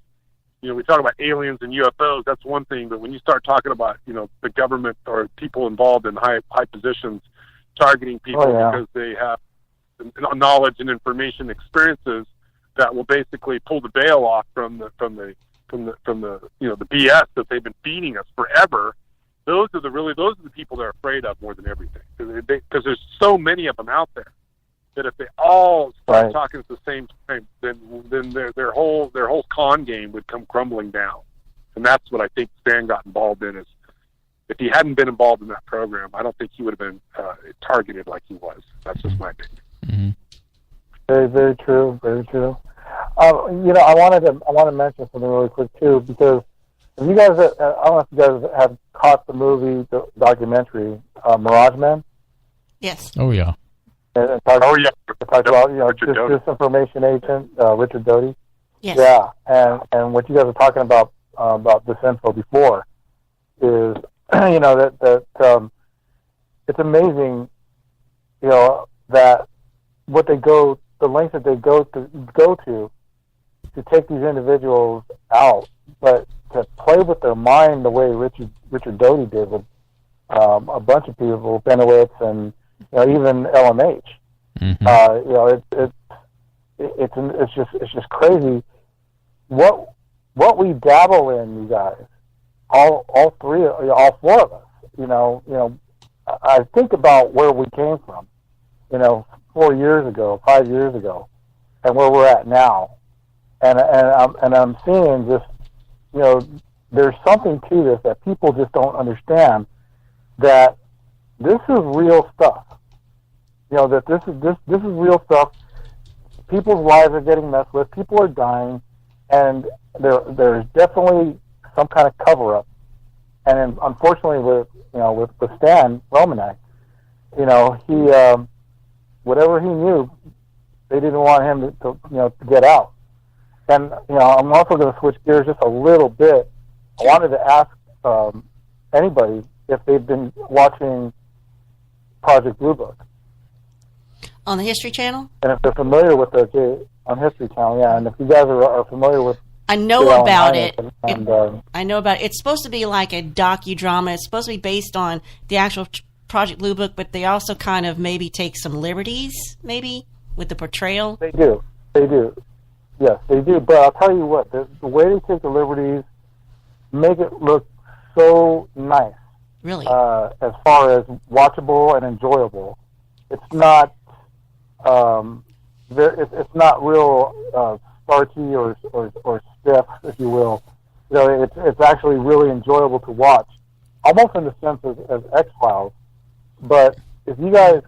N: we talk about aliens and UFOs, that's one thing, but when you start talking about, the government or people involved in high positions targeting people because they have knowledge and information experiences that will basically pull the veil off from the the BS that they've been feeding us forever. Those are the people they're afraid of more than everything, because there's so many of them out there that if they all start talking at the same time, then their whole con game would come crumbling down. And that's what I think Stan got involved in. Is if he hadn't been involved in that program, I don't think he would have been targeted like he was. That's just my opinion.
A: Mm-hmm.
O: Very, very true. Very true. I wanted to mention something really quick too, because if you guys, I don't know if you guys have caught the movie, the documentary, Mirage Men.
B: Yes.
A: Oh yeah.
O: It talks about disinformation agent Richard Doty.
B: Yes.
O: Yeah, and what you guys were talking about this info before is that it's amazing, that the lengths that they go to take these individuals out, but to play with their mind the way Richard Doty did with a bunch of people, Benowitz and even LMH.
A: Mm-hmm.
O: It's just crazy what we dabble in, you guys. All four of us. I think about where we came from, 4 years ago, 5 years ago, and where we're at now. and I'm seeing just, you know, there's something to this that people just don't understand, that this is real stuff. You know, that this is real stuff. People's lives are getting messed with. People are dying, and there's definitely some kind of cover up. And unfortunately, with Stan Romanek, you know, he whatever he knew, they didn't want him to get out. And you know, I'm also going to switch gears just a little bit. I wanted to ask anybody if they've been watching Project Blue Book
B: on the History Channel,
O: and if they're familiar with on History Channel, yeah. And if you guys are familiar with,
B: I know about it. I know about it. It's supposed to be like a docudrama. It's supposed to be based on the actual Project Blue Book, but they also kind of maybe take some liberties, maybe with the portrayal.
O: They do. Yes, they do. But I'll tell you what, the way they take the liberties make it look so nice.
B: Really?
O: As far as watchable and enjoyable, it's not. It's not real starchy or stiff, if you will. You know, it's actually really enjoyable to watch, almost in the sense as X-Files. But if you guys,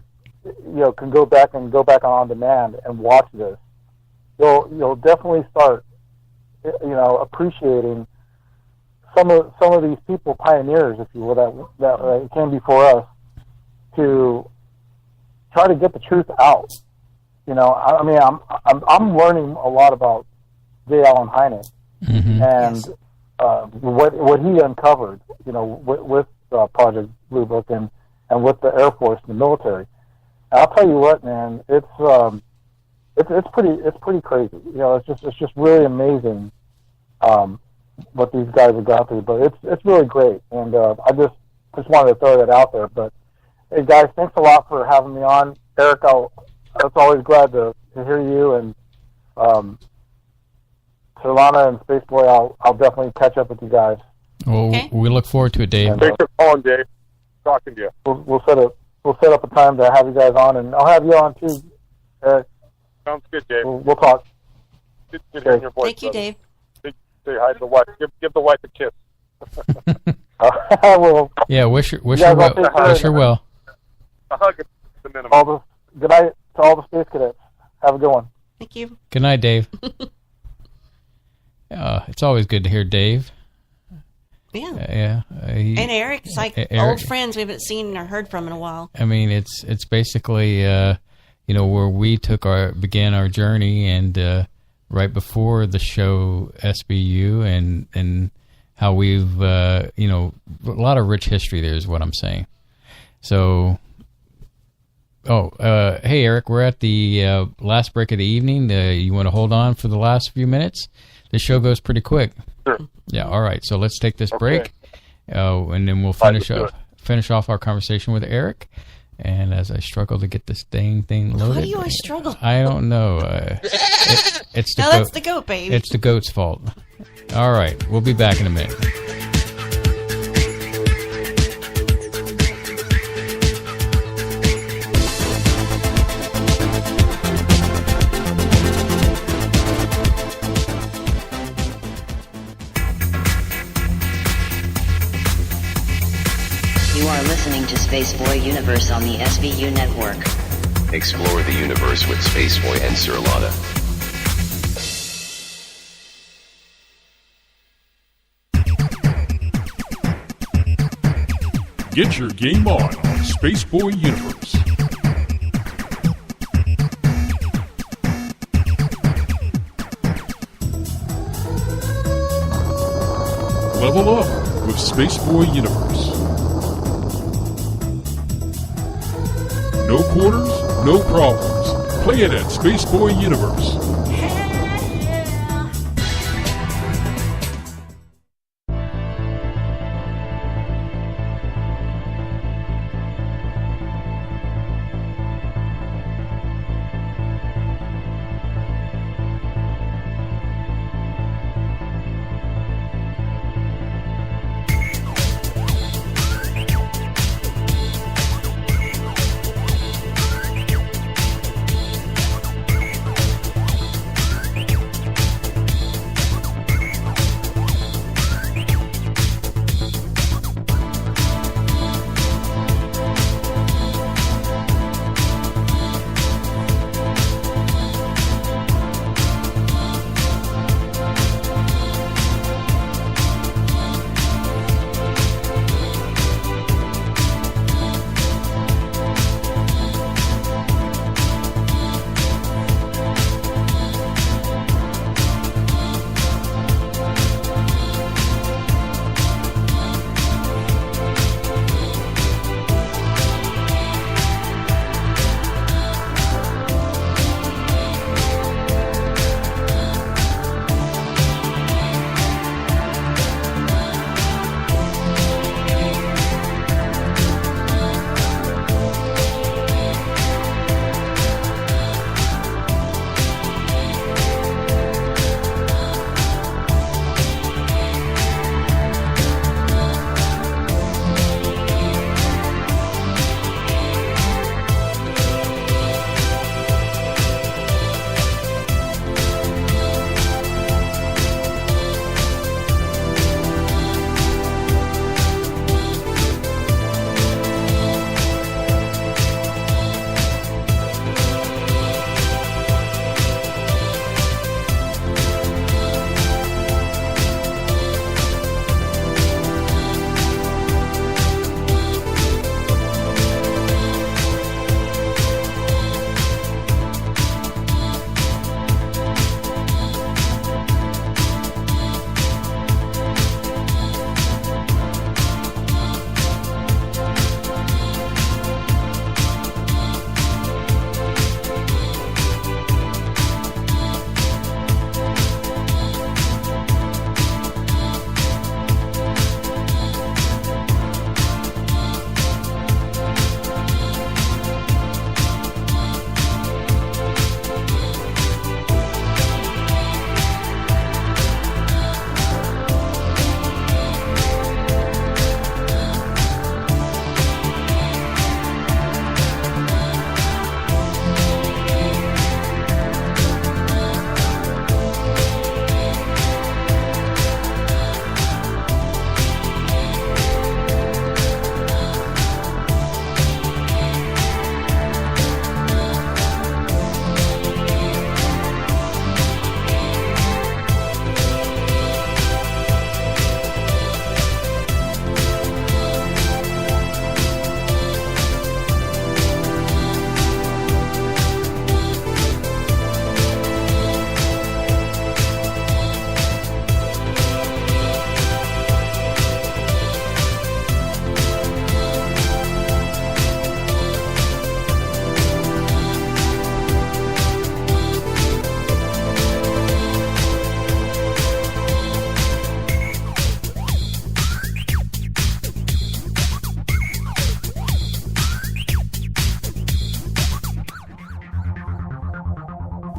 O: you know, can go back on demand and watch this, you'll definitely start, you know, appreciating some of these people, pioneers, if you will, that came before us, to try to get the truth out. You know, I mean, I'm learning a lot about J. Allen Hynek and what he uncovered. You know, with Project Blue Book and with the Air Force and the military. And I'll tell you what, man, it's pretty crazy. You know, it's just really amazing what these guys have gone through. But it's really great, and I just wanted to throw that out there. But hey, guys, thanks a lot for having me on, Eric. It's always glad to hear you, and Solana and Space Boy, I'll definitely catch up with you guys.
A: Well, we look forward to it, Dave.
N: And thanks for calling, Dave. Talking to you.
O: We'll set up a time to have you guys on, and I'll have you on too, Eric.
N: Sounds good, Dave.
O: We'll talk.
N: Good hearing your voice.
B: Thank you,
N: brother.
B: Dave.
N: Say hi to the wife. Give the wife a kiss.
O: I will.
A: Yeah, wish her well.
N: A hug at the minimum.
O: Good night to all the space cadets. Have a good one.
B: Thank you.
A: Good night, Dave. It's always good to hear Dave.
B: Yeah. And Eric, it's like old friends we haven't seen or heard from in a while.
A: I mean, it's basically you know, where we began our journey, and right before the show SBU, and how we've you know, a lot of rich history there is what I'm saying. So. Hey, Eric, we're at the last break of the evening. You want to hold on for the last few minutes? The show goes pretty quick.
N: Sure.
A: Yeah, all right. So let's take this break, and then we'll finish off our conversation with Eric. And as I struggle to get this thing loaded.
B: Why do you always struggle?
A: I don't know. It's the
B: no, that's the goat, baby.
A: It's the goat's fault. All right. We'll be back in a minute.
H: You are listening to Spaceboy Universe on the SBU network.
I: Explore the universe with Spaceboy and Sir Lotta.
G: Get your game on Spaceboy Universe. Level up with Spaceboy Universe. No quarters, no problems. Play it at Spaceboy Universe.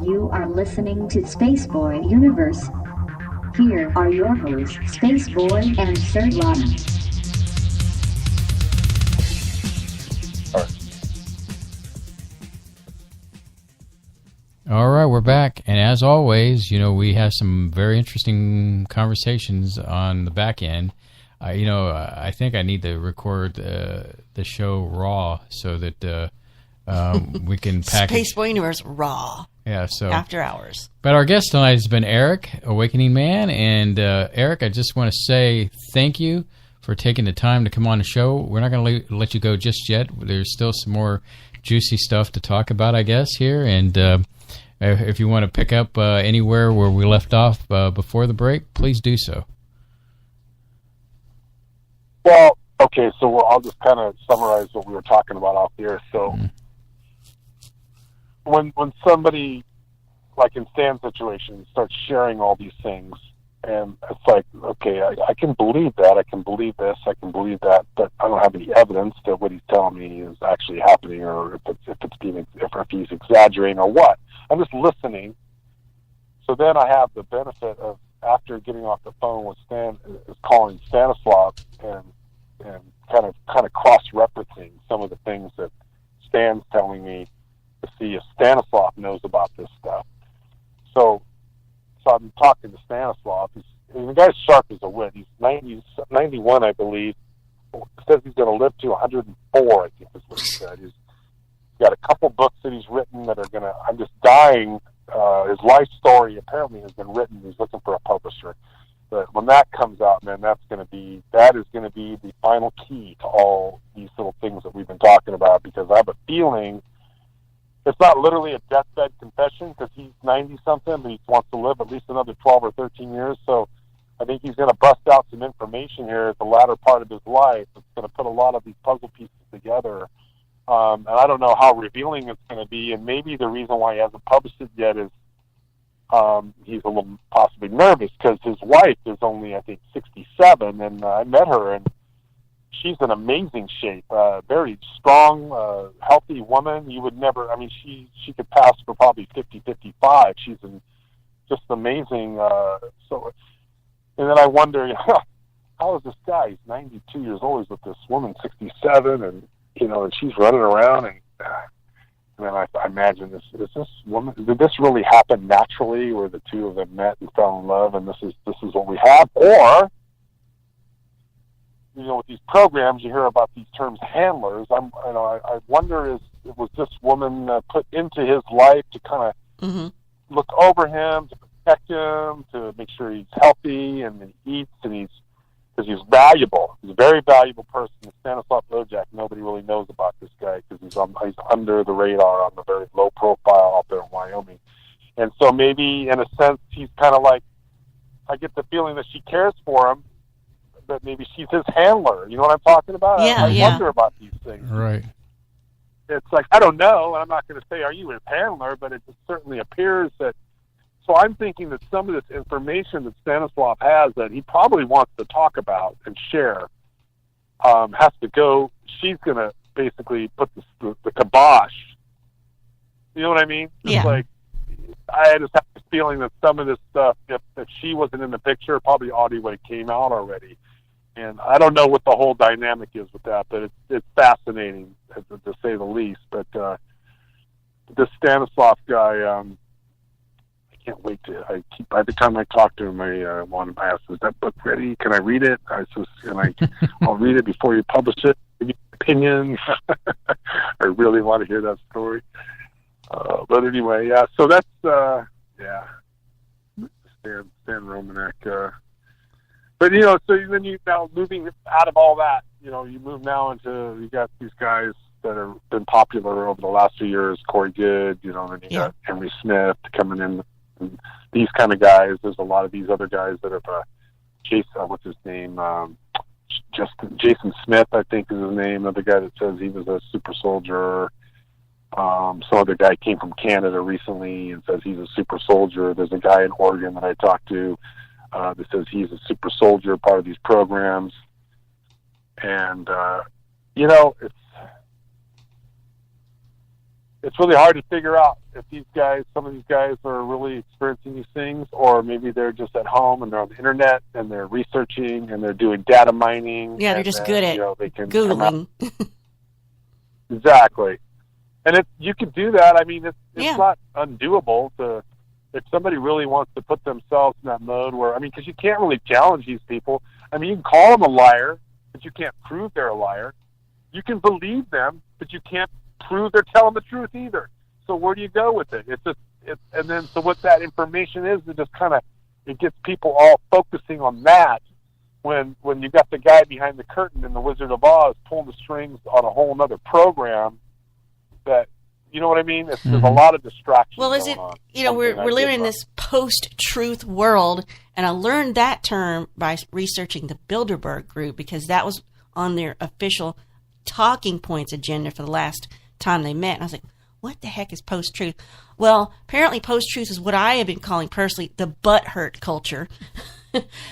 E: You are listening to Spaceboy Universe. Here are your hosts, Spaceboy and Sir Lana.
A: All right, we're back. And as always, we have some very interesting conversations on the back end. I think I need to record the show raw so that we can package
B: Spaceboy Universe raw.
A: Yeah, so
B: after hours.
A: But our guest tonight has been Eric, Awakening Man, and Eric, I just want to say thank you for taking the time to come on the show. We're not going to let you go just yet. There's still some more juicy stuff to talk about, I guess, here, and if you want to pick up anywhere where we left off before the break, please do so.
N: Well, okay, so I'll just kind of summarize what we were talking about off here. So when somebody, like in Stan's situation, starts sharing all these things, and it's like, okay, I can believe that, I can believe this, I can believe that, but I don't have any evidence that what he's telling me is actually happening, or if he's exaggerating or what. I'm just listening. So then I have the benefit of, after getting off the phone with Stan, is calling Stanislav and kind of cross-referencing some of the things that Stan's telling me to see if Stanislav knows about this stuff. So I'm talking to Stanislav. The guy's sharp as a whip. He's 91, I believe. Says he's going to live to 104, I think is what he said. He's got a couple books that he's written that are going to... I'm just dying. His life story apparently has been written. He's looking for a publisher. But when that comes out, man, that is going to be the final key to all these little things that we've been talking about, because I have a feeling it's not literally a deathbed confession, because he's 90-something, but he wants to live at least another 12 or 13 years. So I think he's going to bust out some information here at the latter part of his life. It's going to put a lot of these puzzle pieces together. And I don't know how revealing it's going to be, and maybe the reason why he hasn't published it yet is he's a little possibly nervous, because his wife is only, I think, 67, and I met her, and she's in amazing shape, very strong, healthy woman. You would never, she could pass for probably 50, 55. She's just amazing. And then I wonder, how is this guy? He's 92 years old. He's with this woman, 67, and she's running around, and then I imagine is this woman? Did this really happen naturally, where the two of them met and fell in love, and this is what we have? Or, with these programs, you hear about these terms, handlers. I wonder, was this woman put into his life to kind of look over him, to protect him, to make sure he's healthy and he eats, and because he's valuable. He's a very valuable person. Stanislav Lojak, nobody really knows about this guy because he's under the radar, on the very low profile out there in Wyoming. And so maybe, in a sense, he's kind of like, I get the feeling that she cares for him, but maybe she's his handler. You know what I'm talking about? I wonder about these things.
A: Right.
N: It's like, I don't know, and I'm not going to say, are you his handler, but it just certainly appears that. So I'm thinking that some of this information that Stanislav has that he probably wants to talk about and share has to go. She's going to basically put the kibosh. You know what I mean?
B: Yeah.
N: It's like, I just have this feeling that some of this stuff, if she wasn't in the picture, probably already would have came out already. And I don't know what the whole dynamic is with that, but it's fascinating, to say the least. But this Stanislav guy, can't wait to. Every time I talk to him, I want to ask, "Is that book ready? Can I read it?" I'll read it before you publish it. Give me an opinion. I really want to hear that story. But anyway, yeah. So that's Stan Romanek. But so then you now moving out of all that, you move now into, you got these guys that have been popular over the last few years. Corey Good, then you got Henry Smith coming in. And these kind of guys. There's a lot of these other guys that have Jason, what's his name? Jason Smith, I think is his name. Another guy that says he was a super soldier. Some other guy came from Canada recently and says he's a super soldier. There's a guy in Oregon that I talked to that says he's a super soldier, part of these programs. it's really hard to figure out if some of these guys are really experiencing these things, or maybe they're just at home and they're on the internet and they're researching and they're doing data mining.
B: Yeah, they're just good at
N: they can
B: Googling.
N: Exactly. And you can do that. I mean, it's not undoable if somebody really wants to put themselves in that mode where, I mean, because you can't really challenge these people. I mean, you can call them a liar, but you can't prove they're a liar. You can believe them, but you can't prove they're telling the truth either. So where do you go with it? So what that information is, it gets people all focusing on that when you got the guy behind the curtain in the Wizard of Oz pulling the strings on a whole other program that, you know what I mean? There's a lot of distractions.
B: Well, we're living in this post-truth world, and I learned that term by researching the Bilderberg Group, because that was on their official talking points agenda for the last time they met. And I was like, what the heck is post-truth? Well, apparently post-truth is what I have been calling personally the butthurt culture,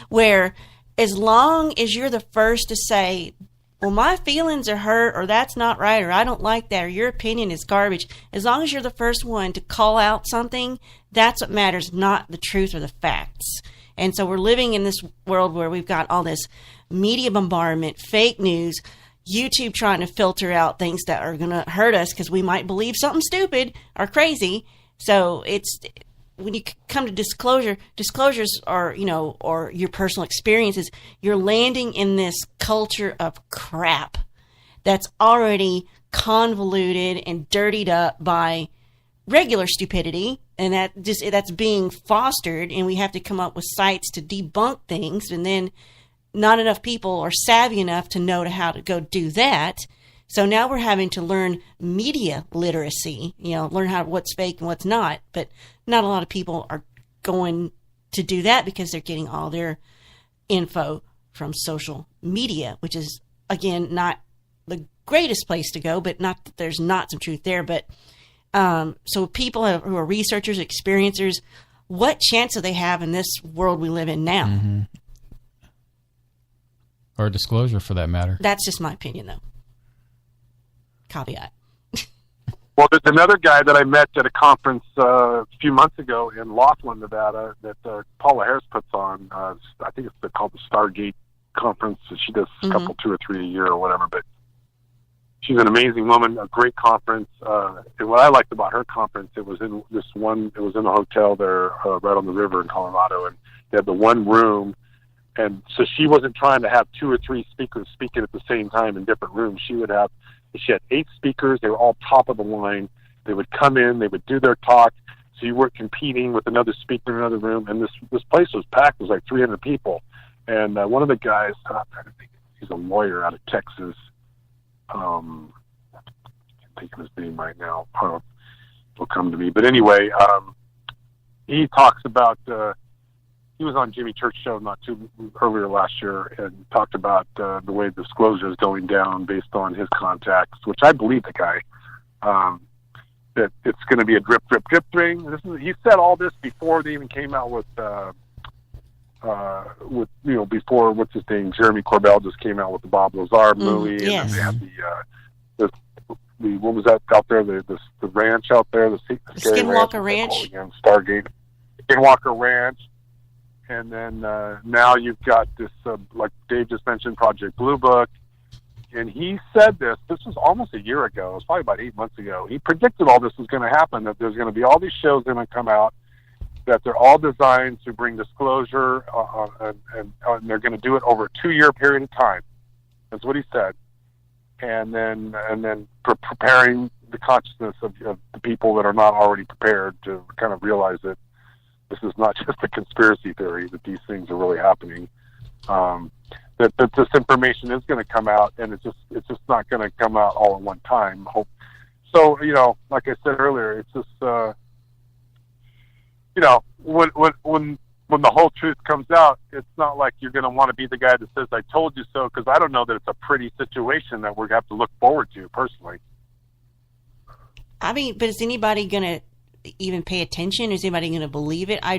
B: where as long as you're the first to say, well, my feelings are hurt, or that's not right, or I don't like that, or your opinion is garbage, as long as you're the first one to call out something, that's what matters, not the truth or the facts. And so we're living in this world where we've got all this media bombardment, fake news, YouTube trying to filter out things that are going to hurt us because we might believe something stupid or crazy. So when you come to disclosures are, or your personal experiences, you're landing in this culture of crap that's already convoluted and dirtied up by regular stupidity, and that's being fostered, and we have to come up with sites to debunk things, and then not enough people are savvy enough to know how to go do that. So now we're having to learn media literacy, learn what's fake and what's not. But not a lot of people are going to do that because they're getting all their info from social media, which is, again, not the greatest place to go, but not that there's not some truth there. But so people who are researchers, experiencers, what chance do they have in this world we live in now?
A: Mm-hmm. Or disclosure, for that matter.
B: That's just my opinion, though. Caveat.
N: Well, there's another guy that I met at a conference a few months ago in Laughlin, Nevada, that Paula Harris puts on. I think it's called the Stargate Conference. She does a couple, 2 or 3 a year or whatever. But she's an amazing woman, a great conference. And what I liked about her conference, it was in a hotel there right on the river in Colorado, and they had the one room. And so she wasn't trying to have 2 or 3 speakers speaking at the same time in different rooms. She had 8 speakers. They were all top of the line. They would come in, they would do their talk. So you weren't competing with another speaker in another room. And this place was packed. It was like 300 people. And one of the guys, I'm trying to think, he's a lawyer out of Texas. I can't think of his name right now. It'll come to me. But anyway, he talks about... he was on Jimmy Church's show earlier last year and talked about the way disclosure is going down based on his contacts, which I believe the guy, that it's going to be a drip, drip, drip thing. He said all this before they even came out with before, what's his name, Jeremy Corbell just came out with the Bob Lazar movie.
B: Yes.
N: And then they had the what was that out there, the ranch out there, the
B: Skinwalker Ranch.
N: Stargate. Skinwalker Ranch. And then now you've got this, like Dave just mentioned, Project Blue Book. And he said this was almost a year ago. It was probably about 8 months ago. He predicted all this was going to happen, that there's going to be all these shows going to come out, that they're all designed to bring disclosure, and they're going to do it over a 2-year period of time. That's what he said. And then preparing the consciousness of the people that are not already prepared to kind of realize that this is not just a conspiracy theory, that these things are really happening. That this information is going to come out, and it's just not going to come out all at one time. So, like I said earlier, it's just, when the whole truth comes out, it's not like you're going to want to be the guy that says, I told you so, because I don't know that it's a pretty situation that we're going to have to look forward to, personally.
B: I mean, but is anybody going to even pay attention? Is anybody going to believe it? I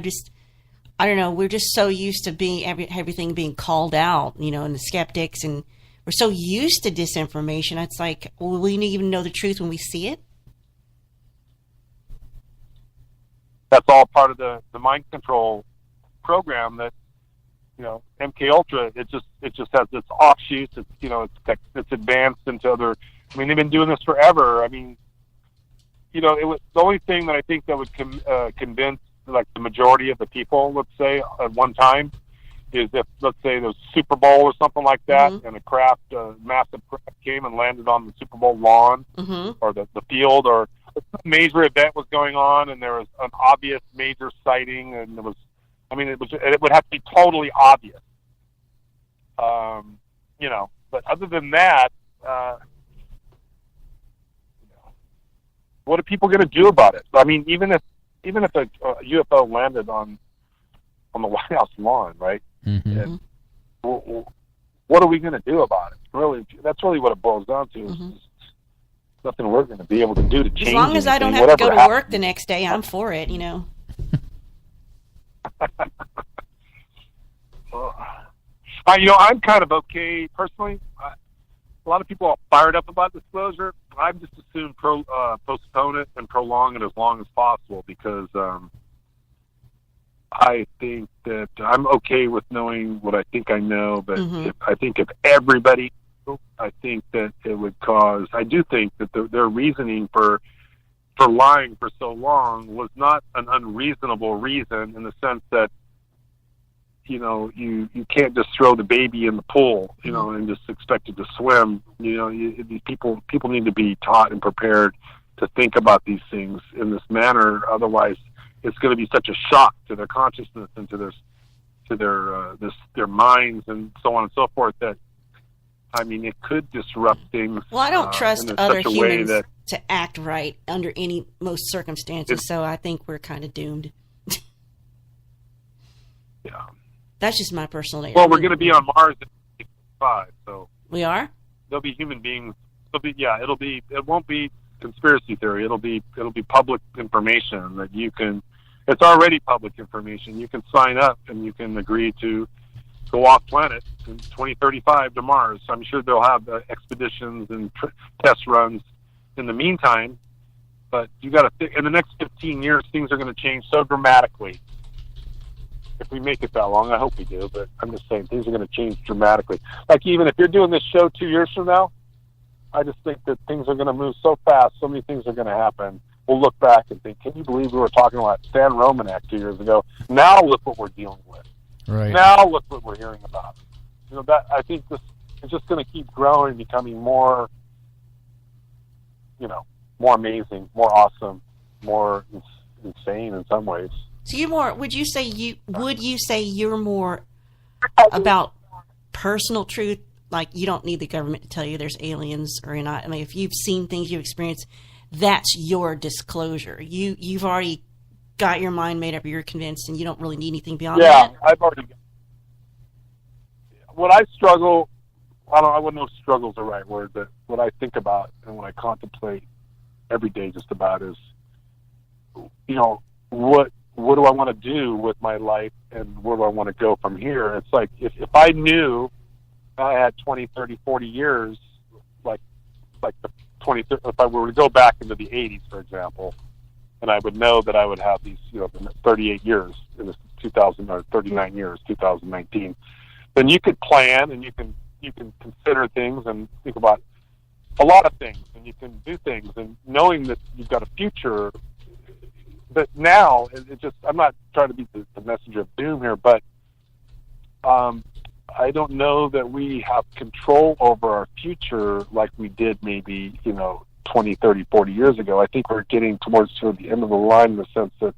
B: don't know. We're just so used to everything being called out, and the skeptics, and we're so used to disinformation. It's like, will we even know the truth when we see it?
N: that's all part of the mind control program that, MK Ultra, it just has its offshoots. It's, it's advanced into other, they've been doing this forever. it was the only thing that I think that would convince like the majority of the people, let's say, at one time, is if, let's say, there was Super Bowl or something like that, and a massive craft came and landed on the Super Bowl lawn or the field, or a major event was going on, and there was an obvious major sighting, and it would have to be totally obvious. But other than that, what are people going to do about it? Even if a UFO landed on the White House lawn, right? And what are we going to do about it? Really, that's really what it boils down to. Is nothing we're going to be able to do to change.
B: As long as I don't have to go to work the next day, I'm for it.
N: I'm kind of okay personally. A lot of people are fired up about disclosure. I'm just assume postpone it and prolong it as long as possible, because I think that I'm okay with knowing what I think I know, but I think if everybody, I think that it would cause. I do think that their reasoning for lying for so long was not an unreasonable reason, in the sense that you can't just throw the baby in the pool, and just expect it to swim. These people need to be taught and prepared to think about these things in this manner. Otherwise, it's going to be such a shock to their consciousness and to their minds and so on and so forth that, it could disrupt things.
B: Well, I don't trust other humans to act right under most circumstances, so I think we're kind of doomed.
N: Yeah.
B: That's just my personal opinion.
N: Well, we're going to be on Mars in 5, so
B: we are.
N: There'll be human beings. It won't be conspiracy theory. It'll be public information that you can. It's already public information. You can sign up and you can agree to go off planet in 2035 to Mars. I'm sure they'll have expeditions and test runs in the meantime. But you got to in the next 15 years, things are going to change so dramatically. If we make it that long, I hope we do, but I'm just saying things are going to change dramatically. Like, even if you're doing this show 2 years from now, I just think that things are going to move so fast, so many things are going to happen. We'll look back and think, can you believe we were talking about San Romanek 2 years ago? Now look what we're dealing with.
A: Right.
N: Now look what we're hearing about. I think this is just going to keep growing, becoming more, more amazing, more awesome, more insane in some ways.
B: So would you say you're more about personal truth? Like, you don't need the government to tell you there's aliens or not. If you've seen things you've experienced, that's your disclosure. You've already got your mind made up. You're convinced, and you don't really need anything beyond that.
N: Yeah, I've already. What I struggle, I wouldn't know if struggle is the right word, but what I think about and what I contemplate every day just about is, what do I want to do with my life, and where do I want to go from here? It's like, if I knew I had 20, 30, 40 years, like the 20, if I were to go back into the 80s, for example, and I would know that I would have these, 38 years in this 39 years, 2019, then you could plan and you can consider things and think about a lot of things, and you can do things, and knowing that you've got a future. But now, I'm not trying to be the messenger of doom here, but I don't know that we have control over our future like we did maybe, 20, 30, 40 years ago. I think we're getting towards the end of the line, in the sense that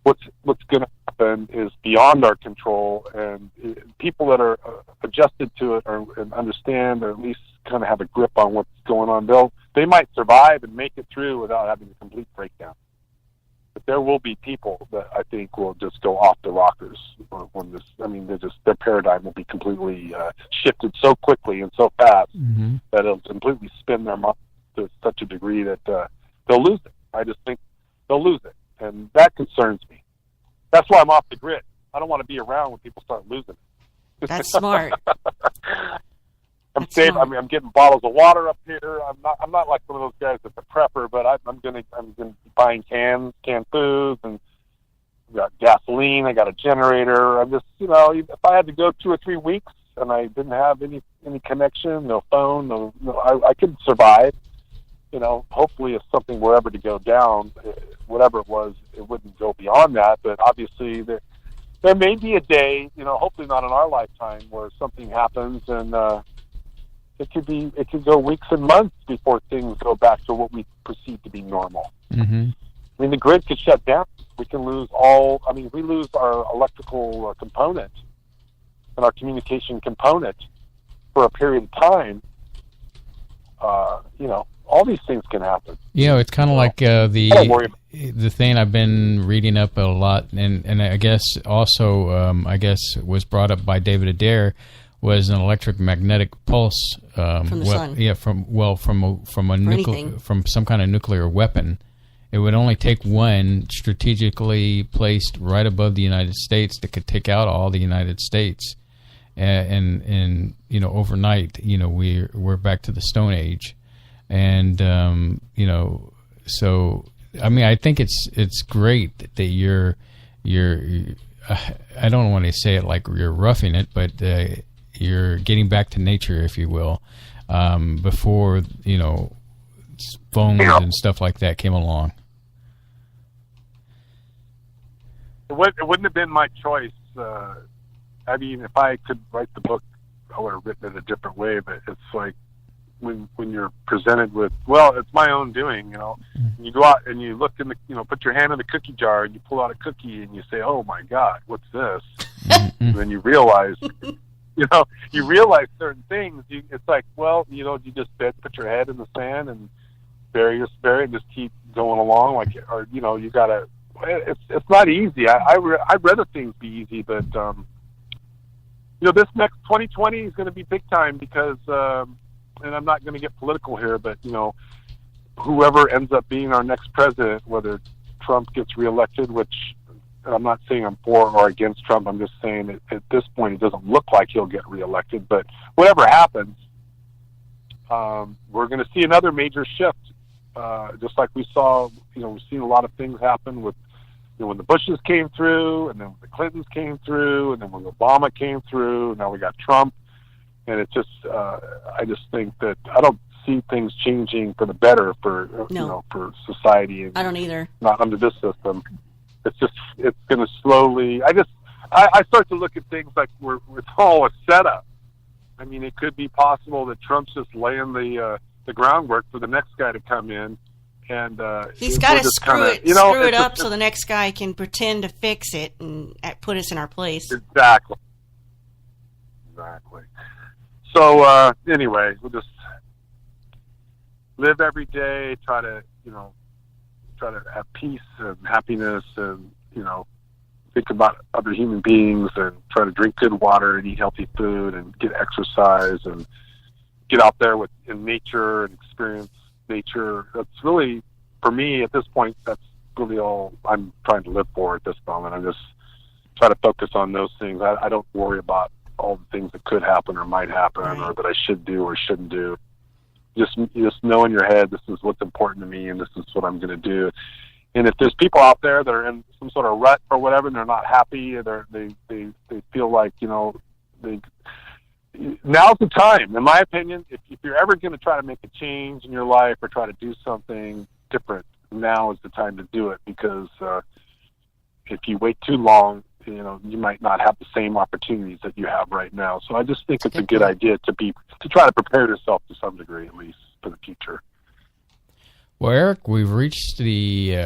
N: what's going to happen is beyond our control, and people that are adjusted to it and understand, or at least kind of have a grip on what's going on, they might survive and make it through without having a complete breakdown. But there will be people that I think will just go off the rockers when this. Their paradigm will be completely shifted so quickly and so fast that it'll completely spin their mind to such a degree that they'll lose it. I just think they'll lose it, and that concerns me. That's why I'm off the grid. I don't want to be around when people start losing it.
B: That's smart.
N: I'm saving. I'm getting bottles of water up here. I'm not like one of those guys that's a prepper, but I'm gonna be buying canned foods gasoline. I got a generator. I'm just, if I had to go 2 or 3 weeks and I didn't have any connection, no phone, I could survive. Hopefully if something were ever to go down, whatever it was, it wouldn't go beyond that. But obviously there may be a day, hopefully not in our lifetime, where something happens and it could go weeks and months before things go back to what we perceive to be normal.
A: Mm-hmm.
N: I mean, the grid could shut down. We can lose if we lose our electrical component and our communication component for a period of time, all these things can happen.
A: It's kind of like the thing I've been reading up a lot, and I guess also was brought up by David Adair, was an electromagnetic pulse
B: from the sun.
A: Yeah, from some kind of nuclear weapon. It would only take one strategically placed right above the United States that could take out all the United States, and overnight, we're back to the Stone Age, and so I mean, I think it's great that you're I don't want to say it like you're roughing it, but you're getting back to nature, if you will, before phones and stuff like that came along.
N: It wouldn't have been my choice. I mean, if I could write the book, I would have written it a different way. But it's like when you're presented with, it's my own doing. You go out and you look in the, put your hand in the cookie jar and you pull out a cookie and you say, "Oh my God, what's this?" And then you realize, you realize certain things. It's like, you just put your head in the sand and bury your spirit and just keep going along. You gotta. It's not easy. I'd rather things be easy, but this next 2020 is going to be big time because, and I'm not going to get political here, but whoever ends up being our next president, whether Trump gets reelected, which I'm not saying I'm for or against Trump, I'm just saying at this point it doesn't look like he'll get reelected, but whatever happens, we're going to see another major shift, just like we saw. We've seen a lot of things happen with. When the Bushes came through, and then when the Clintons came through, and then when Obama came through, and now we got Trump, and it just, I just think that I don't see things changing for the better for for society. And
B: I don't either.
N: Not under this system. It's going to slowly. I start to look at things like it's all a setup. I mean, it could be possible that Trump's just laying the groundwork for the next guy to come in. And
B: he's got to screw it up so the next guy can pretend to fix it and put us in our place.
N: Exactly. So anyway, we'll just live every day. Try to have peace and happiness, and think about other human beings, and try to drink good water and eat healthy food and get exercise and get out there in nature and experience nature. That's really, for me at this point, that's really all I'm trying to live for at this moment. I'm just trying to focus on those things. I don't worry about all the things that could happen or might happen, or that I should do or shouldn't do. You just know in your head, this is what's important to me and this is what I'm going to do. And if there's people out there that are in some sort of rut or whatever, and they're not happy, they feel like, now's the time, in my opinion. If you're ever going to try to make a change in your life or try to do something different, now is the time to do it, because if you wait too long, you might not have the same opportunities that you have right now. So I just think it's a good idea to try to prepare yourself to some degree, at least for the future.
A: Well, Eric, we've reached the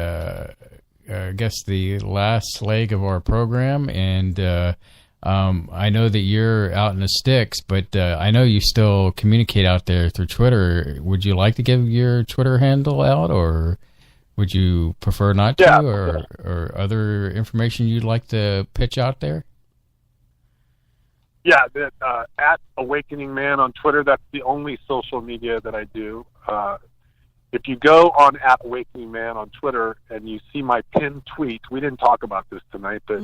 A: last leg of our program, and I know that you're out in the sticks, but I know you still communicate out there through Twitter. Would you like to give your Twitter handle out, or would you prefer not to, or other information you'd like to pitch out there?
N: Yeah, at Awakening Man on Twitter. That's the only social media that I do. If you go on at Awakening Man on Twitter and you see my pinned tweet, we didn't talk about this tonight, but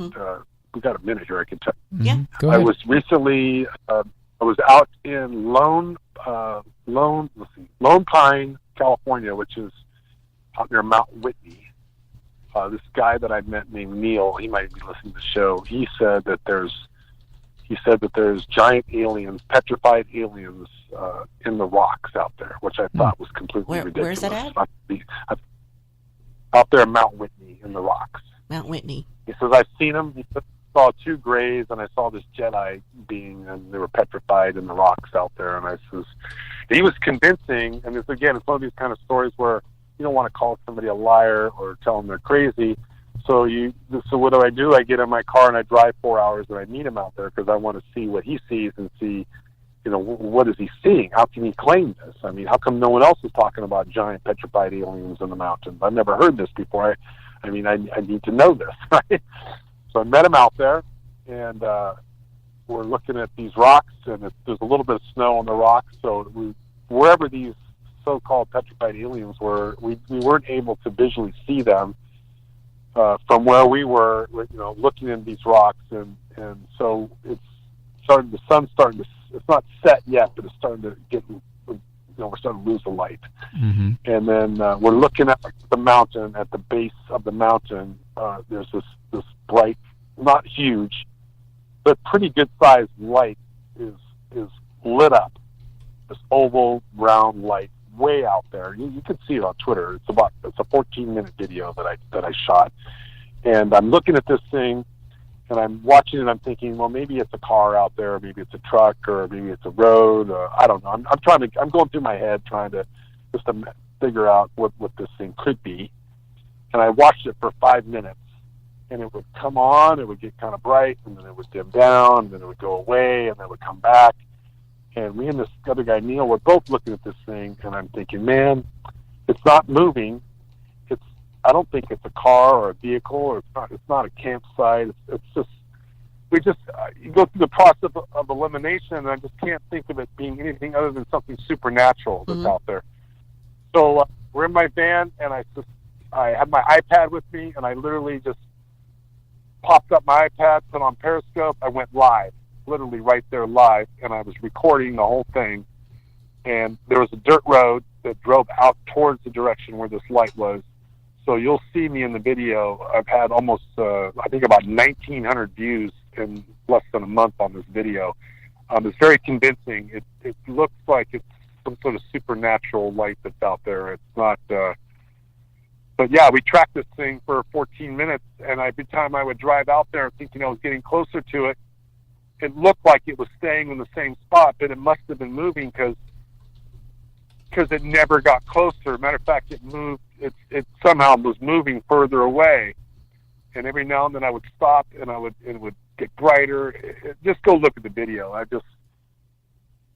N: we got a minute here, I can tell you.
B: Yeah.
A: Go ahead.
N: I was recently, I was out in Lone Pine, California, which is out near Mount Whitney. this guy that I met named Neil, he might be listening to the show. He said that there's giant aliens, petrified aliens, in the rocks out there, which I thought was completely ridiculous.
B: Where's that at?
N: Out there in Mount Whitney in the rocks.
B: Mount Whitney.
N: He says, I've seen them. He said, I saw 2 grays, and I saw this Jedi being, and they were petrified in the rocks out there. And he was convincing, and it's one of these kind of stories where you don't want to call somebody a liar or tell them they're crazy. So what do? I get in my car and I drive 4 hours and I meet him out there because I want to see what he sees and see, what is he seeing? How can he claim this? I mean, how come no one else is talking about giant petrified aliens in the mountains? I've never heard this before. I need to know this, right? So I met him out there, and we're looking at these rocks, and there's a little bit of snow on the rocks. So wherever these so-called petrified aliens were, we weren't able to visually see them from where we were, looking in these rocks, and so it's starting. The sun's starting to. It's not set yet, but it's starting to get. We're starting to lose the light,
A: mm-hmm.
N: and then we're looking at the mountain. At the base of the mountain, there's this bright, not huge, but pretty good sized light is lit up. This oval round light way out there. You can see it on Twitter. It's a 14-minute video that I shot, and I'm looking at this thing, and I'm watching it. I'm thinking, well, maybe it's a car out there, or maybe it's a truck, or maybe it's a road. I don't know. I'm going through my head trying to figure out what this thing could be. And I watched it for 5 minutes, and it would come on, it would get kind of bright, and then it would dim down, and then it would go away, and then it would come back. And me and this other guy, Neil, we're both looking at this thing, and I'm thinking, man, it's not moving. I don't think it's a car or a vehicle, or it's not a campsite. It's just, you go through the process of elimination, and I just can't think of it being anything other than something supernatural that's out there. So we're in my van, and I had my iPad with me, and I literally just popped up my iPad, put on Periscope, I went live. Literally right there live, and I was recording the whole thing, and there was a dirt road that drove out towards the direction where this light was. So you'll see me in the video. I've had almost I think about 1,900 views in less than a month on this video. It's very convincing. It looks like it's some sort of supernatural light that's out there. It's not but yeah, we tracked this thing for 14 minutes, and every time I would drive out there thinking I was getting closer to it, it looked like it was staying in the same spot, but it must have been moving because it never got closer. Matter of fact, it moved. It somehow was moving further away, and every now and then I would stop, and it would get brighter. Just go look at the video.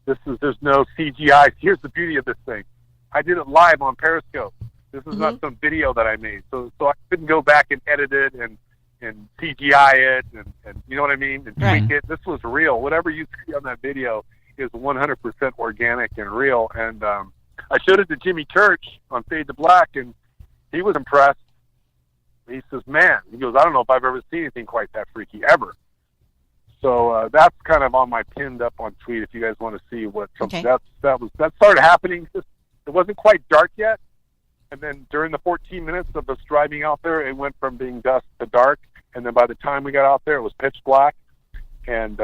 N: There's no CGI. Here's the beauty of this thing. I did it live on Periscope. This is not some video that I made, so I couldn't go back and edit it and CGI it, and you know what I mean, and tweak it. This was real. Whatever you see on that video is 100% organic and real. And I showed it to Jimmy Church on Fade to Black, and he was impressed. He says, man, he goes, I don't know if I've ever seen anything quite that freaky ever. So that's kind of on my pinned up on tweet if you guys want to see what something that started happening. It wasn't quite dark yet. And then during the 14 minutes of us driving out there, it went from being dusk to dark. And then by the time we got out there, it was pitch black. And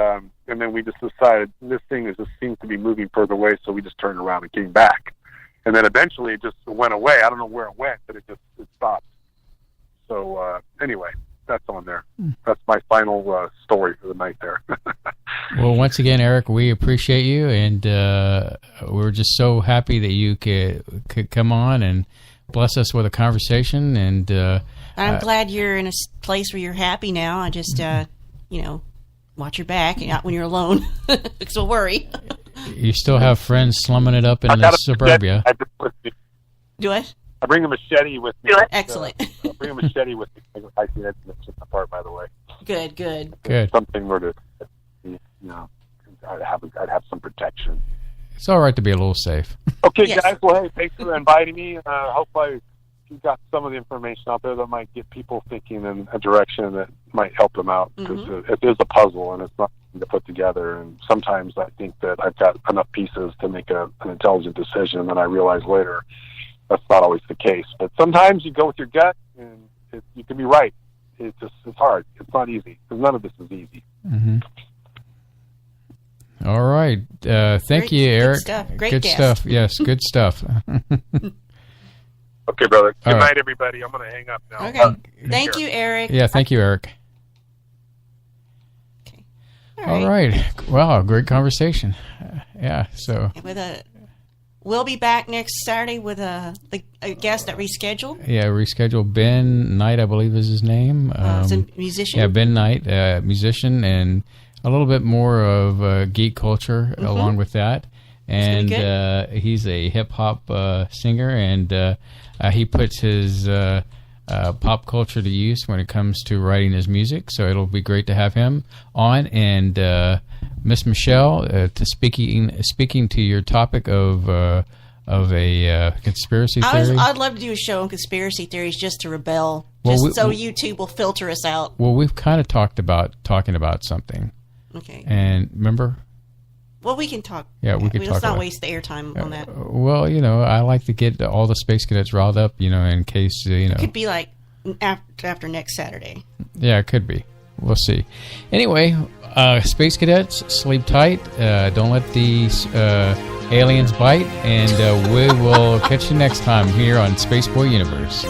N: then we just decided this thing just seems to be moving further away, so we just turned around and came back. And then eventually it just went away. I don't know where it went, but it stopped. So anyway, that's on there. That's my final story for the night there.
A: Well, once again, Eric, we appreciate you, and we're just so happy that you could come on and bless us with a conversation. And
B: I'm glad you're in a place where you're happy now. I just, watch your back and not when you're alone, because we'll worry.
A: You still have friends slumming it up in the suburbia.
B: Do what?
N: I bring a machete with me.
B: Excellent.
N: I bring a machete with me. I see that apart, by the way.
B: Good.
N: Something were to, I'd have some protection.
A: It's all right to be a little safe.
N: Okay, guys. Well, hey, thanks for inviting me. Hope you got some of the information out there that might get people thinking in a direction that might help them out, because it is a puzzle and it's not easy to put together. And sometimes I think that I've got enough pieces to make an intelligent decision, and then I realize later that's not always the case. But sometimes you go with your gut, and you can be right. It's hard. It's not easy because none of this is easy.
A: Mm-hmm. All right. Thank you, Eric.
B: Good stuff. Great
A: good
B: guest.
A: stuff. Yes, good stuff.
N: Okay, brother. Good
A: All
N: night,
A: right.
N: everybody. I'm going to hang up now.
B: Okay. Thank you, Eric.
A: Yeah, thank you, Eric.
B: Okay.
A: All right. Wow, great conversation. Yeah, so.
B: We'll be back next Saturday with a guest that rescheduled.
A: Yeah, rescheduled. Ben Knight, I believe is his name.
B: He's a musician.
A: Yeah, Ben Knight, musician, and a little bit more of geek culture along with that. And he's a hip-hop singer, and he puts his pop culture to use when it comes to writing his music. So it'll be great to have him on. And Miss Michelle, speaking to your topic of a conspiracy theory.
B: I'd love to do a show on conspiracy theories just to rebel, so YouTube will filter us out.
A: Well, we've kind of talking about something.
B: Okay.
A: And remember?
B: Well, we can talk.
A: Yeah, we can talk.
B: Let's not waste the airtime on that.
A: Well, I like to get all the space cadets riled up, in case,
B: It could be like after next Saturday.
A: Yeah, it could be. We'll see. Anyway, space cadets, sleep tight. Don't let these aliens bite, and we will catch you next time here on Space Boy Universe.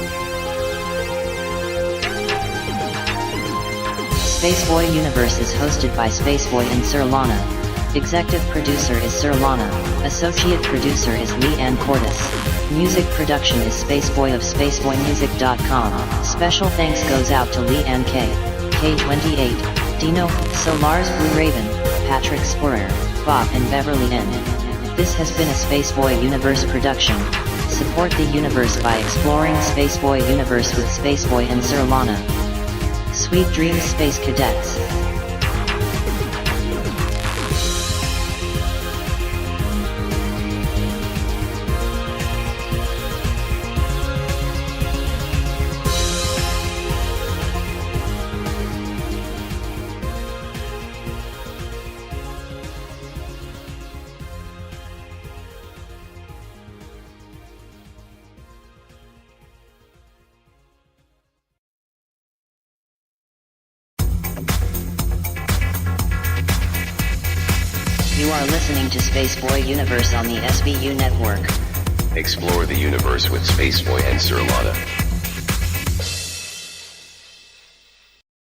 H: Spaceboy Universe is hosted by Spaceboy and Sir Lana. Executive producer is Sir Lana. Associate producer is Lee Ann Cordes. Music production is Spaceboy of SpaceboyMusic.com. Special thanks goes out to Lee Ann K, K28, Dino, Solars Blue Raven, Patrick Sporer, Bob and Beverly N. This has been a Spaceboy Universe production. Support the universe by exploring Spaceboy Universe with Spaceboy and Sir Lana. Sweet dreams, Space Cadets. You are listening to Spaceboy Universe on the SBU network.
I: Explore the universe with Spaceboy and Sir Lana.